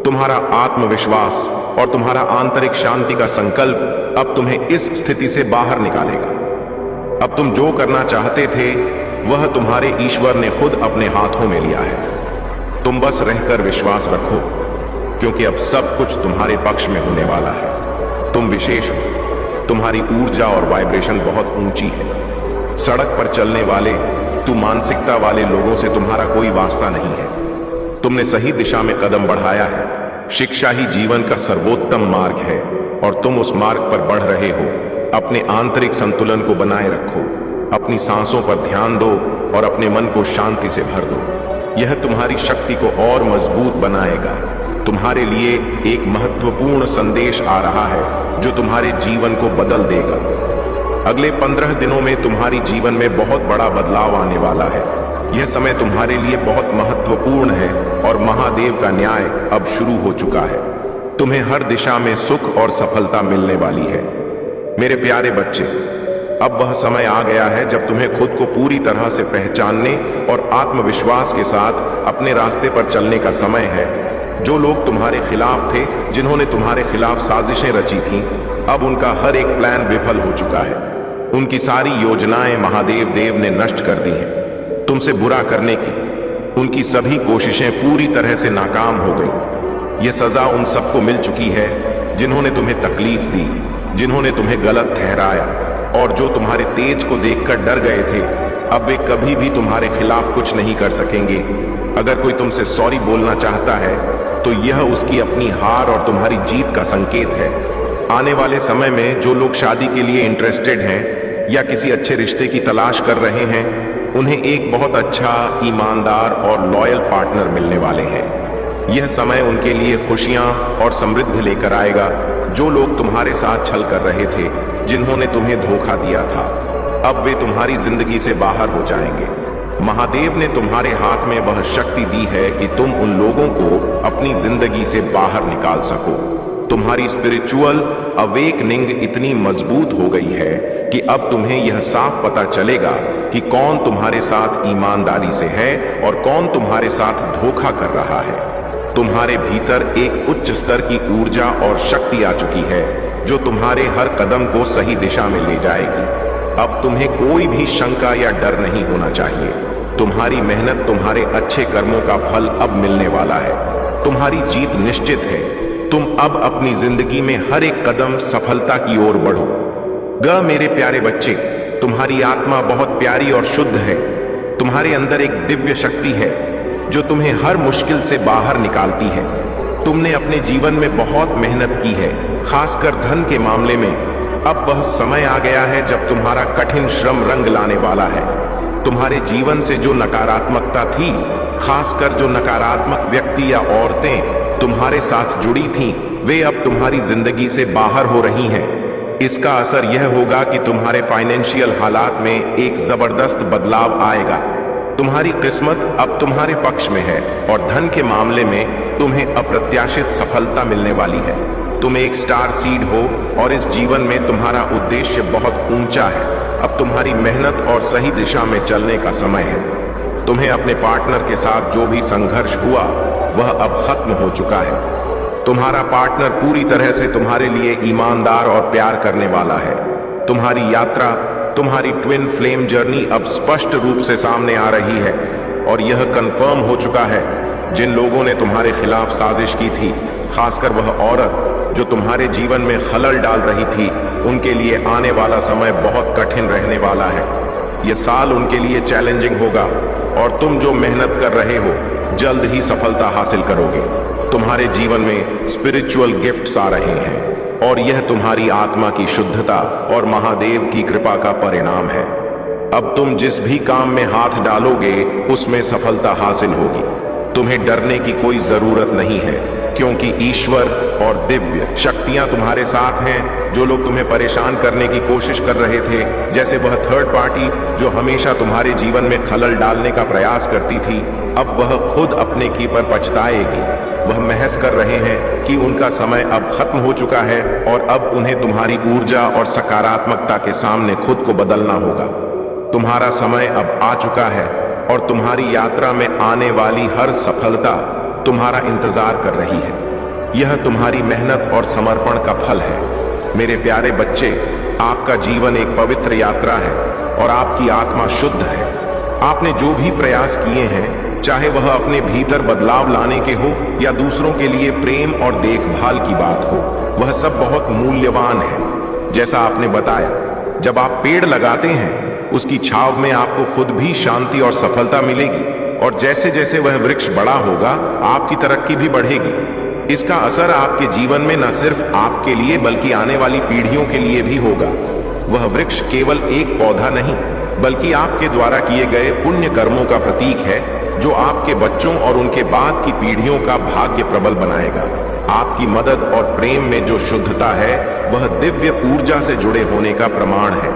तुम्हारा आत्मविश्वास और तुम्हारा आंतरिक शांति का संकल्प अब तुम्हें इस स्थिति से बाहर निकालेगा। अब तुम जो करना चाहते थे, वह तुम्हारे ईश्वर ने खुद अपने हाथों में लिया है। तुम बस रहकर विश्वास रखो, क्योंकि अब सब कुछ तुम्हारे पक्ष में होने वाला है। तुम विशेष हो, तुम्हारी ऊर्जा और वाइब्रेशन बहुत ऊंची है। सड़क पर चलने वाले, मानसिकता वाले लोगों से तुम्हारा कोई वास्ता नहीं है। तुमने सही दिशा में कदम बढ़ाया है। शिक्षा ही जीवन का सर्वोत्तम मार्ग है, और तुम उस मार्ग पर बढ़ रहे हो। अपने आंतरिक संतुलन को बनाए रखो, अपनी सांसों पर ध्यान दो, और अपने मन को शांति से भर दो। यह तुम्हारी शक्ति को और मजबूत बनाएगा। तुम्हारे लिए एक महत्वपूर्ण संदेश आ रहा है, जो तुम्हारे जीवन को बदल देगा। अगले 15 दिनों में तुम्हारी जीवन में बहुत बड़ा बदलाव आने वाला है। यह समय तुम्हारे लिए बहुत महत्वपूर्ण है, और महादेव का न्याय अब शुरू हो चुका है। तुम्हें हर दिशा में सुख और सफलता मिलने वाली है। मेरे प्यारे बच्चे, अब वह समय आ गया है जब तुम्हें खुद को पूरी तरह से पहचानने और आत्मविश्वास के साथ अपने रास्ते पर चलने का समय है। जो लोग तुम्हारे खिलाफ थे, जिन्होंने तुम्हारे खिलाफ साजिशें रची थीं, अब उनका हर एक प्लान विफल हो चुका है। उनकी सारी योजनाएं महादेव देव ने नष्ट कर दी हैं। तुमसे बुरा करने की उनकी सभी कोशिशें पूरी तरह से नाकाम हो गई। यह सजा उन सबको मिल चुकी है, जिन्होंने तुम्हें तकलीफ दी, जिन्होंने तुम्हें गलत ठहराया, और जो तुम्हारे तेज को देखकर डर गए थे। अब वे कभी भी तुम्हारे खिलाफ कुछ नहीं कर सकेंगे। अगर कोई तुमसे सॉरी बोलना चाहता है, तो यह उसकी अपनी हार और तुम्हारी जीत का संकेत है। आने वाले समय में जो लोग शादी के लिए इंटरेस्टेड हैं या किसी अच्छे रिश्ते की तलाश कर रहे हैं, उन्हें एक बहुत अच्छा, ईमानदार और लॉयल पार्टनर मिलने वाले हैं। यह समय उनके लिए खुशियां और समृद्धि लेकर आएगा। जो लोग तुम्हारे साथ छल कर रहे थे, जिन्होंने तुम्हें धोखा दिया था, अब वे तुम्हारी जिंदगी से बाहर हो जाएंगे। महादेव ने तुम्हारे हाथ में वह शक्ति दी है कि तुम उन लोगों को अपनी जिंदगी से बाहर निकाल सको। तुम्हारी स्पिरिचुअल अवेकनिंग इतनी मजबूत हो गई है कि अब तुम्हें यह साफ पता चलेगा कि कौन तुम्हारे साथ ईमानदारी से है और कौन तुम्हारे साथ धोखा कर रहा है। तुम्हारे भीतर एक उच्च स्तर की ऊर्जा और शक्ति आ चुकी है, जो तुम्हारे हर कदम को सही दिशा में ले जाएगी। अब तुम्हें कोई भी शंका या डर नहीं होना चाहिए। तुम्हारी मेहनत, तुम्हारे अच्छे कर्मों का फल अब मिलने वाला है। तुम्हारी जीत निश्चित है। तुम अब अपनी जिंदगी में हर एक कदम सफलता की ओर बढ़ो। मेरे प्यारे बच्चे, तुम्हारी आत्मा बहुत प्यारी और शुद्ध है। तुम्हारे अंदर एक दिव्य शक्ति है, जो तुम्हें हर मुश्किल से बाहर निकालती है। तुमने अपने जीवन में बहुत मेहनत की है, खासकर धन के मामले में। अब वह समय आ गया है जब तुम्हारा कठिन श्रम रंग लाने वाला है। तुम्हारे जीवन से जो नकारात्मकता थी, खासकर जो नकारात्मक व्यक्ति या औरतें तुम्हारे साथ जुड़ी थीं, वे अब तुम्हारी जिंदगी से बाहर हो रही हैं। इसका असर यह होगा कि तुम्हारे फाइनेंशियल हालात में एक जबरदस्त बदलाव आएगा। तुम्हारी किस्मत अब तुम्हारे पक्ष में है, और धन के मामले में तुम्हें अप्रत्याशित सफलता मिलने वाली है। तुम एक स्टार सीड हो, और इस जीवन में तुम्हारा उद्देश्य बहुत ऊंचा है। अब तुम्हारी मेहनत और सही दिशा में चलने का समय है। तुम्हें अपने पार्टनर के साथ जो भी संघर्ष हुआ वह अब खत्म हो चुका है। तुम्हारा पार्टनर पूरी तरह से तुम्हारे लिए ईमानदार और प्यार करने वाला है। तुम्हारी यात्रा, तुम्हारी ट्विन फ्लेम जर्नी अब स्पष्ट रूप से सामने आ रही है और यह कंफर्म हो चुका है। जिन लोगों ने तुम्हारे खिलाफ साजिश की थी, खासकर वह औरत जो तुम्हारे जीवन में खलल डाल रही थी, उनके लिए आने वाला समय बहुत कठिन रहने वाला है। यह साल उनके लिए चैलेंजिंग होगा और तुम जो मेहनत कर रहे हो जल्द ही सफलता हासिल करोगे। तुम्हारे जीवन में स्पिरिचुअल गिफ्ट्स आ रहे हैं और यह तुम्हारी आत्मा की शुद्धता और महादेव की कृपा का परिणाम है। अब तुम जिस भी काम में हाथ डालोगे उसमें सफलता हासिल होगी। तुम्हें डरने की कोई जरूरत नहीं है, क्योंकि ईश्वर और दिव्य शक्तियां तुम्हारे साथ हैं। जो लोग तुम्हें परेशान करने की कोशिश कर रहे थे, जैसे वह थर्ड पार्टी जो हमेशा तुम्हारे जीवन में खलल डालने का प्रयास करती थी, अब वह खुद अपने की पर पछताएगी। वह महस कर रहे हैं कि उनका समय अब खत्म हो चुका है और अब उन्हें तुम्हारी ऊर्जा और सकारात्मकता के सामने खुद को बदलना होगा। तुम्हारा समय अब आ चुका है और तुम्हारी यात्रा में आने वाली हर सफलता तुम्हारा इंतजार कर रही है। यह तुम्हारी मेहनत और समर्पण का फल है। मेरे प्यारे बच्चे, आपका जीवन एक पवित्र यात्रा है और आपकी आत्मा शुद्ध है। आपने जो भी प्रयास किए हैं, चाहे वह अपने भीतर बदलाव लाने के हो या दूसरों के लिए प्रेम और देखभाल की बात हो, वह सब बहुत मूल्यवान है। जैसा आपने बताया, जब आप पेड़ लगाते हैं उसकी छांव में आपको खुद भी शांति और सफलता मिलेगी और जैसे जैसे वह वृक्ष बड़ा होगा आपकी तरक्की भी बढ़ेगी। इसका असर आपके जीवन में न सिर्फ आपके लिए बल्कि आने वाली पीढ़ियों के लिए भी होगा। वह वृक्ष केवल एक पौधा नहीं बल्कि आपके द्वारा किए गए पुण्य कर्मों का प्रतीक है, जो आपके बच्चों और उनके बाद की पीढ़ियों का भाग्य प्रबल बनाएगा। आपकी मदद और प्रेम में जो शुद्धता है वह दिव्य ऊर्जा से जुड़े होने का प्रमाण है।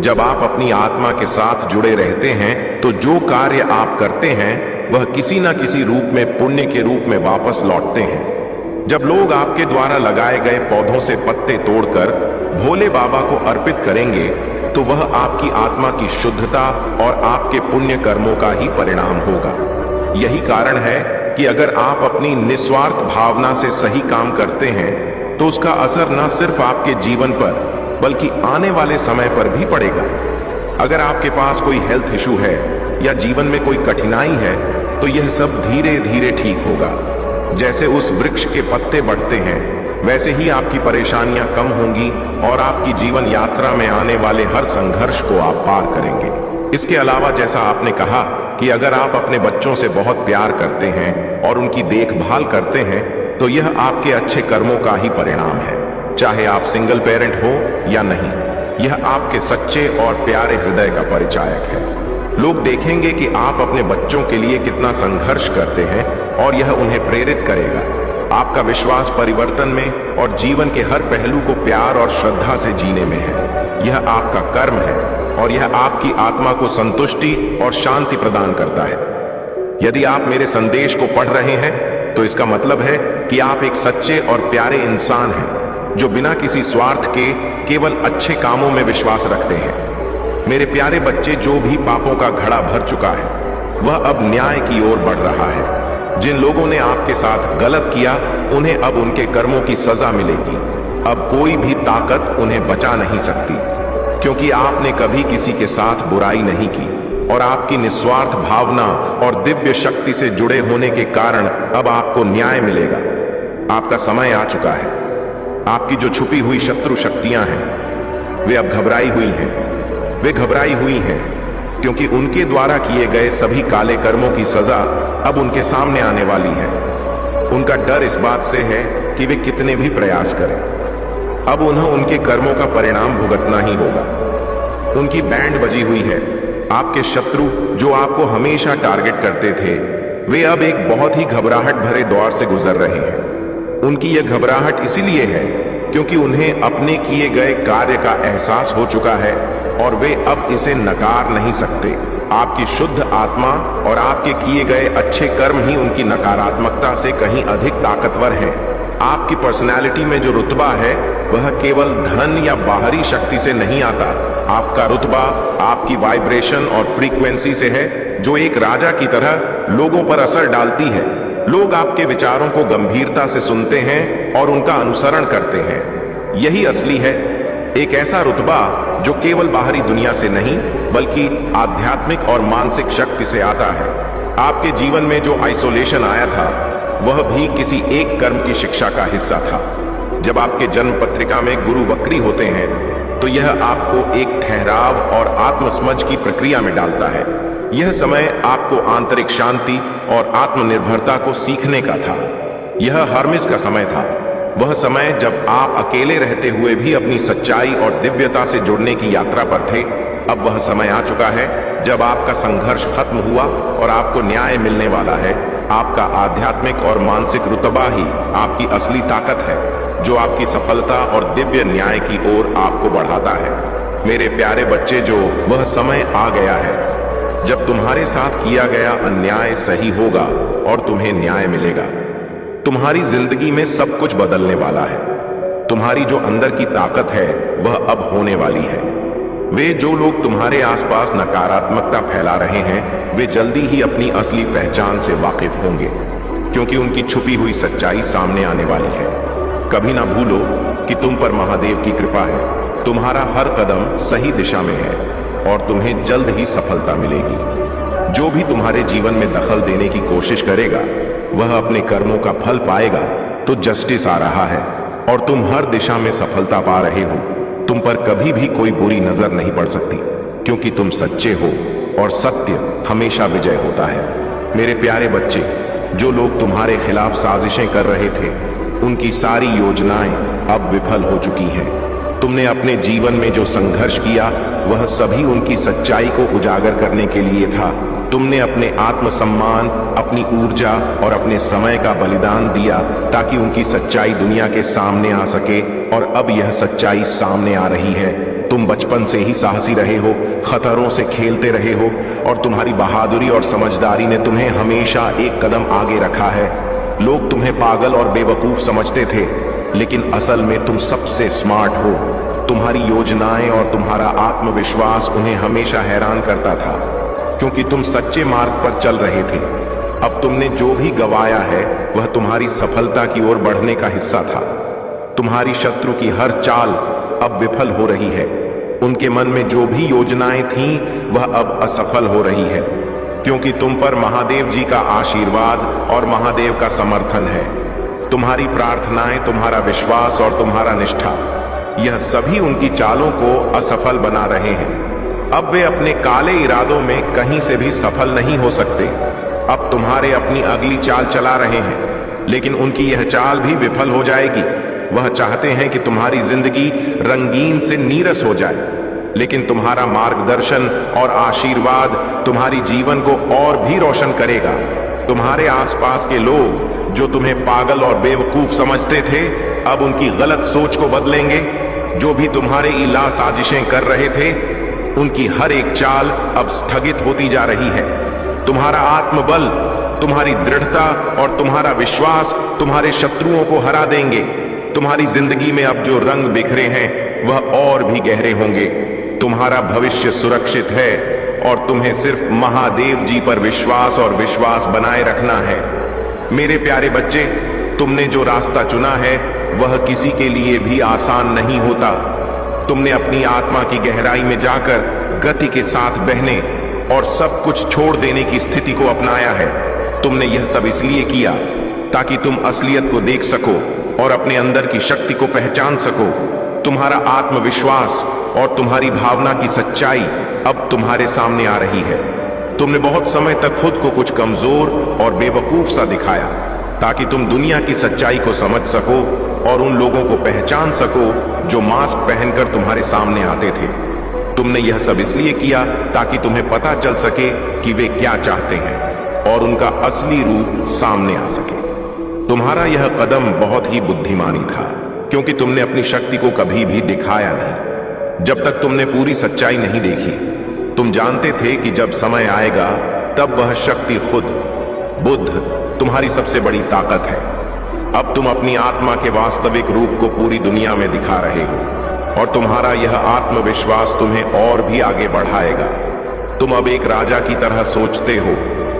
जब आप अपनी आत्मा के साथ जुड़े रहते हैं तो जो कार्य आप करते हैं वह किसी न किसी रूप में पुण्य के रूप में वापस लौटते हैं। जब लोग आपके द्वारा लगाए गए पौधों से पत्ते तोड़कर भोले बाबा को अर्पित करेंगे तो वह आपकी आत्मा की शुद्धता और आपके पुण्य कर्मों का ही परिणाम होगा। यही कारण है कि अगर आप अपनी निस्वार्थ भावना से सही काम करते हैं तो उसका असर न सिर्फ आपके जीवन पर बल्कि आने वाले समय पर भी पड़ेगा। अगर आपके पास कोई हेल्थ इशू है या जीवन में कोई कठिनाई है तो यह सब धीरे धीरे ठीक होगा। जैसे उस वृक्ष के पत्ते बढ़ते हैं वैसे ही आपकी परेशानियां कम होंगी और आपकी जीवन यात्रा में आने वाले हर संघर्ष को आप पार करेंगे। इसके अलावा जैसा आपने कहा कि अगर आप अपने बच्चों से बहुत प्यार करते हैं और उनकी देखभाल करते हैं तो यह आपके अच्छे कर्मों का ही परिणाम है। चाहे आप सिंगल पेरेंट हो या नहीं, यह आपके सच्चे और प्यारे हृदय का परिचायक है। लोग देखेंगे कि आप अपने बच्चों के लिए कितना संघर्ष करते हैं और यह उन्हें प्रेरित करेगा। आपका विश्वास परिवर्तन में और जीवन के हर पहलू को प्यार और श्रद्धा से जीने में है। यह आपका कर्म है और यह आपकी आत्मा को संतुष्टि और शांति प्रदान करता है। यदि आप मेरे संदेश को पढ़ रहे हैं तो इसका मतलब है कि आप एक सच्चे और प्यारे इंसान हैं जो बिना किसी स्वार्थ के केवल अच्छे कामों में विश्वास रखते हैं। मेरे प्यारे बच्चे, जो भी पापों का घड़ा भर चुका है वह अब न्याय की ओर बढ़ रहा है। जिन लोगों ने आपके साथ गलत किया उन्हें अब उनके कर्मों की सजा मिलेगी। अब कोई भी ताकत उन्हें बचा नहीं सकती, क्योंकि आपने कभी किसी के साथ बुराई नहीं की और आपकी निस्वार्थ भावना और दिव्य शक्ति से जुड़े होने के कारण अब आपको न्याय मिलेगा। आपका समय आ चुका है। आपकी जो छुपी हुई शत्रु शक्तियां हैं वे अब घबराई हुई हैं। वे घबराई हुई हैं क्योंकि उनके द्वारा किए गए सभी काले कर्मों की सजा अब उनके सामने आने वाली है। उनका डर इस बात से है कि वे कितने भी प्रयास करें, अब उन्हें उनके कर्मों का परिणाम भुगतना ही होगा। उनकी बैंड बजी हुई है। आपके शत्रु जो आपको हमेशा टारगेट करते थे, वे अब एक बहुत ही घबराहट भरे दौर से गुजर रहे हैं। उनकी यह घबराहट इसीलिए है क्योंकि उन्हें अपने किए गए कार्य का एहसास हो चुका है और वे अब इसे नकार नहीं सकते। आपकी शुद्ध आत्मा और आपके किए गए अच्छे कर्म ही उनकी नकारात्मकता से कहीं अधिक ताकतवर हैं। आपकी पर्सनैलिटी में जो रुतबा है वह केवल धन या बाहरी शक्ति से नहीं आता, आपका रुतबा आपकी वाइब्रेशन और फ्रीक्वेंसी से है, जो एक राजा की तरह लोगों पर असर डालती है। लोग आपके विचारों को गंभीरता से सुनते हैं और उनका अनुसरण करते हैं। यही असली है, एक ऐसा रुतबा जो केवल बाहरी दुनिया से नहीं बल्कि आध्यात्मिक और मानसिक शक्ति से आता है। आपके जीवन में जो आइसोलेशन आया था वह भी किसी एक कर्म की शिक्षा का हिस्सा था। जब आपके जन्म पत्रिका में गुरु वक्री होते हैं तो यह आपको एक ठहराव और आत्मसमझ की प्रक्रिया में डालता है। यह समय आपको आंतरिक शांति और आत्मनिर्भरता को सीखने का था। यह हर्मिस का समय था, वह समय जब आप अकेले रहते हुए भी अपनी सच्चाई और दिव्यता से जुड़ने की यात्रा पर थे। अब वह समय आ चुका है जब आपका संघर्ष खत्म हुआ और आपको न्याय मिलने वाला है। आपका आध्यात्मिक और मानसिक रुतबा ही आपकी असली ताकत है, जो आपकी सफलता और दिव्य न्याय की ओर आपको बढ़ाता है। मेरे प्यारे बच्चे, जो वह समय आ गया है जब तुम्हारे साथ किया गया अन्याय सही होगा और तुम्हें न्याय मिलेगा। तुम्हारी जिंदगी में सब कुछ बदलने वाला है। तुम्हारी जो अंदर की ताकत है वह अब होने वाली है। वे जो लोग तुम्हारे आसपास नकारात्मकता फैला रहे हैं वे जल्दी ही अपनी असली पहचान से वाकिफ होंगे, क्योंकि उनकी छुपी हुई सच्चाई सामने आने वाली है। कभी ना भूलो कि तुम पर महादेव की कृपा है। तुम्हारा हर कदम सही दिशा में है और तुम्हें जल्द ही सफलता मिलेगी। जो भी तुम्हारे जीवन में दखल देने की कोशिश करेगा वह अपने कर्मों का फल पाएगा। तो जस्टिस आ रहा है और तुम हर दिशा में सफलता पा रहे हो। तुम पर कभी भी कोई बुरी नजर नहीं पड़ सकती, क्योंकि तुम सच्चे हो और सत्य हमेशा विजय होता है। मेरे प्यारे बच्चे, जो लोग तुम्हारे खिलाफ साजिशें कर रहे थे उनकी सारी योजनाएं अब विफल हो चुकी हैं। तुमने अपने जीवन में जो संघर्ष किया वह सभी उनकी सच्चाई को उजागर करने के लिए था। तुमने अपने आत्मसम्मान, अपनी ऊर्जा और अपने समय का बलिदान दिया ताकि उनकी सच्चाई दुनिया के सामने आ सके, और अब यह सच्चाई सामने आ रही है। तुम बचपन से ही साहसी रहे हो, खतरों से खेलते रहे हो और तुम्हारी बहादुरी और समझदारी ने तुम्हें हमेशा एक कदम आगे रखा है। लोग तुम्हें पागल और बेवकूफ समझते थे, लेकिन असल में तुम सबसे स्मार्ट हो। तुम्हारी योजनाएं और तुम्हारा आत्मविश्वास उन्हें हमेशा हैरान करता था, क्योंकि तुम सच्चे मार्ग पर चल रहे थे। अब तुमने जो भी गंवाया है वह तुम्हारी सफलता की ओर बढ़ने का हिस्सा था। तुम्हारी शत्रु की हर चाल अब विफल हो रही है। उनके मन में जो भी योजनाएं थीं वह अब असफल हो रही है, क्योंकि तुम पर महादेव जी का आशीर्वाद और महादेव का समर्थन है। तुम्हारी प्रार्थनाएं, तुम्हारा विश्वास और तुम्हारा निष्ठा, यह सभी उनकी चालों को असफल बना रहे हैं। अब वे अपने काले इरादों में कहीं से भी सफल नहीं हो सकते। अब तुम्हारे अपनी अगली चाल चला रहे हैं, लेकिन उनकी यह चाल भी विफल हो जाएगी। वह चाहते हैं कि तुम्हारी जिंदगी रंगीन से नीरस हो जाए, लेकिन तुम्हारा मार्गदर्शन और आशीर्वाद तुम्हारी जीवन को और भी रोशन करेगा। तुम्हारे आसपास के लोग जो तुम्हें पागल और बेवकूफ समझते थे अब उनकी गलत सोच को बदलेंगे। जो भी तुम्हारे इला साजिशें कर रहे थे उनकी हर एक चाल अब स्थगित होती जा रही है। तुम्हारा आत्मबल, तुम्हारी दृढ़ता और तुम्हारा विश्वास तुम्हारे शत्रुओं को हरा देंगे। तुम्हारी जिंदगी में अब जो रंग बिखरे हैं वह और भी गहरे होंगे। तुम्हारा भविष्य सुरक्षित है और तुम्हें सिर्फ महादेव जी पर विश्वास और विश्वास बनाए रखना है। मेरे प्यारे बच्चे, तुमने जो रास्ता चुना है वह किसी के लिए भी आसान नहीं होता। तुमने अपनी आत्मा की गहराई में जाकर गति के साथ बहने और सब कुछ छोड़ देने की स्थिति को अपनाया है। तुमने यह सब इसलिए किया ताकि तुम असलियत को देख सको और अपने अंदर की शक्ति को पहचान सको। तुम्हारा आत्मविश्वास और तुम्हारी भावना की सच्चाई अब तुम्हारे सामने आ रही है। तुमने बहुत समय तक खुद को कुछ कमजोर और बेवकूफ सा दिखाया ताकि तुम दुनिया की सच्चाई को समझ सको और उन लोगों को पहचान सको जो मास्क पहनकर तुम्हारे सामने आते थे। तुमने यह सब इसलिए किया ताकि तुम्हें पता चल सके कि वे क्या चाहते हैं और उनका असली रूप सामने आ सके। तुम्हारा यह कदम बहुत ही बुद्धिमानी था, क्योंकि तुमने अपनी शक्ति को कभी भी दिखाया नहीं जब तक तुमने पूरी सच्चाई नहीं देखी। तुम जानते थे कि जब समय आएगा तब वह शक्ति खुद, बुद्ध, तुम्हारी सबसे बड़ी ताकत है। अब तुम अपनी आत्मा के वास्तविक रूप को पूरी दुनिया में दिखा रहे हो। और तुम्हारा यह आत्मविश्वास तुम्हें और भी आगे बढ़ाएगा। तुम अब एक राजा की तरह सोचते हो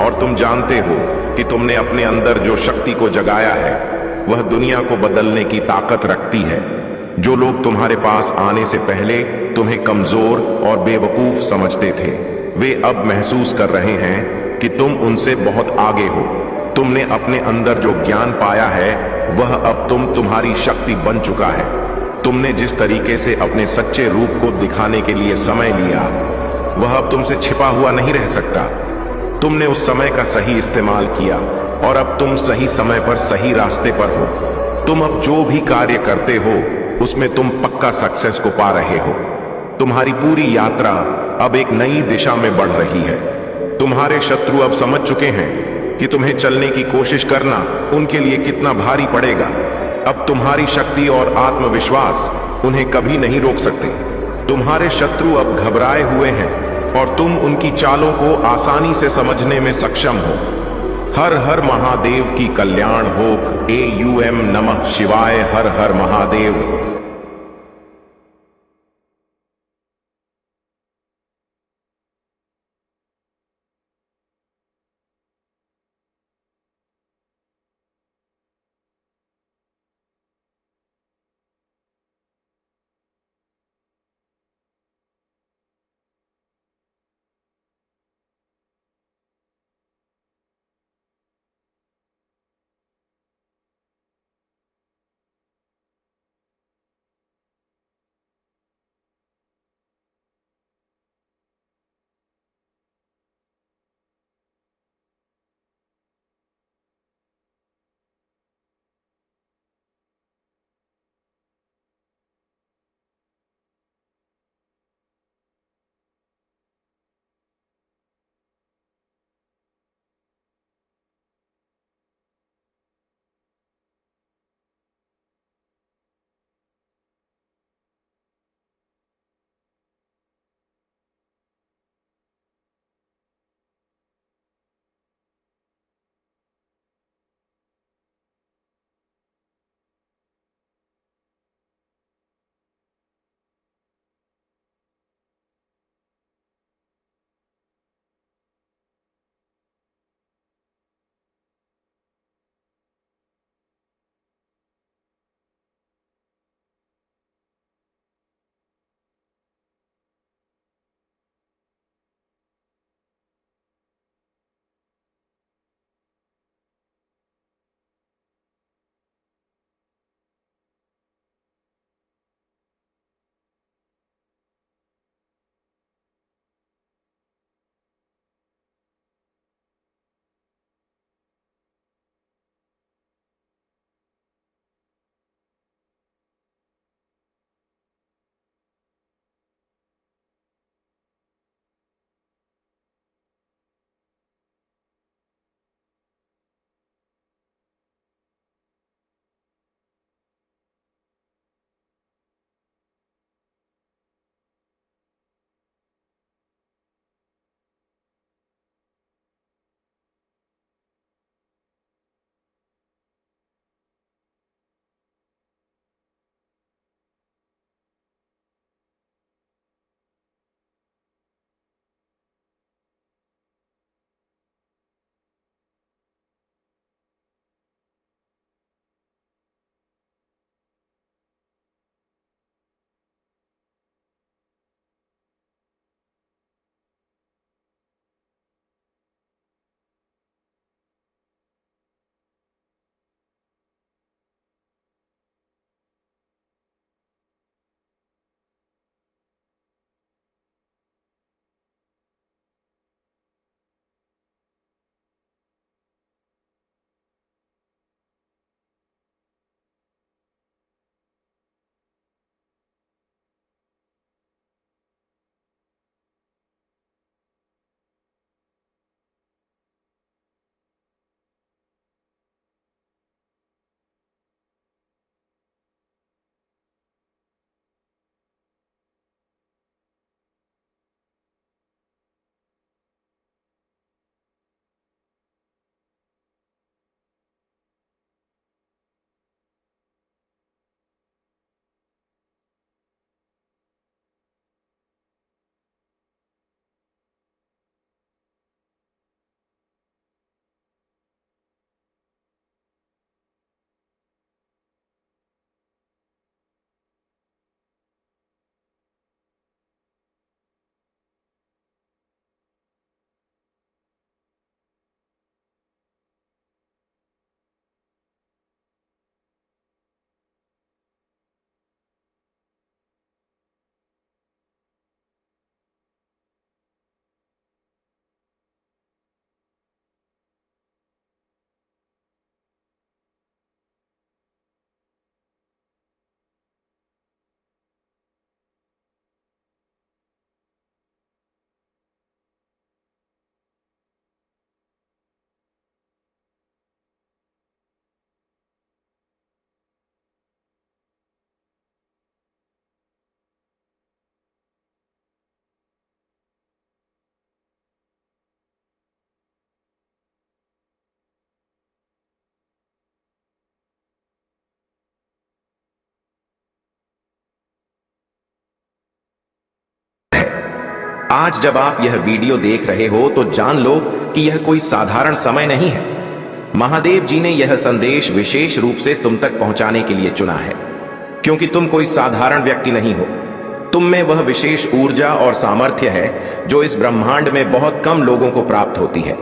और तुम जानते हो कि तुमने अपने अंदर जो शक्ति को जगाया है वह दुनिया को बदलने की ताकत रखती है। जो लोग तुम्हारे पास आने से पहले तुम्हें कमजोर और बेवकूफ समझते थे, वे अब महसूस कर रहे हैं कि तुम उनसे बहुत आगे हो। तुमने अपने अंदर जो ज्ञान पाया है वह अब तुम्हारी शक्ति बन चुका है। तुमने जिस तरीके से अपने सच्चे रूप को दिखाने के लिए समय लिया वह अब तुमसे छिपा हुआ नहीं रह सकता। तुमने उस समय का सही इस्तेमाल किया और अब तुम सही समय पर सही रास्ते पर हो। तुम अब जो भी कार्य करते हो उसमें तुम पक्का सक्सेस को पा रहे हो। तुम्हारी पूरी यात्रा अब एक नई दिशा में बढ़ रही है। तुम्हारे शत्रु अब समझ चुके हैं कि तुम्हें चलने की कोशिश करना उनके लिए कितना भारी पड़ेगा। अब तुम्हारी शक्ति और आत्मविश्वास उन्हें कभी नहीं रोक सकते। तुम्हारे शत्रु अब घबराए हुए हैं और तुम उनकी चालों को आसानी से समझने में सक्षम हो। हर हर महादेव की कल्याण होक। AUM नमः शिवाय। हर हर महादेव। आज जब आप यह वीडियो देख रहे हो तो जान लो कि यह कोई साधारण समय नहीं है। महादेव जी ने यह संदेश विशेष रूप से तुम तक पहुंचाने के लिए चुना है, क्योंकि तुम कोई साधारण व्यक्ति नहीं हो। तुम में वह विशेष ऊर्जा और सामर्थ्य है जो इस ब्रह्मांड में बहुत कम लोगों को प्राप्त होती है।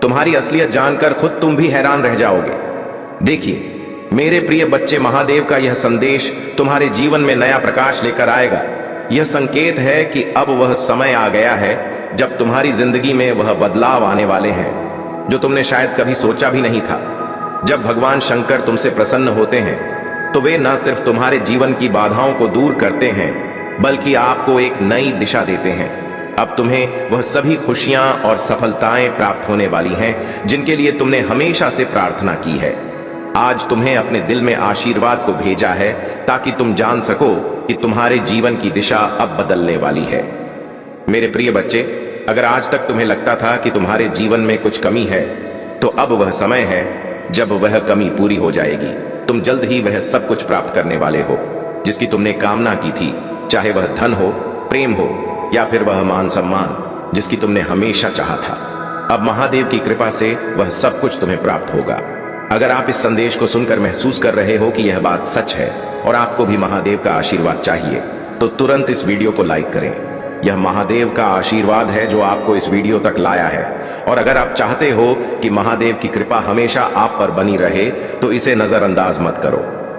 तुम्हारी असलियत जानकर खुद तुम भी हैरान रह जाओगे। देखिए मेरे प्रिय बच्चे, महादेव का यह संदेश तुम्हारे जीवन में नया प्रकाश लेकर आएगा। यह संकेत है कि अब वह समय आ गया है जब तुम्हारी जिंदगी में वह बदलाव आने वाले हैं जो तुमने शायद कभी सोचा भी नहीं था। जब भगवान शंकर तुमसे प्रसन्न होते हैं तो वे न सिर्फ तुम्हारे जीवन की बाधाओं को दूर करते हैं बल्कि आपको एक नई दिशा देते हैं। अब तुम्हें वह सभी खुशियां और सफलताएं प्राप्त होने वाली हैं जिनके लिए तुमने हमेशा से प्रार्थना की है। आज तुम्हें अपने दिल में आशीर्वाद को भेजा है ताकि तुम जान सको कि तुम्हारे जीवन की दिशा अब बदलने वाली है। मेरे प्रिय बच्चे, अगर आज तक तुम्हें लगता था कि तुम्हारे जीवन में कुछ कमी है तो अब वह समय है जब वह कमी पूरी हो जाएगी। तुम जल्द ही वह सब कुछ प्राप्त करने वाले हो जिसकी तुमने कामना की थी, चाहे वह धन हो, प्रेम हो या फिर वह मान सम्मान जिसकी तुमने हमेशा चाहा था। अब महादेव की कृपा से वह सब कुछ तुम्हें प्राप्त होगा। अगर आप इस संदेश को सुनकर महसूस कर रहे हो कि यह बात सच है और आपको भी महादेव का आशीर्वाद चाहिए तो तुरंत इस वीडियो को लाइक करें। यह महादेव का आशीर्वाद है जो आपको इस वीडियो तक लाया है। और अगर आप चाहते हो कि महादेव की कृपा हमेशा आप पर बनी रहे तो इसे नजरअंदाज मत करो।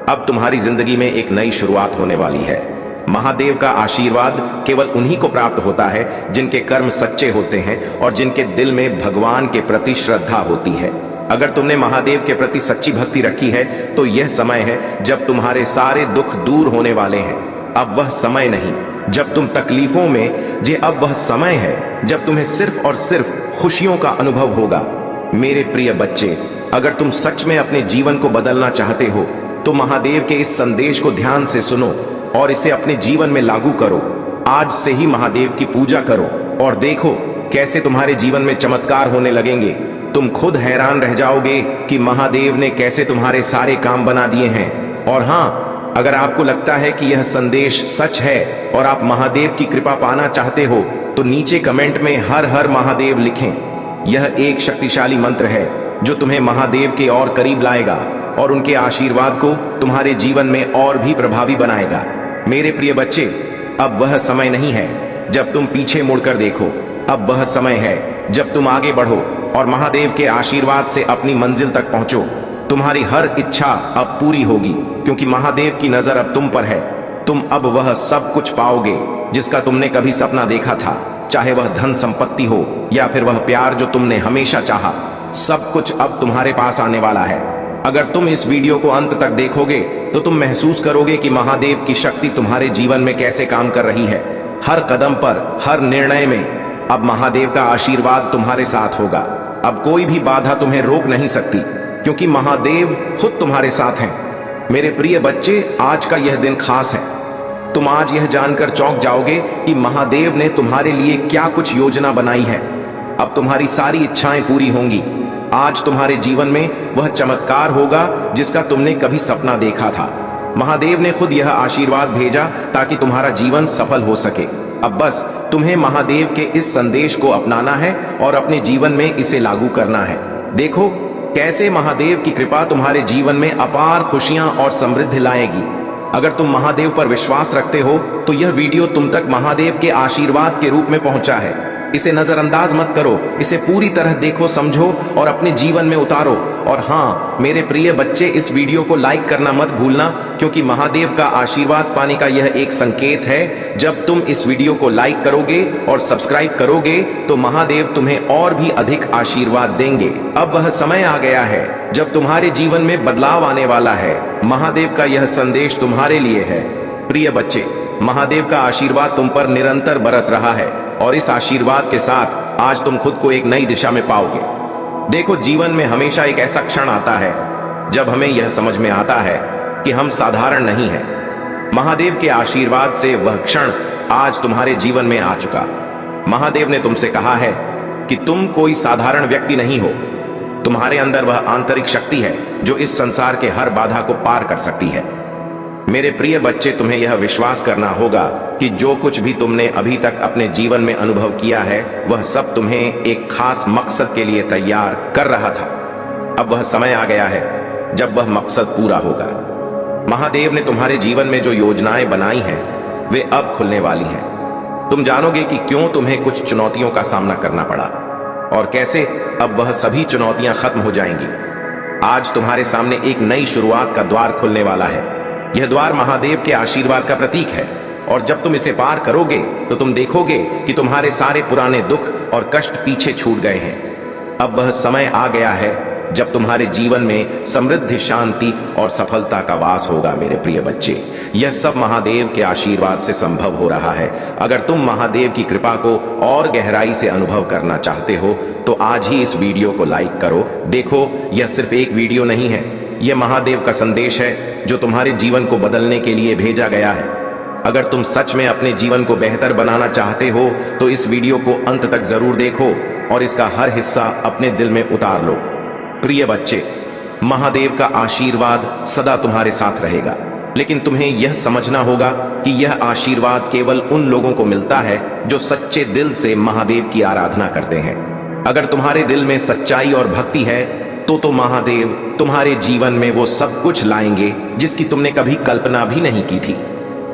अब तुम्हारी जिंदगी में एक नई शुरुआत होने वाली है। महादेव का आशीर्वाद केवल उन्हीं को प्राप्त होता है जिनके कर्म सच्चे होते हैं और जिनके दिल में भगवान के प्रति श्रद्धा होती है। अगर तुमने महादेव के प्रति सच्ची भक्ति रखी है तो यह समय है जब तुम्हारे सारे दुख दूर होने वाले हैं। अब वह समय नहीं जब तुम तकलीफों में, अब वह समय है जब तुम्हें सिर्फ और सिर्फ खुशियों का अनुभव होगा। मेरे प्रिय बच्चे, अगर तुम सच में अपने जीवन को बदलना चाहते हो तो महादेव के इस संदेश को ध्यान से सुनो और इसे अपने जीवन में लागू करो। आज से ही महादेव की पूजा करो और देखो कैसे तुम्हारे जीवन में चमत्कार होने लगेंगे। तुम खुद हैरान रह जाओगे कि महादेव ने कैसे तुम्हारे सारे काम बना दिए हैं। और हाँ, अगर आपको लगता है कि यह संदेश सच है और आप महादेव की कृपा पाना चाहते हो तो नीचे कमेंट में हर हर महादेव लिखें। यह एक शक्तिशाली मंत्र है जो तुम्हें महादेव के और करीब लाएगा और उनके आशीर्वाद को तुम्हारे जीवन में और भी प्रभावी बनाएगा। मेरे प्रिय बच्चे, अब वह समय नहीं है जब तुम पीछे मुड़कर देखो। अब वह समय है जब तुम आगे बढ़ो और महादेव के आशीर्वाद से अपनी मंजिल तक पहुंचो। तुम्हारी हर इच्छा अब पूरी होगी क्योंकि महादेव की नजर अब तुम पर है। तुम अब वह सब कुछ पाओगे जिसका तुमने कभी सपना देखा था, चाहे वह धन संपत्ति हो या फिर वह प्यार जो तुमने हमेशा चाहा। सब कुछ अब तुम्हारे पास आने वाला है। अगर तुम इस वीडियो को अंत तक देखोगे तो तुम महसूस करोगे कि महादेव की शक्ति तुम्हारे जीवन में कैसे काम कर रही है। हर कदम पर, हर निर्णय में अब महादेव का आशीर्वाद तुम्हारे साथ होगा। अब कोई भी बाधा तुम्हें रोक नहीं सकती क्योंकि महादेव खुद तुम्हारे साथ हैं। मेरे प्रिय बच्चे, आज का यह दिन खास है। तुम आज यह जानकर चौंक जाओगे कि महादेव ने तुम्हारे लिए क्या कुछ योजना बनाई है। अब तुम्हारी सारी इच्छाएं पूरी होंगी। आज तुम्हारे जीवन में वह चमत्कार होगा जिसका तुमने कभी सपना देखा था। महादेव ने खुद यह आशीर्वाद भेजा ताकि तुम्हारा जीवन सफल हो सके। अब बस तुम्हें महादेव के इस संदेश को अपनाना है और अपने जीवन में इसे लागू करना है। देखो कैसे महादेव की कृपा तुम्हारे जीवन में अपार खुशियां और समृद्धि लाएगी। अगर तुम महादेव पर विश्वास रखते हो तो यह वीडियो तुम तक महादेव के आशीर्वाद के रूप में पहुंचा है। इसे नजरअंदाज मत करो, इसे पूरी तरह देखो, समझो और अपने जीवन में उतारो। और हाँ मेरे प्रिय बच्चे, इस वीडियो को लाइक करना मत भूलना क्योंकि महादेव का आशीर्वाद पाने का यह एक संकेत है। जब तुम इस वीडियो को लाइक करोगे और सब्सक्राइब करोगे तो महादेव तुम्हें और भी अधिक आशीर्वाद देंगे। अब वह समय आ गया है जब तुम्हारे जीवन में बदलाव आने वाला है। महादेव का यह संदेश तुम्हारे लिए है। प्रिय बच्चे, महादेव का आशीर्वाद तुम पर निरंतर बरस रहा है और इस आशीर्वाद के साथ आज तुम खुद को एक नई दिशा में पाओगे। देखो, जीवन में हमेशा एक ऐसा क्षण आता है जब हमें यह समझ में आता है कि हम साधारण नहीं हैं। महादेव के आशीर्वाद से वह क्षण आज तुम्हारे जीवन में आ चुका। महादेव ने तुमसे कहा है कि तुम कोई साधारण व्यक्ति नहीं हो। तुम्हारे अंदर वह आंतरिक शक्ति है जो इस संसार के हर बाधा को पार कर सकती है। मेरे प्रिय बच्चे, तुम्हें यह विश्वास करना होगा कि जो कुछ भी तुमने अभी तक अपने जीवन में अनुभव किया है वह सब तुम्हें एक खास मकसद के लिए तैयार कर रहा था। अब वह समय आ गया है जब वह मकसद पूरा होगा। महादेव ने तुम्हारे जीवन में जो योजनाएं बनाई हैं वे अब खुलने वाली हैं। तुम जानोगे कि क्यों तुम्हें कुछ चुनौतियों का सामना करना पड़ा और कैसे अब वह सभी चुनौतियां खत्म हो जाएंगी। आज तुम्हारे सामने एक नई शुरुआत का द्वार खुलने वाला है। यह द्वार महादेव के आशीर्वाद का प्रतीक है और जब तुम इसे पार करोगे तो तुम देखोगे कि तुम्हारे सारे पुराने दुख और कष्ट पीछे छूट गए हैं। अब वह समय आ गया है जब तुम्हारे जीवन में समृद्धि, शांति और सफलता का वास होगा। मेरे प्रिय बच्चे, यह सब महादेव के आशीर्वाद से संभव हो रहा है। अगर तुम महादेव की कृपा को और गहराई से अनुभव करना चाहते हो तो आज ही इस वीडियो को लाइक करो। देखो, यह सिर्फ एक वीडियो नहीं है, यह महादेव का संदेश है जो तुम्हारे जीवन को बदलने के लिए भेजा गया है। अगर तुम सच में अपने जीवन को बेहतर बनाना चाहते हो तो इस वीडियो को अंत तक जरूर देखो और इसका हर हिस्सा अपने दिल में उतार लो। प्रिय बच्चे, महादेव का आशीर्वाद सदा तुम्हारे साथ रहेगा, लेकिन तुम्हें यह समझना होगा कि यह आशीर्वाद केवल उन लोगों को मिलता है जो सच्चे दिल से महादेव की आराधना करते हैं। अगर तुम्हारे दिल में सच्चाई और भक्ति है तो महादेव तुम्हारे जीवन में वो सब कुछ लाएंगे जिसकी तुमने कभी कल्पना भी नहीं की थी।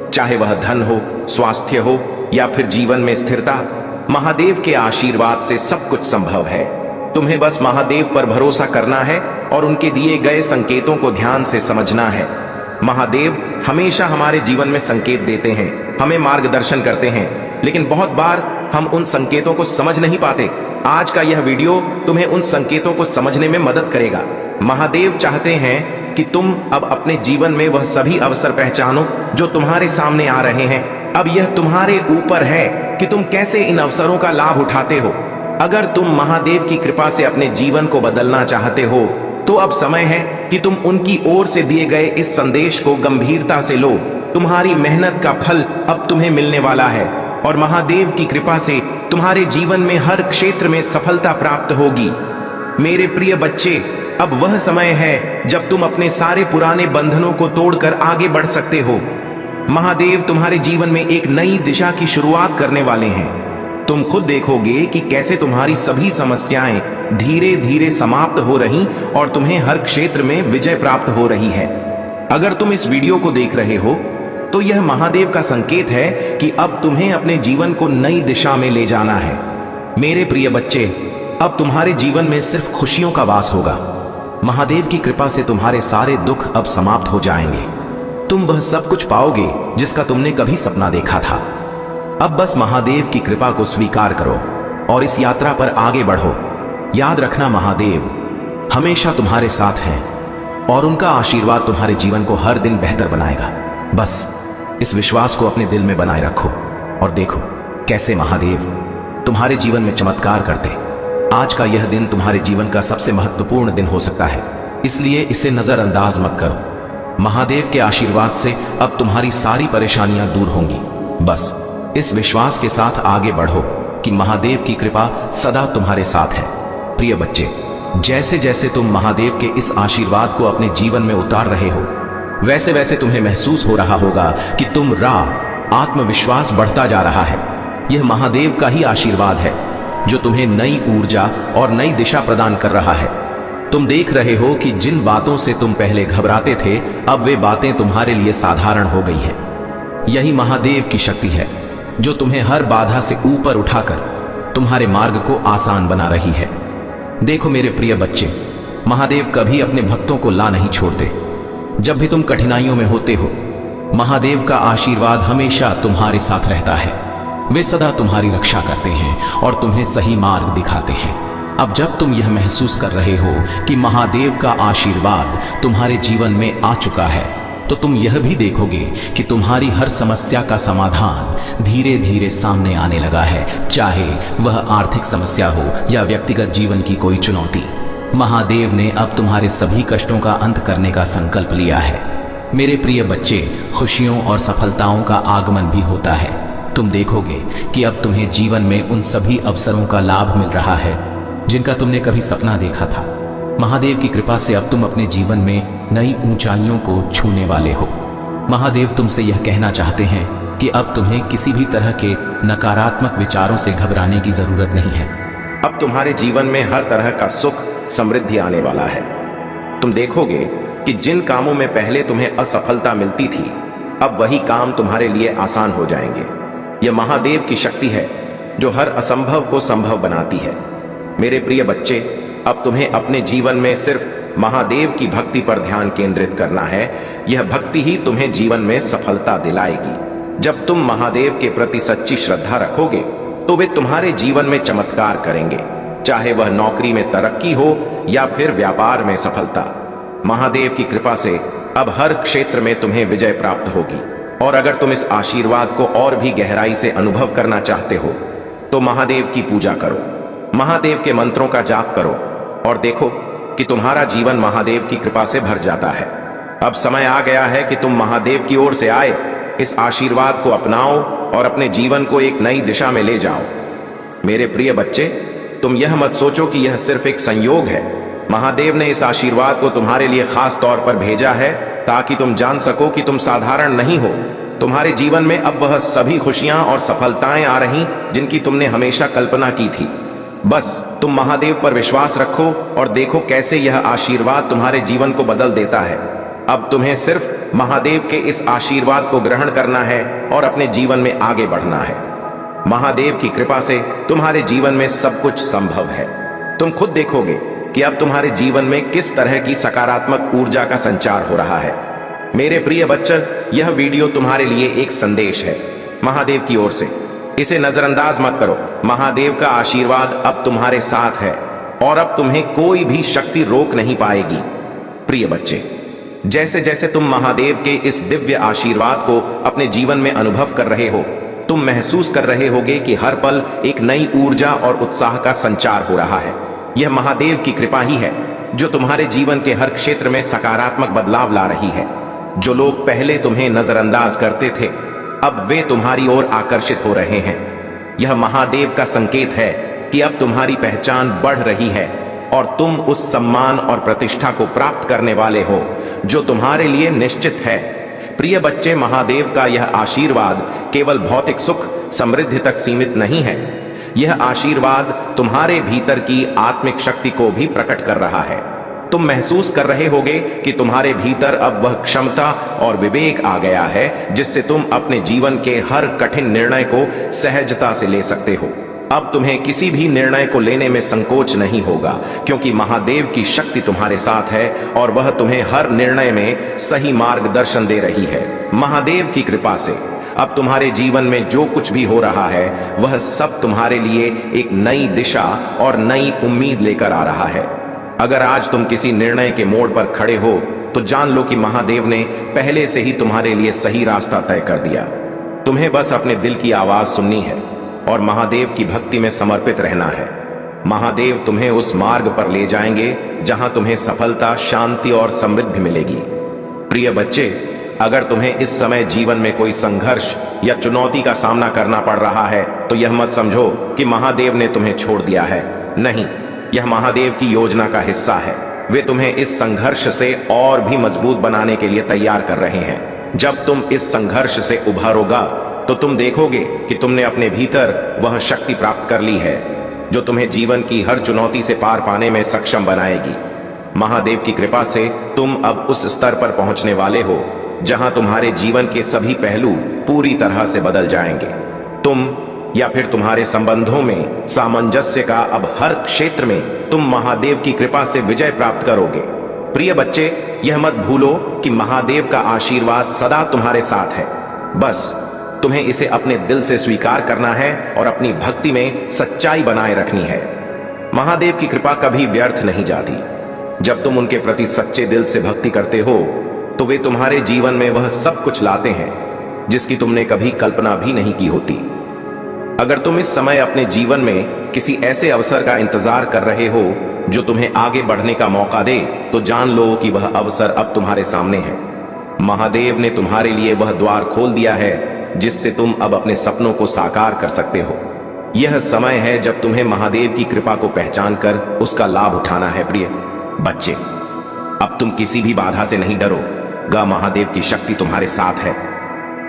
चाहे वह धन हो, स्वास्थ्य हो या फिर जीवन में स्थिरता, महादेव के आशीर्वाद से सब कुछ संभव है। तुम्हें बस महादेव पर भरोसा करना है और उनके दिए गए संकेतों को ध्यान से समझना है। महादेव हमेशा हमारे जीवन में संकेत देते हैं, हमें मार्गदर्शन करते हैं, लेकिन बहुत बार हम उन संकेतों को समझ नहीं पाते। आज का यह वीडियो तुम्हें उन संकेतों को समझने में मदद करेगा। महादेव चाहते हैं कि तुम अब अपने जीवन में वह सभी अवसर पहचानो जो तुम्हारे सामने आ रहे हैं। अब यह तुम्हारे ऊपर है कि तुम कैसे इन अवसरों का लाभ उठाते हो। अगर तुम महादेव की कृपा से अपने जीवन को बदलना चाहते हो तो अब समय है कि तुम उनकी ओर से दिए गए इस संदेश को गंभीरता से लो। तुम्हारी मेहनत का फल अब तुम्हें मिलने वाला है और महादेव की कृपा से तुम्हारे जीवन में हर क्षेत्र में सफलता प्राप्त होगी। मेरे प्रिय बच्चे, अब वह समय है जब तुम अपने सारे पुराने बंधनों को तोड़कर आगे बढ़ सकते हो। महादेव तुम्हारे जीवन में एक नई दिशा की शुरुआत करने वाले हैं। तुम खुद देखोगे कि कैसे तुम्हारी सभी समस्याएं धीरे धीरे समाप्त हो रही और तुम्हें हर क्षेत्र में विजय प्राप्त हो रही है। अगर तुम इस वीडियो को देख रहे हो तो यह महादेव का संकेत है कि अब तुम्हें अपने जीवन को नई दिशा में ले जाना है। मेरे प्रिय बच्चे, अब तुम्हारे जीवन में सिर्फ खुशियों का वास होगा। महादेव की कृपा से तुम्हारे सारे दुख अब समाप्त हो जाएंगे। तुम वह सब कुछ पाओगे जिसका तुमने कभी सपना देखा था। अब बस महादेव की कृपा को स्वीकार करो और इस यात्रा पर आगे बढ़ो। याद रखना, महादेव हमेशा तुम्हारे साथ हैं और उनका आशीर्वाद तुम्हारे जीवन को हर दिन बेहतर बनाएगा। बस इस विश्वास को अपने दिल में बनाए रखो और देखो कैसे महादेव तुम्हारे जीवन में चमत्कार करते। आज का यह दिन तुम्हारे जीवन का सबसे महत्वपूर्ण दिन हो सकता है, इसलिए इसे नजरअंदाज मत करो। महादेव के आशीर्वाद से अब तुम्हारी सारी परेशानियां दूर होंगी। बस इस विश्वास के साथ आगे बढ़ो कि महादेव की कृपा सदा तुम्हारे साथ है। प्रिय बच्चे, जैसे जैसे तुम महादेव के इस आशीर्वाद को अपने जीवन में उतार रहे हो, वैसे वैसे तुम्हें महसूस हो रहा होगा कि तुम आत्मविश्वास बढ़ता जा रहा है। यह महादेव का ही आशीर्वाद है जो तुम्हें नई ऊर्जा और नई दिशा प्रदान कर रहा है। तुम देख रहे हो कि जिन बातों से तुम पहले घबराते थे, अब वे बातें तुम्हारे लिए साधारण हो गई है। यही महादेव की शक्ति है जो तुम्हें हर बाधा से ऊपर उठाकर तुम्हारे मार्ग को आसान बना रही है। देखो मेरे प्रिय बच्चे, महादेव कभी अपने भक्तों को ला नहीं छोड़ते। जब भी तुम कठिनाइयों में होते हो, महादेव का आशीर्वाद हमेशा तुम्हारे साथ रहता है। वे सदा तुम्हारी रक्षा करते हैं और तुम्हें सही मार्ग दिखाते हैं। अब जब तुम यह महसूस कर रहे हो कि महादेव का आशीर्वाद तुम्हारे जीवन में आ चुका है, तो तुम यह भी देखोगे कि तुम्हारी हर समस्या का समाधान धीरे धीरे सामने आने लगा है, चाहे वह आर्थिक समस्या हो या व्यक्तिगत जीवन की कोई चुनौती। महादेव ने अब तुम्हारे सभी कष्टों का अंत करने का संकल्प लिया है। मेरे प्रिय बच्चे, खुशियों और सफलताओं का आगमन भी होता है। तुम देखोगे कि अब तुम्हें जीवन में उन सभी अवसरों का लाभ मिल रहा है जिनका तुमने कभी सपना देखा था। महादेव की कृपा से अब तुम अपने जीवन में नई ऊंचाइयों को छूने वाले हो। महादेव तुमसे यह कहना चाहते हैं कि अब तुम्हें किसी भी तरह के नकारात्मक विचारों से घबराने की जरूरत नहीं है। अब तुम्हारे जीवन में हर तरह का सुख समृद्धि आने वाला है। तुम देखोगे कि जिन कामों में पहले तुम्हें असफलता मिलती थी, अब वही काम तुम्हारे लिए आसान हो जाएंगे। यह महादेव की शक्ति है जो हर असंभव को संभव बनाती है। मेरे प्रिय बच्चे, अब तुम्हें अपने जीवन में सिर्फ महादेव की भक्ति पर ध्यान केंद्रित करना है। यह भक्ति ही तुम्हें जीवन में सफलता दिलाएगी। जब तुम महादेव के प्रति सच्ची श्रद्धा रखोगे तो वे तुम्हारे जीवन में चमत्कार करेंगे, चाहे वह नौकरी में तरक्की हो या फिर व्यापार में सफलता। महादेव की कृपा से अब हर क्षेत्र में तुम्हें विजय प्राप्त होगी। और अगर तुम इस आशीर्वाद को और भी गहराई से अनुभव करना चाहते हो तो महादेव की पूजा करो, महादेव के मंत्रों का जाप करो और देखो कि तुम्हारा जीवन महादेव की कृपा से भर जाता है। अब समय आ गया है कि तुम महादेव की ओर से आए इस आशीर्वाद को अपनाओ और अपने जीवन को एक नई दिशा में ले जाओ। मेरे प्रिय बच्चे, तुम यह मत सोचो कि यह सिर्फ एक संयोग है। महादेव ने इस आशीर्वाद को तुम्हारे लिए खास तौर पर भेजा है ताकि तुम जान सको कि तुम साधारण नहीं हो। तुम्हारे जीवन में अब वह सभी खुशियां और सफलताएं आ रही जिनकी तुमने हमेशा कल्पना की थी। बस तुम महादेव पर विश्वास रखो और देखो कैसे यह आशीर्वाद तुम्हारे जीवन को बदल देता है। अब तुम्हें सिर्फ महादेव के इस आशीर्वाद को ग्रहण करना है और अपने जीवन में आगे बढ़ना है। महादेव की कृपा से तुम्हारे जीवन में सब कुछ संभव है। तुम खुद देखोगे कि अब तुम्हारे जीवन में किस तरह की सकारात्मक ऊर्जा का संचार हो रहा है। मेरे प्रिय बच्चे, यह वीडियो तुम्हारे लिए एक संदेश है महादेव की ओर से। इसे नजरअंदाज मत करो। महादेव का आशीर्वाद अब तुम्हारे साथ है और अब तुम्हें कोई भी शक्ति रोक नहीं पाएगी। प्रिय बच्चे, जैसे जैसे तुम महादेव के इस दिव्य आशीर्वाद को अपने जीवन में अनुभव कर रहे हो, तुम महसूस कर रहे होगे कि हर पल एक नई ऊर्जा और उत्साह का संचार हो रहा है। यह महादेव की कृपा ही है जो तुम्हारे जीवन के हर क्षेत्र में सकारात्मक बदलाव ला रही है। जो लोग पहले तुम्हें नजरअंदाज करते थे, अब वे तुम्हारी ओर आकर्षित हो रहे हैं। यह महादेव का संकेत है कि अब तुम्हारी पहचान बढ़ रही है और तुम उस सम्मान और प्रतिष्ठा को प्राप्त करने वाले हो जो तुम्हारे लिए निश्चित है। प्रिय बच्चे, महादेव का यह आशीर्वाद केवल भौतिक सुख समृद्धि तक सीमित नहीं है। यह आशीर्वाद तुम्हारे भीतर की आत्मिक शक्ति को भी प्रकट कर रहा है। तुम महसूस कर रहे होगे कि तुम्हारे भीतर अब वह क्षमता और विवेक आ गया है जिससे तुम अपने जीवन के हर कठिन निर्णय को सहजता से ले सकते हो। अब तुम्हें किसी भी निर्णय को लेने में संकोच नहीं होगा क्योंकि महादेव की शक्ति तुम्हारे साथ है और वह तुम्हें हर निर्णय में सही मार्गदर्शन दे रही है। महादेव की कृपा से अब तुम्हारे जीवन में जो कुछ भी हो रहा है वह सब तुम्हारे लिए एक नई दिशा और नई उम्मीद लेकर आ रहा है। अगर आज तुम किसी निर्णय के मोड़ पर खड़े हो तो जान लो कि महादेव ने पहले से ही तुम्हारे लिए सही रास्ता तय कर दिया। तुम्हें बस अपने दिल की आवाज सुननी है और महादेव की भक्ति में समर्पित रहना है। महादेव तुम्हें उस मार्ग पर ले जाएंगे जहां तुम्हें सफलता, शांति और समृद्धि मिलेगी। प्रिय बच्चे, अगर तुम्हें इस समय जीवन में कोई संघर्ष या चुनौती का सामना करना पड़ रहा है तो यह मत समझो कि महादेव ने तुम्हें छोड़ दिया है। नहीं, यह महादेव की योजना का हिस्सा है। वे तुम्हें इस संघर्ष से और भी मजबूत बनाने के लिए तैयार कर रहे हैं। जब तुम इस संघर्ष से उभरोगा तो तुम देखोगे कि तुमने अपने भीतर वह शक्ति प्राप्त कर ली है जो तुम्हें जीवन की हर चुनौती से पार पाने में सक्षम बनाएगी। महादेव की कृपा से तुम अब उस स्तर पर पहुंचने वाले हो जहां तुम्हारे जीवन के सभी पहलू पूरी तरह से बदल जाएंगे। तुम या फिर तुम्हारे संबंधों में सामंजस्य का अब हर क्षेत्र में तुम महादेव की कृपा से विजय प्राप्त करोगे। प्रिय बच्चे, यह मत भूलो कि महादेव का आशीर्वाद सदा तुम्हारे साथ है। बस तुम्हें इसे अपने दिल से स्वीकार करना है और अपनी भक्ति में सच्चाई बनाए रखनी है। महादेव की कृपा कभी व्यर्थ नहीं जाती। जब तुम उनके प्रति सच्चे दिल से भक्ति करते हो तो वे तुम्हारे जीवन में वह सब कुछ लाते हैं जिसकी तुमने कभी कल्पना भी नहीं की होती। अगर तुम इस समय अपने जीवन में किसी ऐसे अवसर का इंतजार कर रहे हो जो तुम्हें आगे बढ़ने का मौका दे तो जान लो कि वह अवसर अब तुम्हारे सामने है। महादेव ने तुम्हारे लिए वह द्वार खोल दिया है जिससे तुम अब अपने सपनों को साकार कर सकते हो। यह समय है जब तुम्हें महादेव की कृपा को पहचान कर उसका लाभ उठाना है। प्रिय बच्चे, अब तुम किसी भी बाधा से नहीं डरो। गा महादेव की शक्ति तुम्हारे साथ है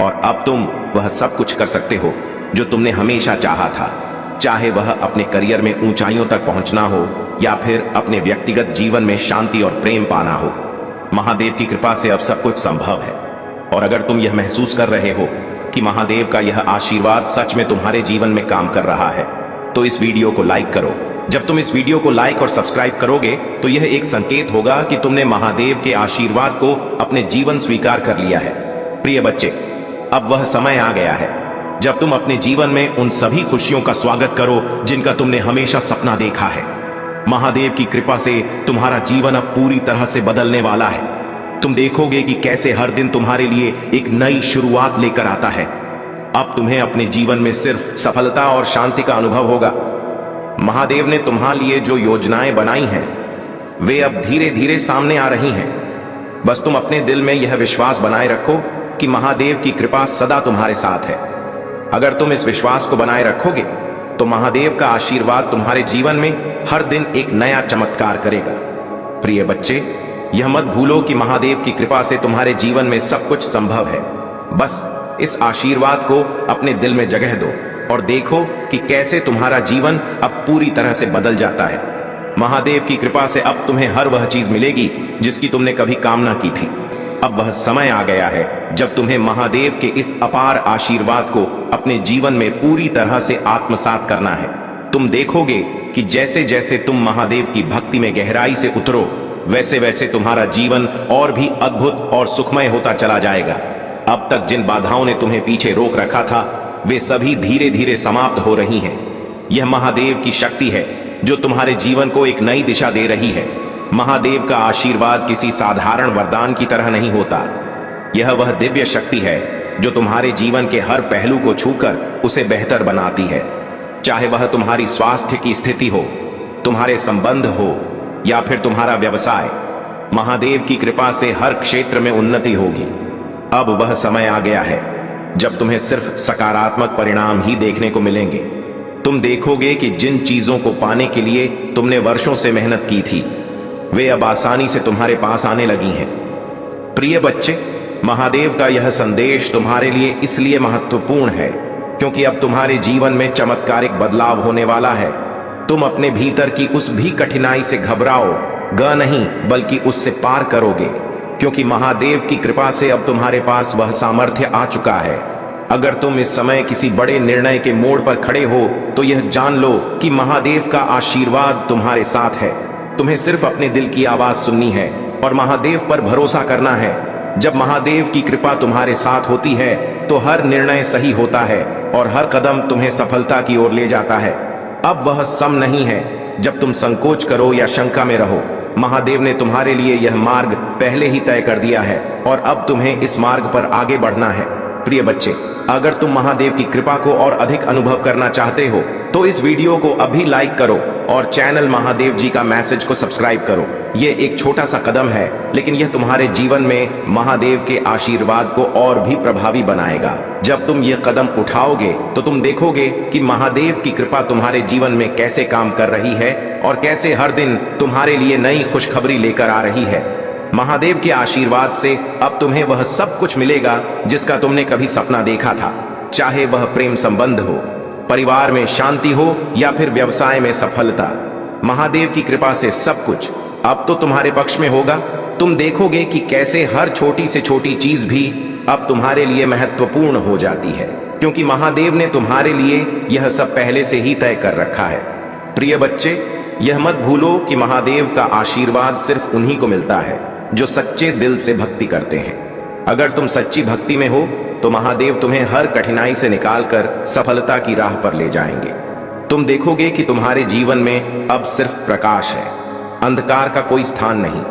और अब तुम वह सब कुछ कर सकते हो जो तुमने हमेशा चाहा था, चाहे वह अपने करियर में ऊंचाइयों तक पहुंचना हो या फिर अपने व्यक्तिगत जीवन में शांति और प्रेम पाना हो। महादेव की कृपा से अब सब कुछ संभव है। और अगर तुम यह महसूस कर रहे हो कि महादेव का यह आशीर्वाद सच में तुम्हारे जीवन में काम कर रहा है, तो इस वीडियो को लाइक करो। जब तुम इस वीडियो को लाइक और सब्सक्राइब करोगे तो यह एक संकेत होगा कि तुमने महादेव के आशीर्वाद को अपने जीवन स्वीकार कर लिया है। प्रिय बच्चे, अब वह समय आ गया है जब तुम अपने जीवन में उन सभी खुशियों का स्वागत करो जिनका तुमने हमेशा सपना देखा है। महादेव की कृपा से तुम्हारा जीवन अब पूरी तरह से बदलने वाला है। तुम देखोगे कि कैसे हर दिन तुम्हारे लिए एक नई शुरुआत लेकर आता है। अब तुम्हें अपने जीवन में सिर्फ सफलता और शांति का अनुभव होगा। महादेव ने तुम्हारे लिए जो योजनाएं बनाई हैं वे अब धीरे धीरे सामने आ रही हैं। बस तुम अपने दिल में यह विश्वास बनाए रखो कि महादेव की कृपा सदा तुम्हारे साथ है। अगर तुम इस विश्वास को बनाए रखोगे तो महादेव का आशीर्वाद तुम्हारे जीवन में हर दिन एक नया चमत्कार करेगा। प्रिय बच्चे, यह मत भूलो कि महादेव की कृपा से तुम्हारे जीवन में सब कुछ संभव है। बस इस आशीर्वाद को अपने दिल में जगह दो और देखो कि कैसे तुम्हारा जीवन अब पूरी तरह से बदल जाता है। महादेव की कृपा से अब तुम्हें हर वह चीज मिलेगी जिसकी तुमने कभी कामना की थी। अब वह समय आ गया है जब तुम्हें महादेव के इस अपार आशीर्वाद को अपने जीवन में पूरी तरह से आत्मसात करना है। तुम देखोगे कि जैसे जैसे तुम महादेव की भक्ति में गहराई से उतरो, वैसे वैसे तुम्हारा जीवन और भी अद्भुत और सुखमय होता चला जाएगा। अब तक जिन बाधाओं ने तुम्हें पीछे रोक रखा था वे सभी धीरे धीरे समाप्त हो रही हैं। यह महादेव की शक्ति है जो तुम्हारे जीवन को एक नई दिशा दे रही है। महादेव का आशीर्वाद किसी साधारण वरदान की तरह नहीं होता। यह वह दिव्य शक्ति है जो तुम्हारे जीवन के हर पहलू को छूकर उसे बेहतर बनाती है। चाहे वह तुम्हारी स्वास्थ्य की स्थिति हो, तुम्हारे संबंध हो या फिर तुम्हारा व्यवसाय, महादेव की कृपा से हर क्षेत्र में उन्नति होगी। अब वह समय आ गया है जब तुम्हें सिर्फ सकारात्मक परिणाम ही देखने को मिलेंगे। तुम देखोगे कि जिन चीजों को पाने के लिए तुमने वर्षों से मेहनत की थी वे अब आसानी से तुम्हारे पास आने लगी हैं। प्रिय बच्चे, महादेव का यह संदेश तुम्हारे लिए इसलिए महत्वपूर्ण है क्योंकि अब तुम्हारे जीवन में चमत्कारिक बदलाव होने वाला है। तुम अपने भीतर की उस भी कठिनाई से घबराओगे नहीं, बल्कि उससे पार करोगे, क्योंकि महादेव की कृपा से अब तुम्हारे पास वह सामर्थ्य आ चुका है। अगर तुम इस समय किसी बड़े निर्णय के मोड़ पर खड़े हो तो यह जान लो कि महादेव का आशीर्वाद तुम्हारे साथ है। तुम्हें सिर्फ अपने दिल की आवाज सुननी है और महादेव पर भरोसा करना है। जब महादेव की कृपा तुम्हारे साथ होती है तो हर निर्णय सही होता है और हर कदम तुम्हें सफलता की ओर ले जाता है। अब वह सम नहीं है जब तुम संकोच करो या शंका में रहो। महादेव ने तुम्हारे लिए यह मार्ग पहले ही तय कर दिया है और अब तुम्हें इस मार्ग पर आगे बढ़ना है। प्रिय बच्चे, अगर तुम महादेव की कृपा को और अधिक अनुभव करना चाहते हो तो इस वीडियो को अभी लाइक करो और चैनल महादेव जी का मैसेज को सब्सक्राइब करो। यह एक छोटा सा कदम है लेकिन यह तुम्हारे जीवन में महादेव के आशीर्वाद को और भी प्रभावी बनाएगा। जब तुम यह कदम उठाओगे तो तुम देखोगे कि महादेव की कृपा तुम्हारे जीवन में कैसे काम कर रही है और कैसे हर दिन तुम्हारे लिए नई खुशखबरी लेकर आ रही है। महादेव के आशीर्वाद से अब तुम्हें वह सब कुछ मिलेगा जिसका तुमने कभी सपना देखा था, चाहे वह प्रेम संबंध हो, परिवार में शांति हो या फिर व्यवसाय में सफलता। महादेव की कृपा से सब कुछ अब तो तुम्हारे पक्ष में होगा। तुम देखोगे कि कैसे हर छोटी से छोटी चीज भी अब तुम्हारे लिए महत्वपूर्ण हो जाती है, क्योंकि महादेव ने तुम्हारे लिए यह सब पहले से ही तय कर रखा है। प्रिय बच्चे, यह मत भूलो कि महादेव का आशीर्वाद सिर्फ उन्हीं को मिलता है जो सच्चे दिल से भक्ति करते हैं। अगर तुम सच्ची भक्ति में हो तो महादेव तुम्हें हर कठिनाई से निकालकर सफलता की राह पर ले जाएंगे। तुम देखोगे कि तुम्हारे जीवन में अब सिर्फ प्रकाश है, अंधकार का कोई स्थान नहीं।